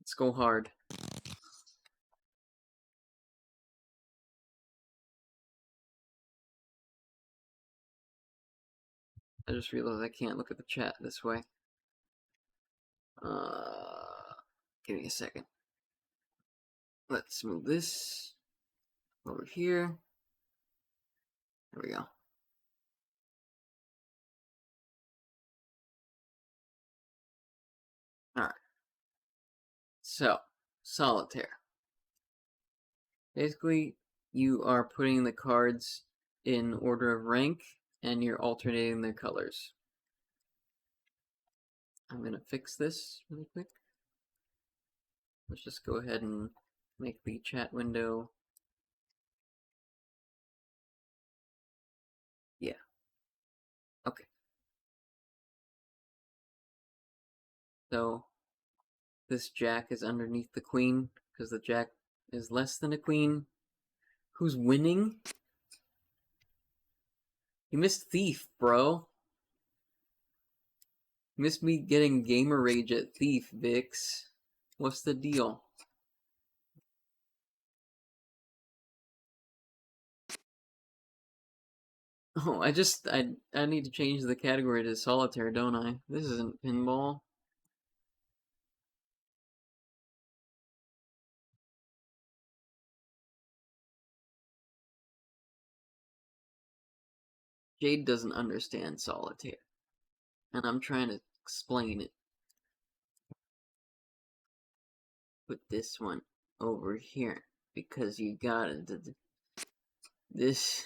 Let's go hard. I just realized I can't look at the chat this way. Give me a second. Let's move this over here. There we go. Alright. So, solitaire. Basically, you are putting the cards in order of rank, and you're alternating their colors. I'm gonna fix this really quick. Let's just go ahead and make the chat window. Yeah. Okay. So, this jack is underneath the queen, because the jack is less than a queen. Who's winning? You missed thief, bro. You missed me getting gamer rage at thief, Vix. What's the deal? Oh, I need to change the category to solitaire, don't I? This isn't pinball. Jade doesn't understand solitaire, and I'm trying to explain it. Put this one over here because you got it. This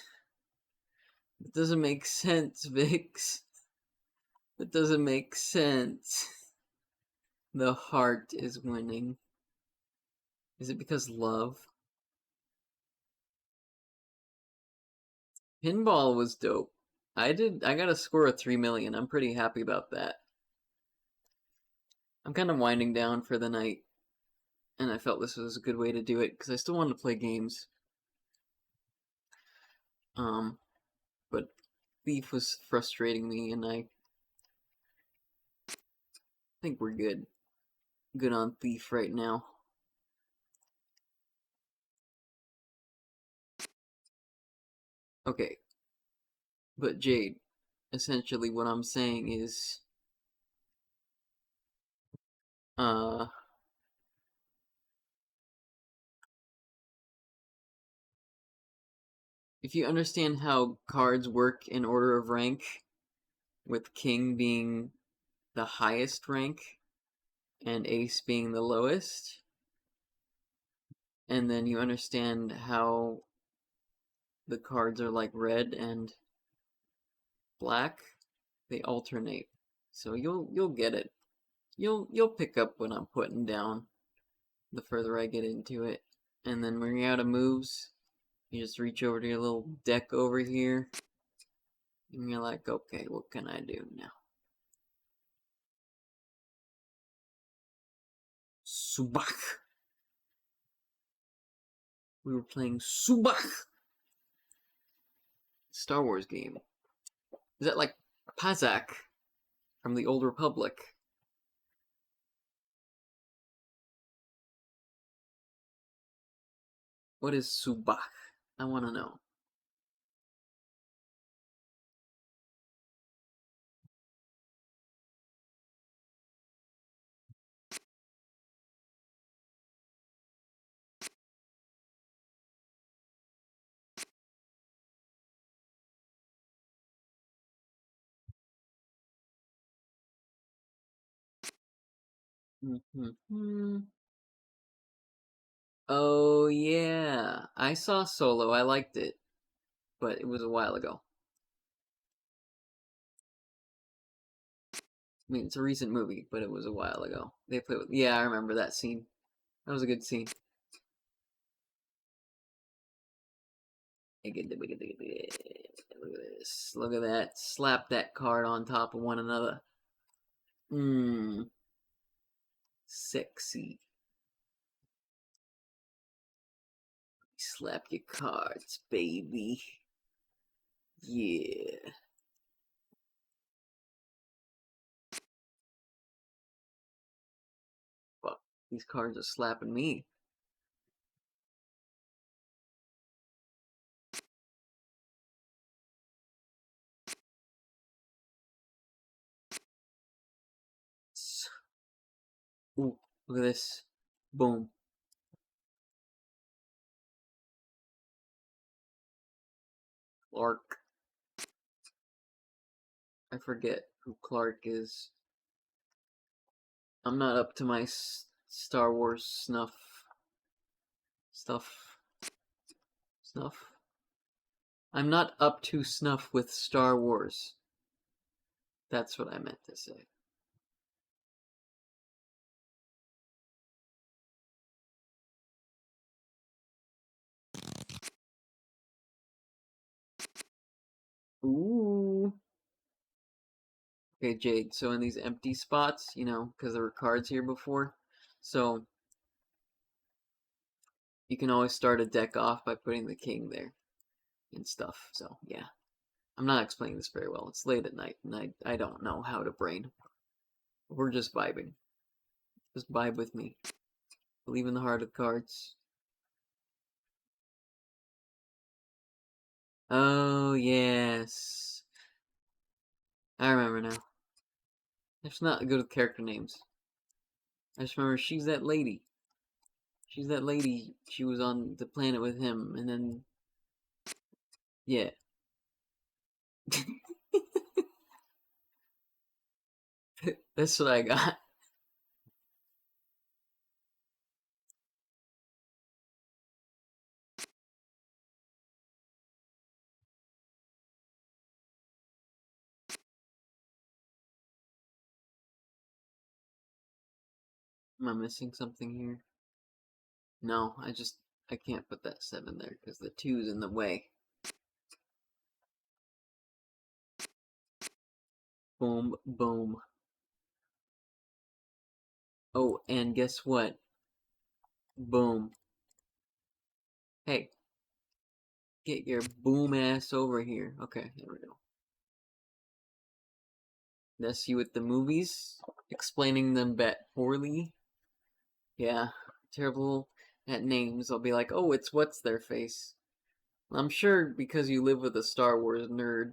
it doesn't make sense, Vix. It doesn't make sense. The heart is winning. Is it because love? Pinball was dope. I got a score of 3 million. I'm pretty happy about that. I'm kind of winding down for the night, and I felt this was a good way to do it because I still wanted to play games. But Thief was frustrating me, and I think we're good. Good on Thief right now. Okay. But Jade, essentially what I'm saying is, if you understand how cards work in order of rank, with King being the highest rank and Ace being the lowest, and then you understand how the cards are like red and black, they alternate. So you'll get it. You'll pick up what I'm putting down the further I get into it. And then when you're out of moves, you just reach over to your little deck over here, and you're like, okay, what can I do now? Subak. We were playing Subak. Star Wars game. Is that like Pazak from the Old Republic? What is Subak? I want to know. Oh yeah, I saw Solo. I liked it, but it was a while ago. I mean, it's a recent movie, but it was a while ago. They played with. Yeah, I remember that scene. That was a good scene. Look at this. Look at that. Slap that card on top of one another. Mmm. Sexy. Slap your cards, baby. Yeah. Fuck. These cards are slapping me. Ooh, look at this. Boom. Clark. I forget who Clark is. I'm not up to my Star Wars stuff. I'm not up to snuff with Star Wars. That's what I meant to say. Ooh. Okay, Jade, so in these empty spots, you know, because there were cards here before, so you can always start a deck off by putting the king there and stuff, so yeah. I'm not explaining this very well. It's late at night, and I don't know how to brain. We're just vibing. Just vibe with me. Believe in the heart of cards. Oh, yes. I remember now. I'm just not good with character names. I just remember she's that lady. She's that lady. She was on the planet with him, and then... Yeah. That's what I got. Am I missing something here? No, I can't put that 7 there because the 2's in the way. Boom, boom. Oh, and guess what? Boom. Hey, get your boom ass over here. Okay, there we go. That's you with the movies, explaining them poorly. Yeah, terrible at names. I'll be like, oh, it's what's their face. I'm sure because you live with a Star Wars nerd.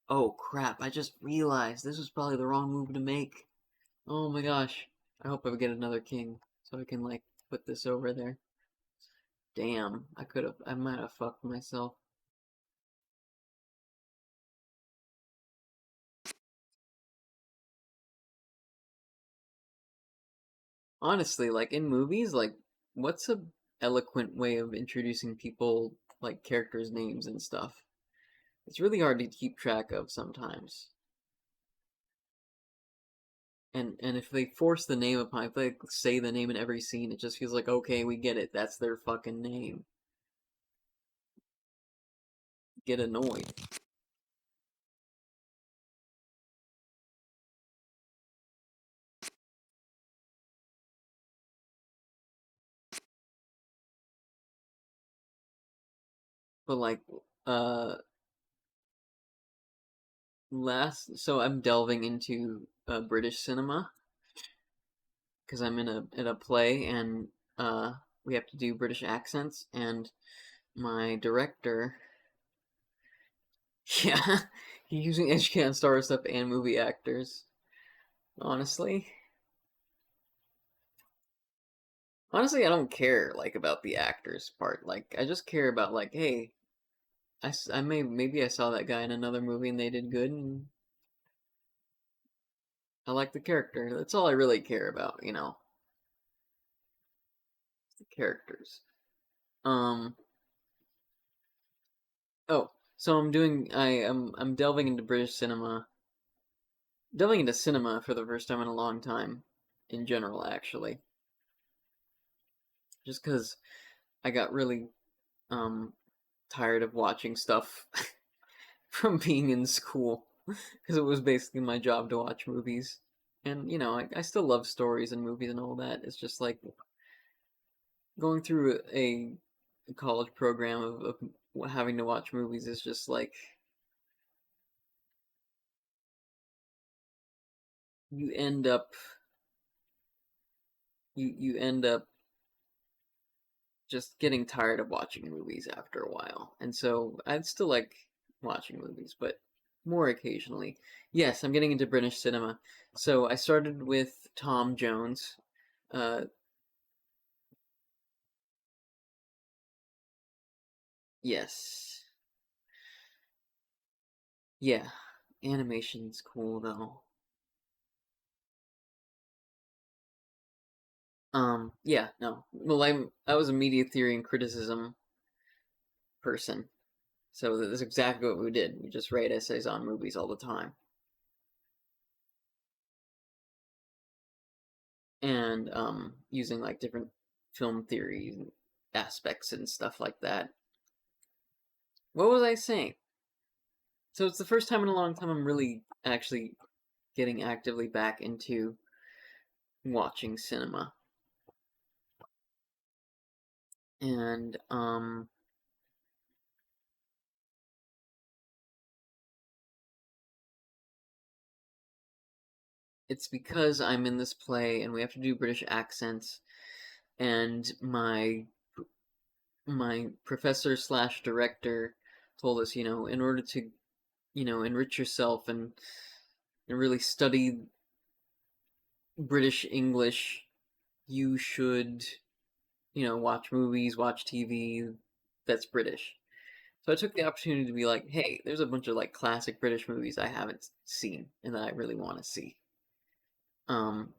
Oh crap, I just realized this was probably the wrong move to make. Oh my gosh. I hope I get another king so I can like put this over there. Damn, I might have fucked myself. Honestly, like in movies, like what's a eloquent way of introducing people, like characters' names and stuff? It's really hard to keep track of sometimes. And if they force the name upon, if they say the name in every scene, it just feels like, okay, we get it, that's their fucking name. Get annoyed. But like, uh, so I'm delving into British cinema because I'm in a play and we have to do British accents and my director, yeah, he's using educate on Star Wars stuff and movie actors. Honestly, I don't care like about the actors part. Like, I just care about like, hey, maybe I saw that guy in another movie and they did good and I like the character. That's all I really care about, you know. The characters. Um. Oh, so I'm delving into British cinema. Delving into cinema for the first time in a long time, in general, actually. Just because I got really um tired of watching stuff from being in school, because it was basically my job to watch movies. And you know, I still love stories and movies and all that. It's just like going through a college program of having to watch movies is just like you end up you end up just getting tired of watching movies after a while. And so I'd still like watching movies, but more occasionally. Yes, I'm getting into British cinema. So I started with Tom Jones. Uh, yes. Yeah. Animation's cool though. Yeah, no. Well, I was a media theory and criticism person. So that's exactly what we did. We just write essays on movies all the time. And using like different film theory aspects and stuff like that. What was I saying? So it's the first time in a long time I'm really actually getting actively back into watching cinema. And it's because I'm in this play and we have to do British accents and my professor slash director told us, you know, in order to, you know, enrich yourself and really study British English, you should, you know, watch movies, watch TV that's British. So I took the opportunity to be like, hey, there's a bunch of like classic British movies I haven't seen and that I really want to see. Um,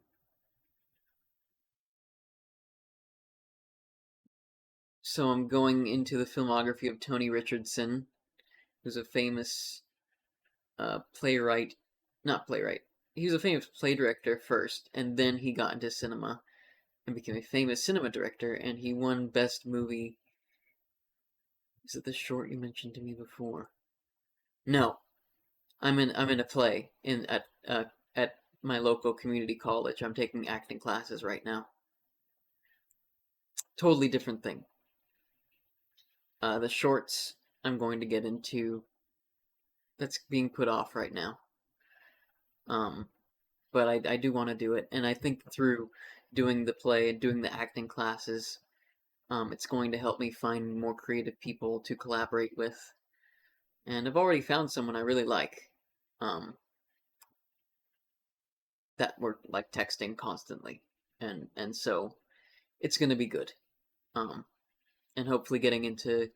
so I'm going into the filmography of Tony Richardson, who's a famous playwright, not playwright. He was a famous play director first, and then he got into cinema. and became a famous cinema director, and he won Best Movie. Is it the short you mentioned to me before? No, I'm in a play at my local community college. I'm taking acting classes right now. Totally different thing. The shorts I'm going to get into, that's being put off right now. But I do want to do it, and I think through doing the play and doing the acting classes, it's going to help me find more creative people to collaborate with. And I've already found someone I really like, that we're like texting constantly, and so it's gonna be good. And hopefully getting into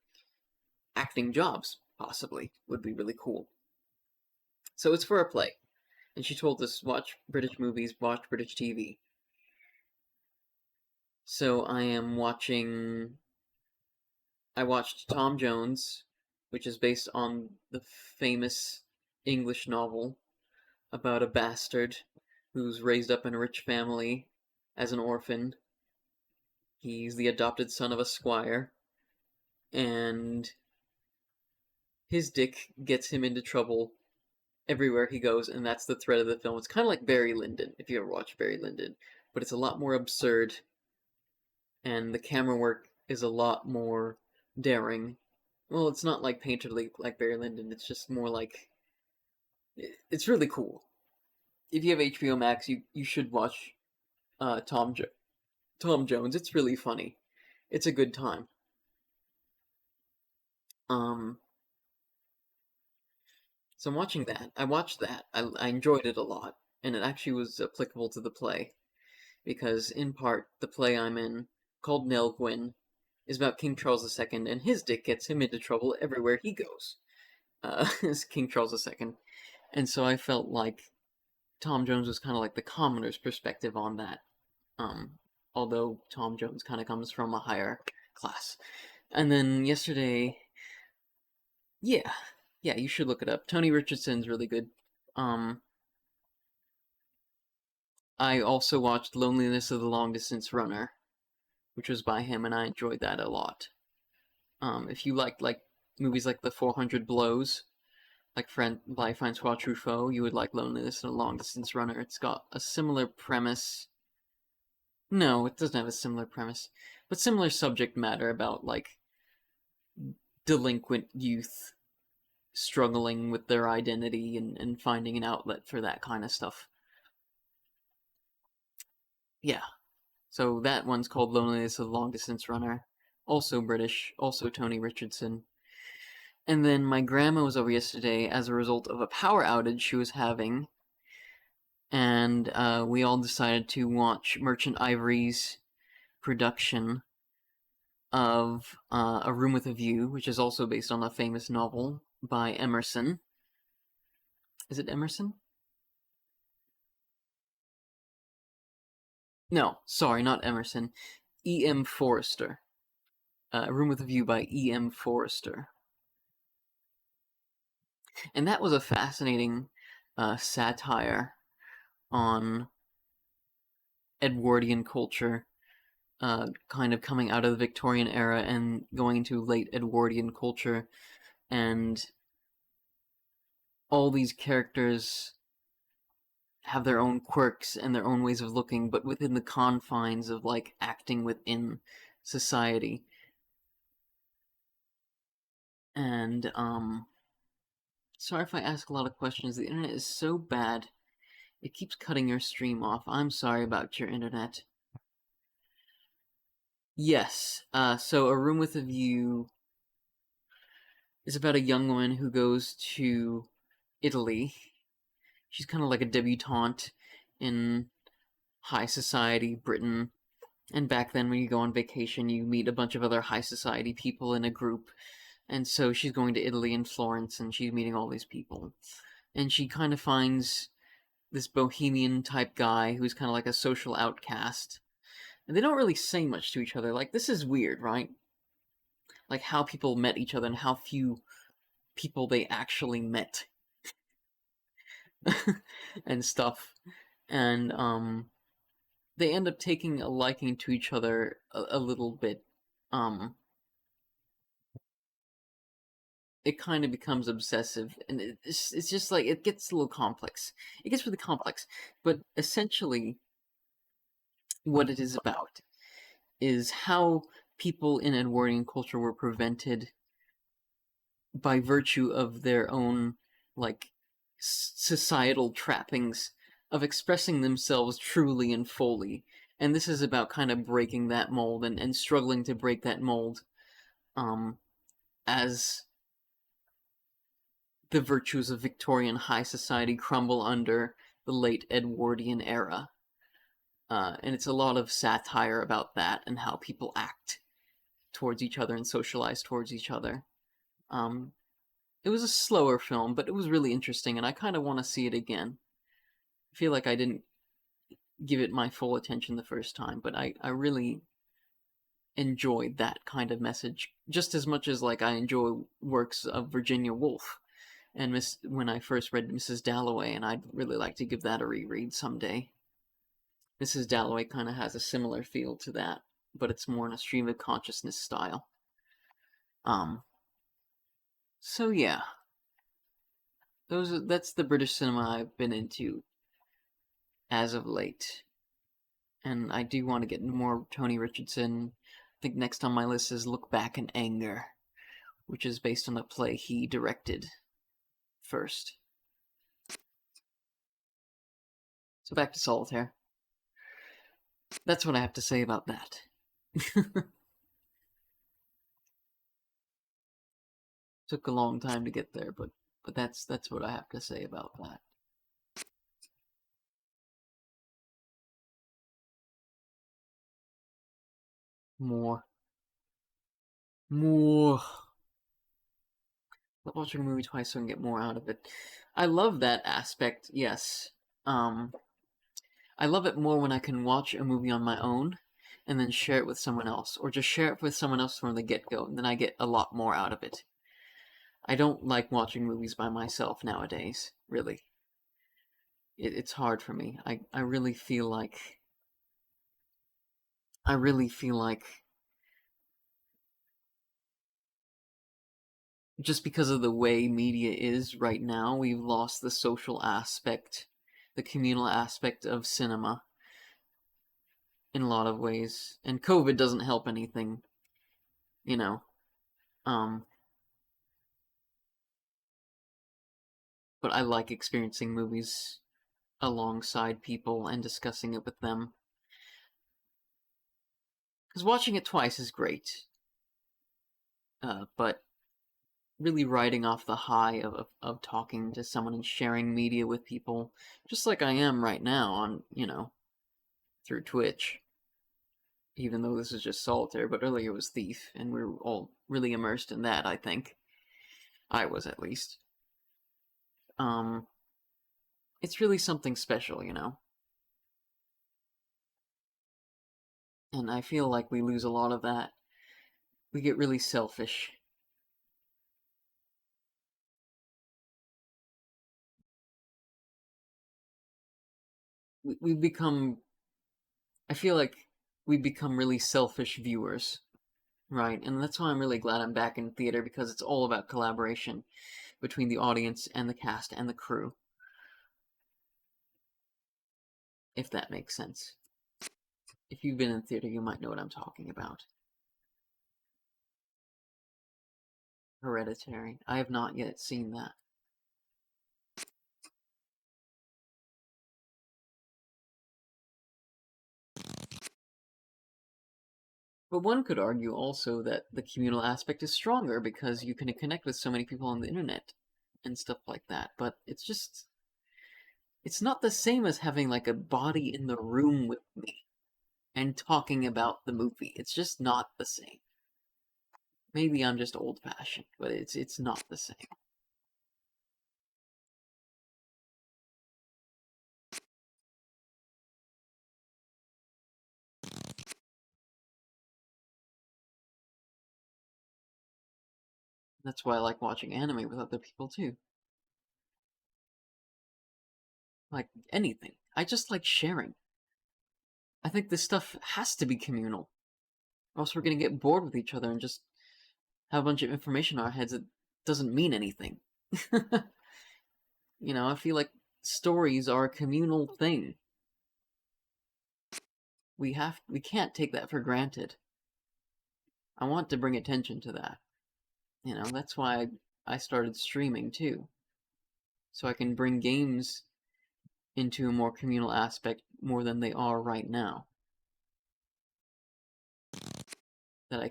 acting jobs possibly would be really cool. So it's for a play, and she told us watch British movies, watch British TV. So I watched Tom Jones, which is based on the famous English novel about a bastard who's raised up in a rich family as an orphan. He's the adopted son of a squire, and his dick gets him into trouble everywhere he goes, and that's the thread of the film. It's kind of like Barry Lyndon, if you ever watched Barry Lyndon, but it's a lot more absurd, and the camera work is a lot more daring. Well, it's not like painterly like Barry Lyndon, it's just more like... It's really cool. If you have HBO Max, you should watch Tom Jones. It's really funny. It's a good time. So I'm watching that. I watched that. I enjoyed it a lot, and it actually was applicable to the play, because in part, the play I'm in, called Nell Gwyn, is about King Charles II, and his dick gets him into trouble everywhere he goes. Is King Charles II. And so I felt like Tom Jones was kind of like the commoner's perspective on that. Although Tom Jones kind of comes from a higher class. And then yesterday, yeah, you should look it up. Tony Richardson's really good. I also watched Loneliness of the Long Distance Runner, which was by him, and I enjoyed that a lot. If you like movies like The 400 Blows, like by Francois Truffaut, you would like Loneliness of the Long Distance Runner. It's got a similar premise. No, it doesn't have a similar premise, but similar subject matter about like delinquent youth struggling with their identity and finding an outlet for that kind of stuff. Yeah. So that one's called Loneliness of the Long Distance Runner. Also British, also Tony Richardson. And then my grandma was over yesterday as a result of a power outage she was having, and we all decided to watch Merchant Ivory's production of A Room with a View, which is also based on a famous novel by Emerson. Is it Emerson? No, sorry, not Emerson. E.M. Forrester. A Room with a View by E.M. Forrester. And that was a fascinating satire on Edwardian culture, kind of coming out of the Victorian era and going into late Edwardian culture, and all these characters have their own quirks and their own ways of looking, but within the confines of, like, acting within society. And, sorry if I ask a lot of questions. The internet is so bad. It keeps cutting your stream off. I'm sorry about your internet. Yes, so A Room with a View is about a young woman who goes to Italy. She's kind of like a debutante in high society Britain. And back then, when you go on vacation, you meet a bunch of other high society people in a group. And so she's going to Italy and Florence, and she's meeting all these people. And she kind of finds this bohemian type guy who's kind of like a social outcast. And they don't really say much to each other. Like, this is weird, right? Like, how people met each other and how few people they actually met. And stuff. And, they end up taking a liking to each other a little bit. It kind of becomes obsessive, and it's just like it gets a little complex. It gets really complex, but essentially, what it is about is how people in Edwardian culture were prevented by virtue of their own like societal trappings of expressing themselves truly and fully. And this is about kind of breaking that mold and struggling to break that mold as the virtues of Victorian high society crumble under the late Edwardian era. And it's a lot of satire about that and how people act towards each other and socialize towards each other. It was a slower film, but it was really interesting, and I kind of want to see it again. I feel like I didn't give it my full attention the first time, but I really enjoyed that kind of message just as much as like I enjoy works of Virginia Woolf and when I first read Mrs. Dalloway, and I'd really like to give that a reread someday. Mrs. Dalloway kind of has a similar feel to that, but it's more in a stream of consciousness style. So yeah, that's the British cinema I've been into as of late, and I do want to get more Tony Richardson. I think next on my list is Look Back in Anger, which is based on a play he directed first. So back to Solitaire. That's what I have to say about that. Took a long time to get there, but that's what I have to say about that. More. Watching a movie twice so I can get more out of it. I love that aspect, yes. I love it more when I can watch a movie on my own and then share it with someone else, or just share it with someone else from the get-go, and then I get a lot more out of it. I don't like watching movies by myself nowadays, really. It's hard for me. I really feel like just because of the way media is right now, we've lost the social aspect, the communal aspect of cinema in a lot of ways. And COVID doesn't help anything, you know. But I like experiencing movies alongside people and discussing it with them. Because watching it twice is great. But really riding off the high of talking to someone and sharing media with people, just like I am right now on, through Twitch. Even though this is just Solitaire, but earlier was Thief, and we were all really immersed in that, I think. I was, at least. It's really something special, And I feel like we lose a lot of that. We get really selfish. We become... I feel like we become really selfish viewers, right? And that's why I'm really glad I'm back in theater, because it's all about collaboration between the audience and the cast and the crew. If that makes sense. If you've been in theater, you might know what I'm talking about. Hereditary. I have not yet seen that. But one could argue also that the communal aspect is stronger because you can connect with so many people on the internet and stuff like that. But it's not the same as having like a body in the room with me and talking about the movie. It's just not the same. Maybe I'm just old-fashioned, but it's not the same. That's why I like watching anime with other people too. Like anything. I just like sharing. I think this stuff has to be communal, or else we're gonna get bored with each other and just have a bunch of information in our heads that doesn't mean anything. I feel like stories are a communal thing. We can't take that for granted. I want to bring attention to that. That's why I started streaming too. So I can bring games into a more communal aspect more than they are right now. That I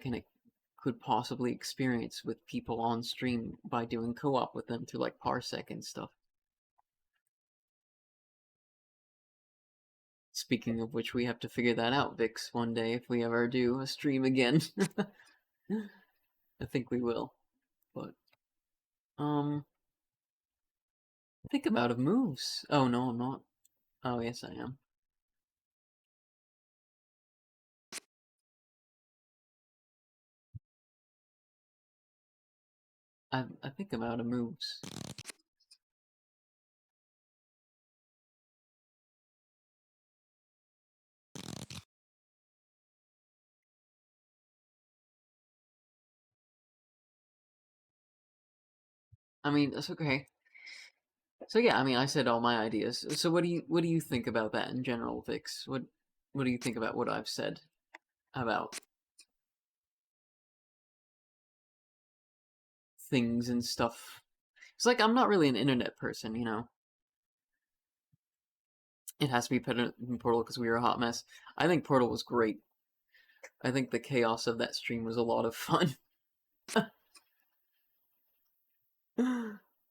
could possibly experience with people on stream by doing co-op with them through like Parsec and stuff. Speaking of which, we have to figure that out, Vix, one day if we ever do a stream again. I think we will. But think about it moves. Oh no, I'm not. Oh yes, I am. I think about it moves. I mean, that's okay. So yeah, I mean, I said all my ideas. So what do you think about that in general, Vix? What do you think about what I've said about things and stuff? It's like I'm not really an internet person, It has to be better than Portal because we were a hot mess. I think Portal was great. I think the chaos of that stream was a lot of fun.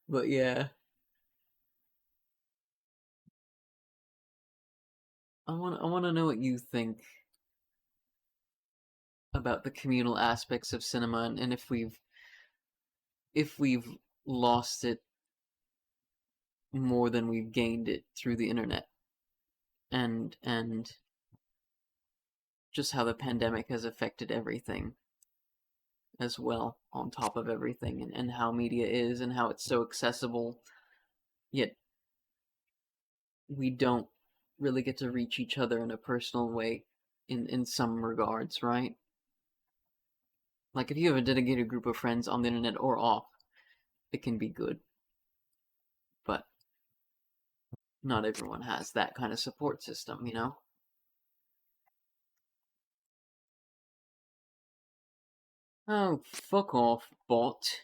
But yeah. I want to know what you think about the communal aspects of cinema and if we've lost it more than we've gained it through the internet and just how the pandemic has affected everything as well on top of everything and how media is and how it's so accessible yet we don't really get to reach each other in a personal way in some regards, right? Like if you have a dedicated group of friends on the internet or off, it can be good. But not everyone has that kind of support system. Oh, fuck off, bot.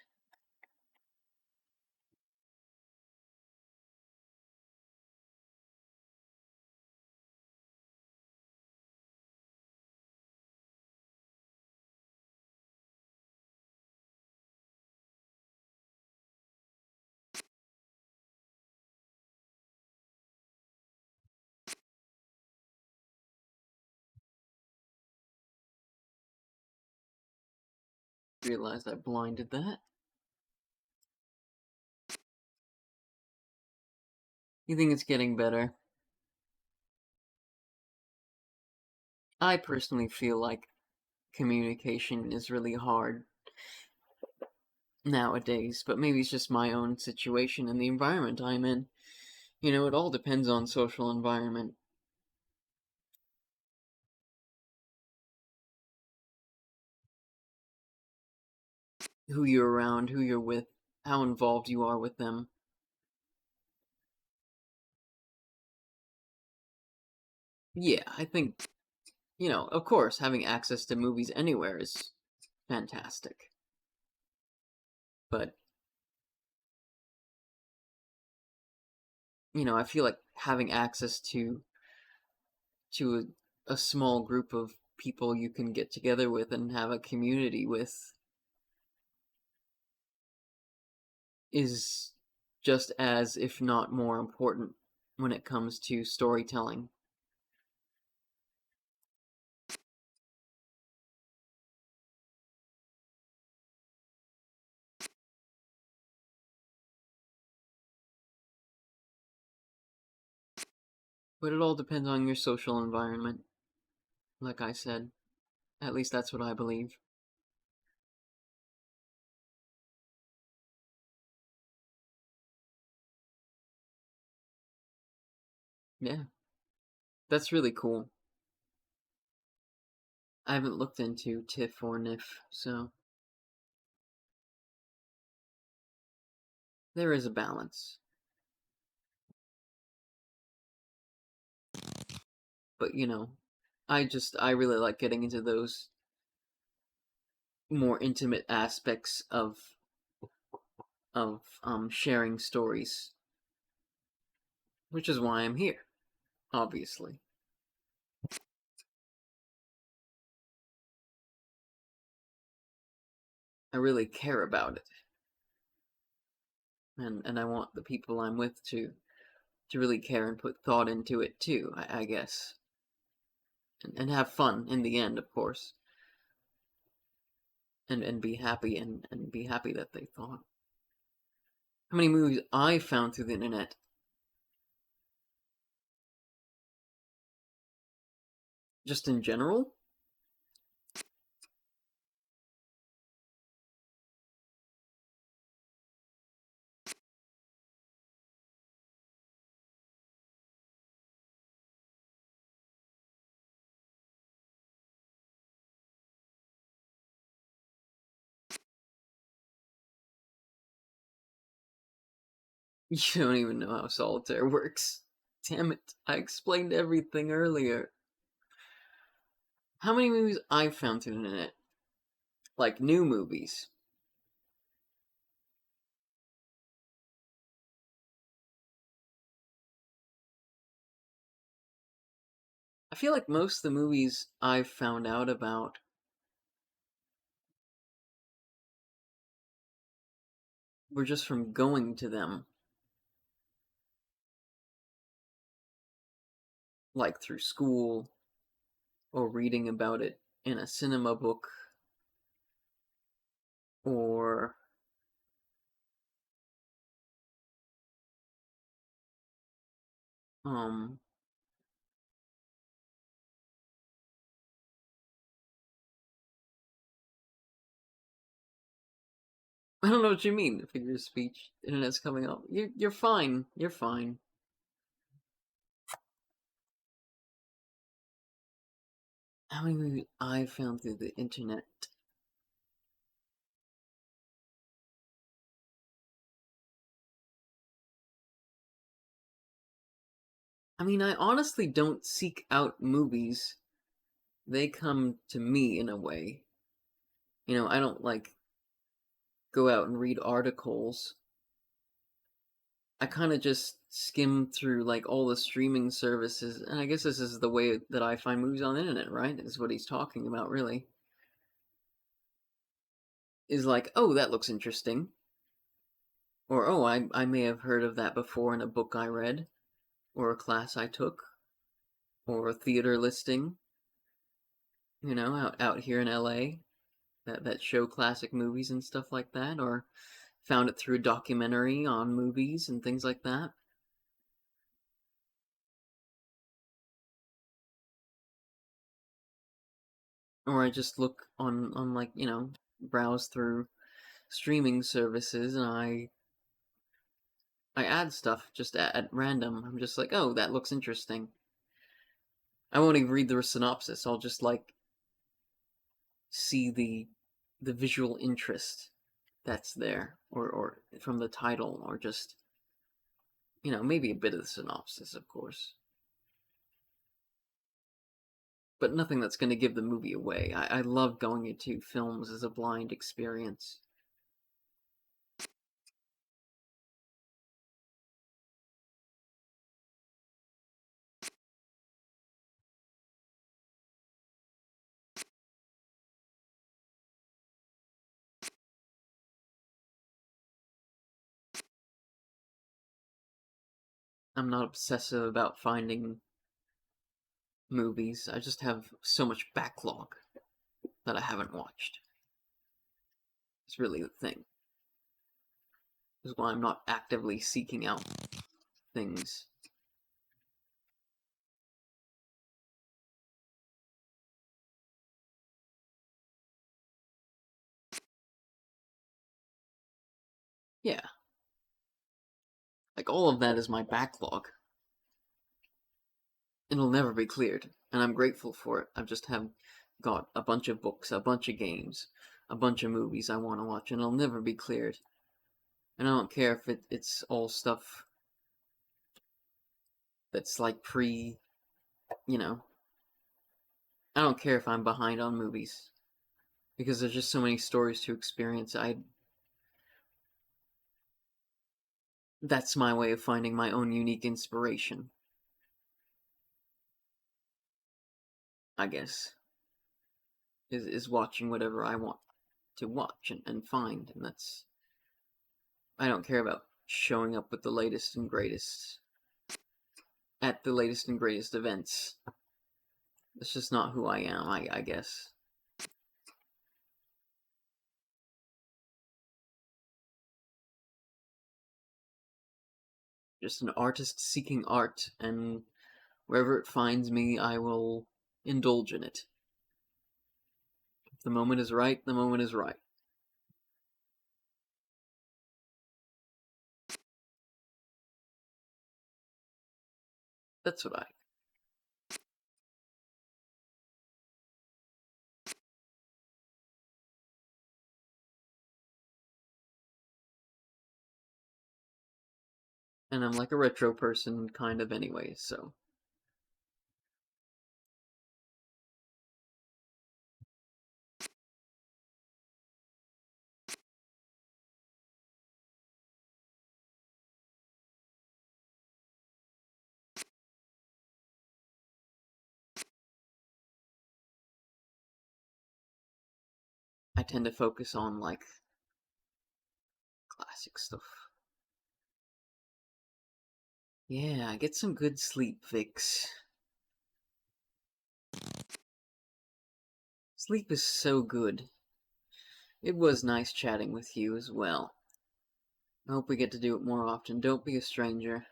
Realized I blinded that. You think it's getting better? I personally feel like communication is really hard nowadays, but maybe it's just my own situation and the environment I'm in. It all depends on social environment. Who you're around, who you're with, how involved you are with them. Yeah, I think, of course, having access to movies anywhere is fantastic. But, I feel like having access to a small group of people you can get together with and have a community with is just as, if not more important when it comes to storytelling. But it all depends on your social environment, like I said. At least that's what I believe. Yeah. That's really cool. I haven't looked into TIFF or NIF, so there is a balance. But you know, I really like getting into those more intimate aspects of sharing stories, which is why I'm here, obviously. I really care about it, and I want the people I'm with to really care and put thought into it too. I guess, and have fun in the end, of course, and be happy and be happy that they thought. How many movies I found through the internet? Just in general? You don't even know how solitaire works. Damn it, I explained everything earlier. How many movies I've found through the internet? Like new movies. I feel like most of the movies I've found out about were just from going to them. Like through school, or reading about it in a cinema book, or um I don't know what you mean, figure of speech, internet's coming up. You're fine. You're fine. How many movies I found through the internet? I mean, I honestly don't seek out movies. They come to me in a way. You know, I don't like go out and read articles. I kind of just skim through like all the streaming services, and I guess this is the way that I find movies on the internet, right? Is what he's talking about, really. Is like, oh, that looks interesting. Or, oh, I may have heard of that before in a book I read, or a class I took, or a theater listing, you know, out here in LA that show classic movies and stuff like that, or found it through a documentary on movies and things like that. Or I just look on like, you know, browse through streaming services and I add stuff just at random. I'm just like, oh, that looks interesting. I won't even read the synopsis. I'll just like see the visual interest that's there, or from the title, or just, you know, maybe a bit of the synopsis, of course, but nothing that's going to give the movie away. I love going into films as a blind experience. I'm not obsessive about finding movies. I just have so much backlog that I haven't watched. It's really the thing. This is why I'm not actively seeking out things. Yeah. Like, all of that is my backlog. It'll never be cleared, and I'm grateful for it. I just have got a bunch of books, a bunch of games, a bunch of movies I want to watch, and it'll never be cleared. And I don't care if it's all stuff that's like you know, I don't care if I'm behind on movies. Because there's just so many stories to experience. That's my way of finding my own unique inspiration, I guess. Is watching whatever I want to watch and find, and that's I don't care about showing up with the latest and greatest at the latest and greatest events. That's just not who I am, I guess. Just an artist seeking art, and wherever it finds me, I will indulge in it. If the moment is right, the moment is right. That's what I. And I'm like a retro person, kind of anyway, so. I tend to focus on, like, classic stuff. Yeah, get some good sleep, Vix. Sleep is so good. It was nice chatting with you as well. I hope we get to do it more often. Don't be a stranger.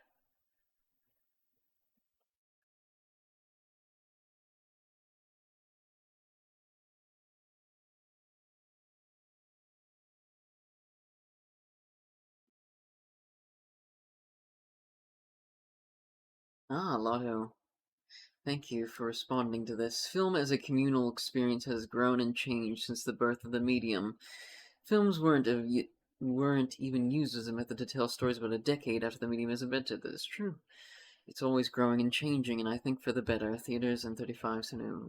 Ah, Lotto. Thank you for responding to this. Film as a communal experience has grown and changed since the birth of the medium. Films weren't even used as a method to tell stories about a decade after the medium was invented. That is true. It's always growing and changing, and I think for the better. Theaters and 35 cinema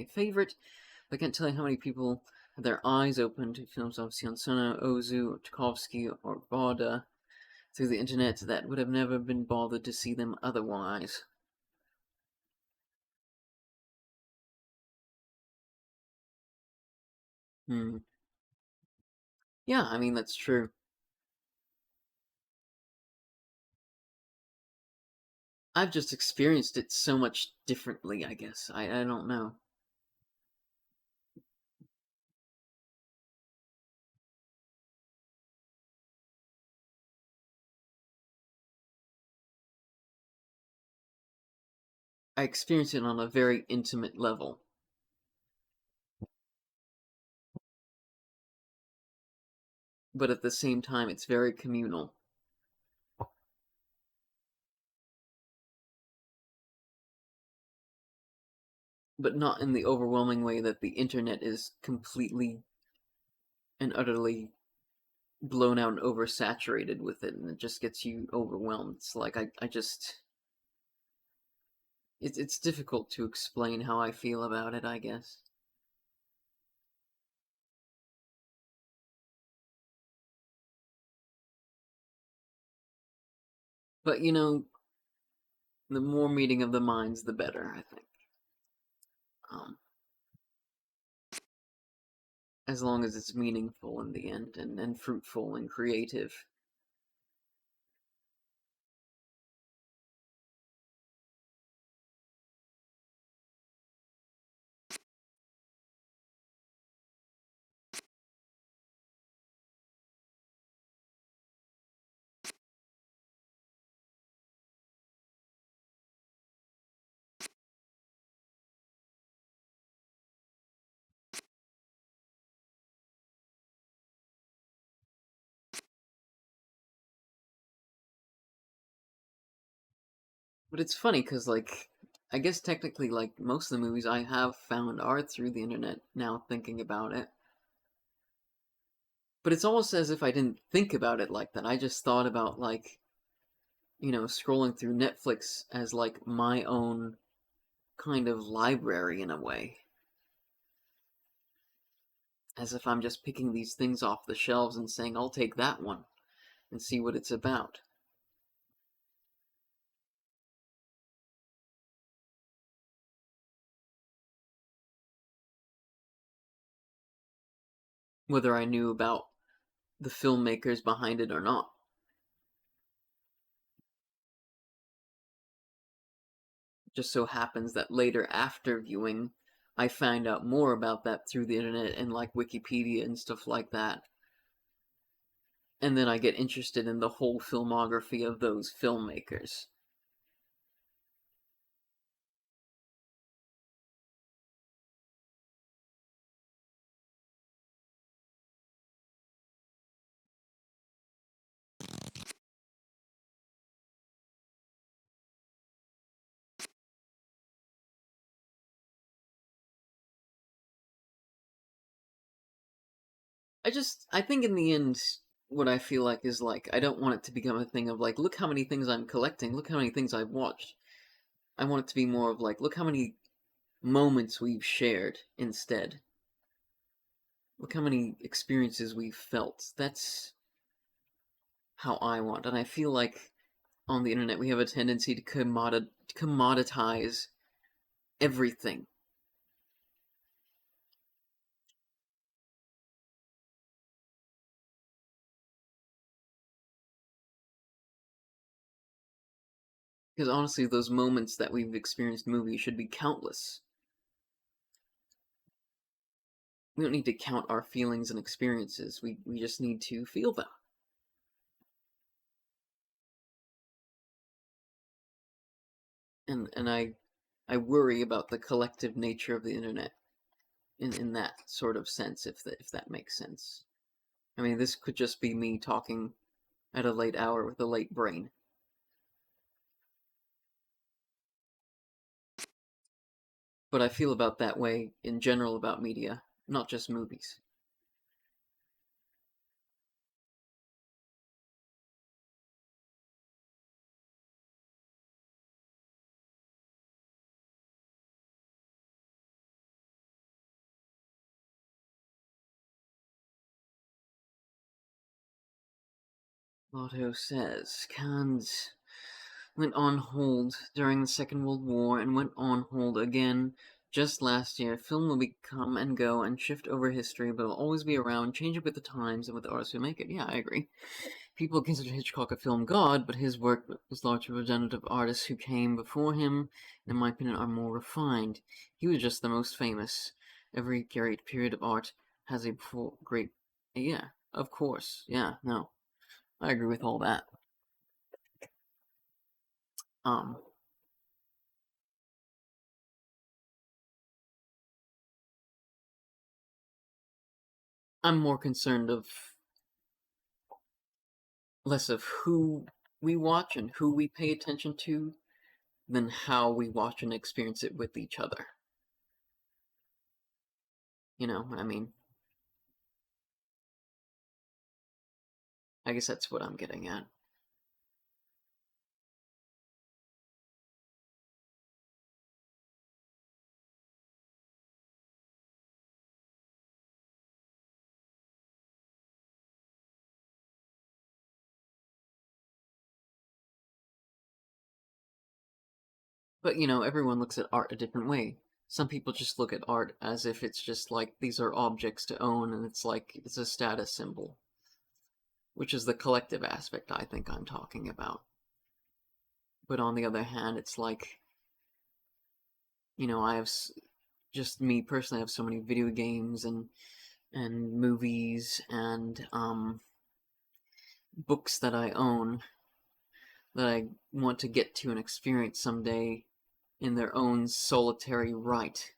favorite. I can't tell you how many people had their eyes open to films of Sionsono, Ozu, Tchaikovsky, or Bauda through the internet that would have never been bothered to see them otherwise. Hmm. Yeah, I mean, that's true. I've just experienced it so much differently, I guess. I don't know. I experienced it on a very intimate level. But at the same time, it's very communal. But not in the overwhelming way that the internet is completely and utterly blown out and oversaturated with it, and it just gets you overwhelmed. It's like I just it's difficult to explain how I feel about it, I guess. But the more meeting of the minds, the better, I think. Um, as long as it's meaningful in the end and fruitful and creative. But it's funny because, like, I guess technically, like, most of the movies I have found are through the internet, now thinking about it. But it's almost as if I didn't think about it like that. I just thought about, like, scrolling through Netflix as, like, my own kind of library in a way. As if I'm just picking these things off the shelves and saying, I'll take that one and see what it's about. Whether I knew about the filmmakers behind it or not. It just so happens that later, after viewing, I find out more about that through the internet and like Wikipedia and stuff like that. And then I get interested in the whole filmography of those filmmakers. I think in the end, what I feel like is like, I don't want it to become a thing of like, look how many things I'm collecting, look how many things I've watched. I want it to be more of like, look how many moments we've shared instead. Look how many experiences we've felt. That's how I want. And I feel like on the internet we have a tendency to commoditize everything. Because honestly, those moments that we've experienced in movies should be countless. We don't need to count our feelings and experiences. We just need to feel them. And I worry about the collective nature of the internet in that sort of sense, if that makes sense. I mean, this could just be me talking at a late hour with a late brain. But I feel about that way in general about media, not just movies. Otto says, Cannes went on hold during the Second World War and went on hold again just last year. Film will come and go and shift over history, but will always be around, changing with the times and with the artists who make it. Yeah, I agree. People consider Hitchcock a film god, but his work was largely representative of artists who came before him, and in my opinion, are more refined. He was just the most famous. Every great period of art has a great... Yeah, of course. Yeah, no. I agree with all that. Um, I'm more concerned of less of who we watch and who we pay attention to than how we watch and experience it with each other. You know what I mean? I guess that's what I'm getting at. But, everyone looks at art a different way. Some people just look at art as if it's just like, these are objects to own, and it's like, it's a status symbol. Which is the collective aspect I think I'm talking about. But on the other hand, it's like, I have, just me personally, I have so many video games and movies and, books that I own that I want to get to and experience someday in their own solitary right.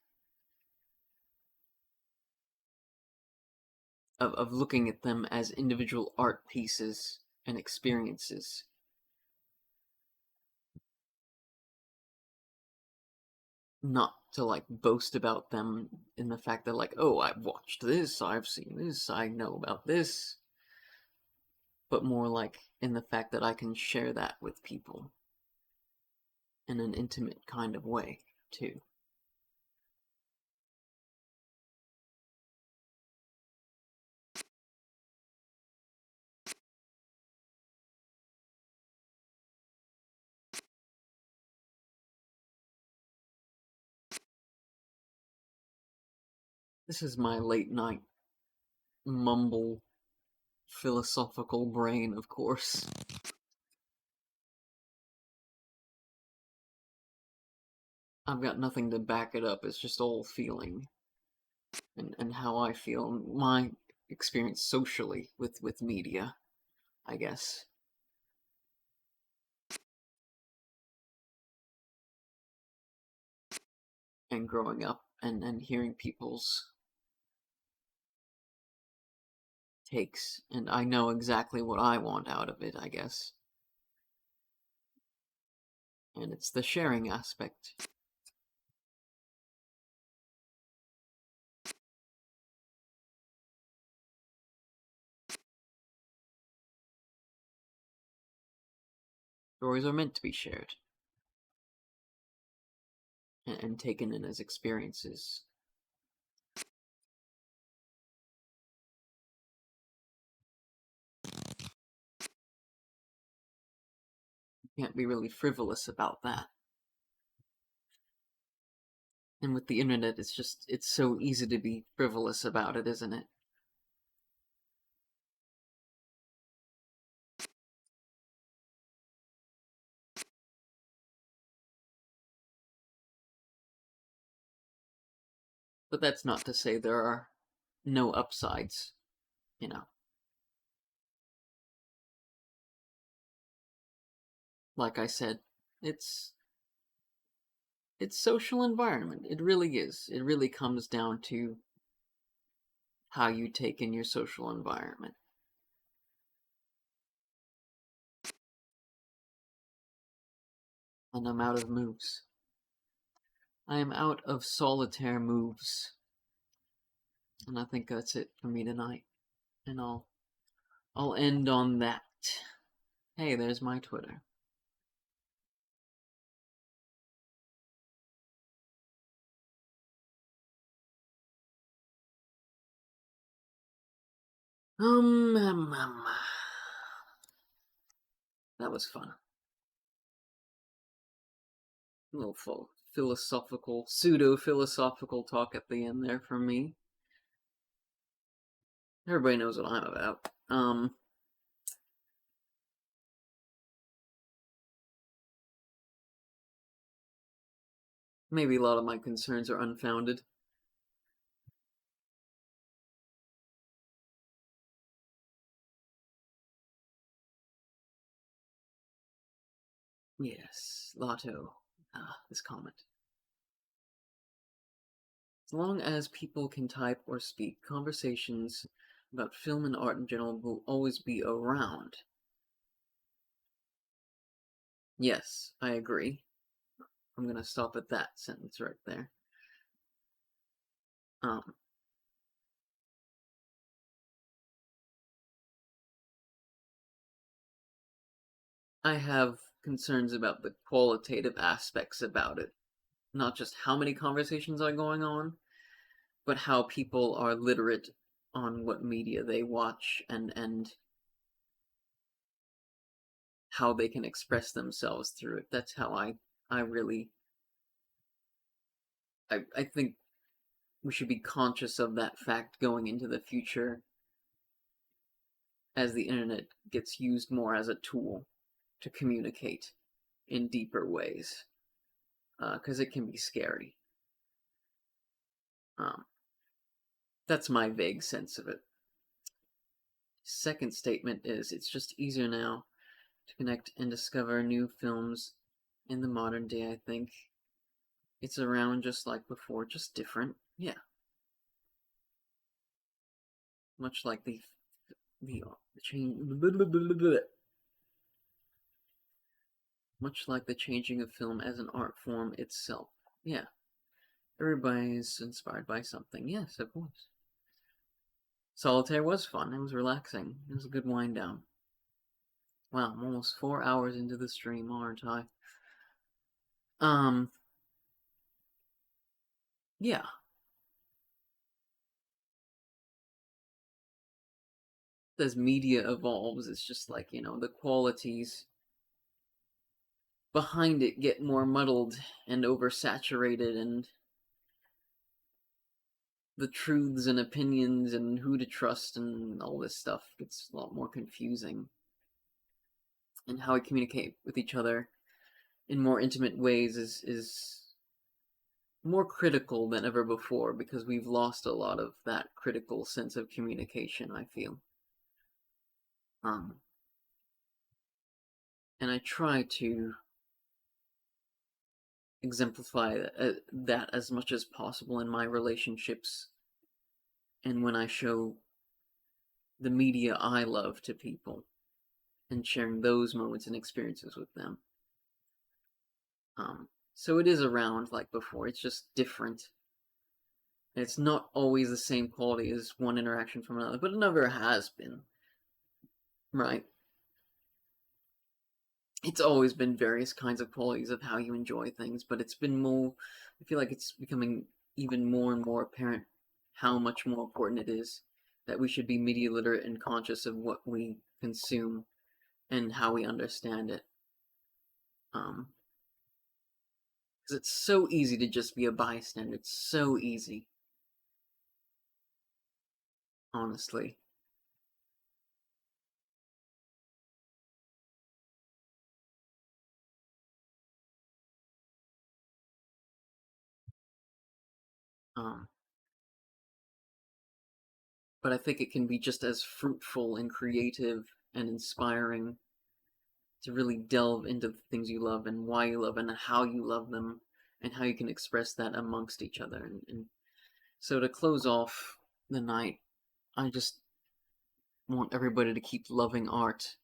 Of looking at them as individual art pieces and experiences. not to like boast about them in the fact that like, oh, I've watched this, I've seen this, I know about this, but more like in the fact that I can share that with people in an intimate kind of way too. This is my late night mumble philosophical brain, of course. I've got nothing to back it up, it's just all feeling and how I feel, my experience socially with media, I guess. And growing up and hearing people's takes, and I know exactly what I want out of it, I guess. And it's the sharing aspect. Stories are meant to be shared and taken in as experiences. You can't be really frivolous about that. And with the internet, it's so easy to be frivolous about it, isn't it? But that's not to say there are no upsides, you know. Like I said, it's social environment. It really is. It really comes down to how you take in your social environment. And I'm out of moves. I am out of solitaire moves. And I think that's it for me tonight. And I'll end on that. Hey, there's my Twitter. Um, um, um. That was fun. A little philosophical, pseudo-philosophical talk at the end there from me. Everybody knows what I'm about. Maybe a lot of my concerns are unfounded. Yes, Lotto. This comment. As long as people can type or speak, conversations about film and art in general will always be around. Yes, I agree. I'm gonna stop at that sentence right there. I have concerns about the qualitative aspects about it. Not just how many conversations are going on, but how people are literate on what media they watch and how they can express themselves through it. That's how I really I think we should be conscious of that fact going into the future as the internet gets used more as a tool to communicate in deeper ways, because it can be scary. That's my vague sense of it. Second statement is, it's just easier now to connect and discover new films in the modern day, I think. It's around just like before, just different. Yeah. Much like the change, much like the changing of film as an art form itself. Yeah, Everybody is inspired by something. Yes, of course. Solitaire was fun. It was relaxing. It was a good wind down. Wow, I'm almost 4 hours into the stream, aren't I? Yeah. As media evolves, it's just like, the qualities behind it get more muddled and oversaturated, and the truths and opinions and who to trust and all this stuff gets a lot more confusing. And how we communicate with each other in more intimate ways is more critical than ever before, because we've lost a lot of that critical sense of communication, I feel. And I try to exemplify that as much as possible in my relationships, and when I show the media I love to people, and sharing those moments and experiences with them. So it is around like before, it's just different. It's not always the same quality as one interaction from another, but it never has been, right? It's always been various kinds of qualities of how you enjoy things, but it's been more, I feel like it's becoming even more and more apparent how much more important it is that we should be media literate and conscious of what we consume and how we understand it. Because it's so easy to just be a bystander. It's so easy. Honestly. But I think it can be just as fruitful and creative and inspiring to really delve into the things you love and why you love and how you love them and how you can express that amongst each other. And so to close off the night, I just want everybody to keep loving art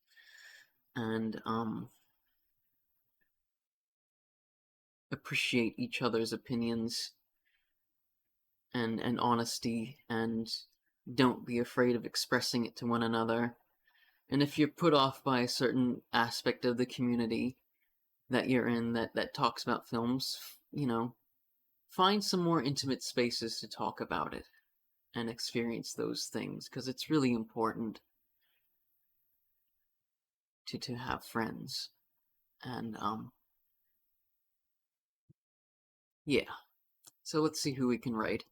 and appreciate each other's opinions and honesty, and don't be afraid of expressing it to one another. And if you're put off by a certain aspect of the community that you're in that talks about films, find some more intimate spaces to talk about it and experience those things, because it's really important to have friends. And yeah. So let's see who we can write.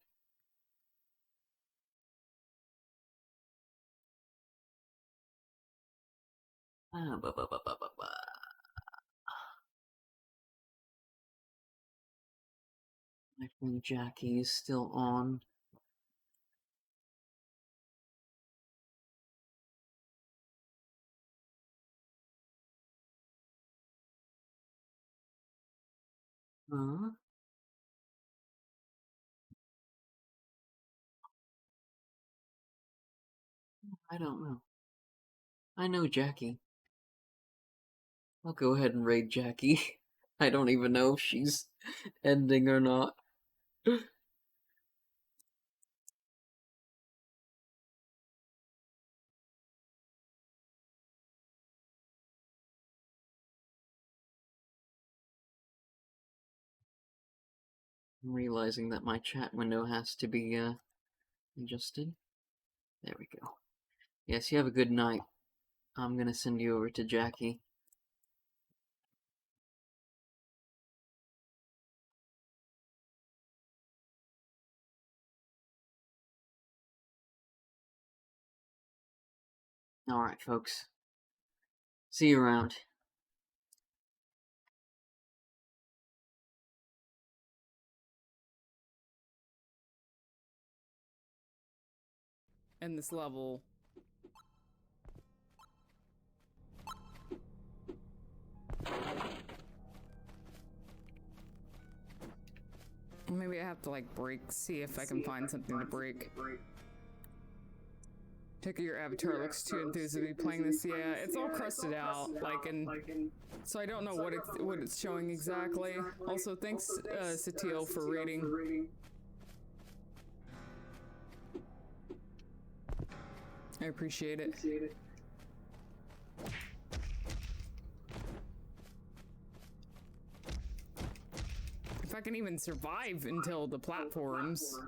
My friend Jackie is still on. Huh? I don't know. I know Jackie. I'll go ahead and raid Jackie. I don't even know if she's ending or not. I'm realizing that my chat window has to be adjusted. There we go. Yes, you have a good night. I'm gonna send you over to Jackie. Alright, folks. See you around. In this level. Maybe I have to like break, see if I can find something to break. Check your avatar looks too enthused to be playing this. Yeah, it's all crusted out, like, and so I don't know what it's showing exactly. Also, thanks, Satil, for reading. I appreciate it. If I can even survive until the platforms.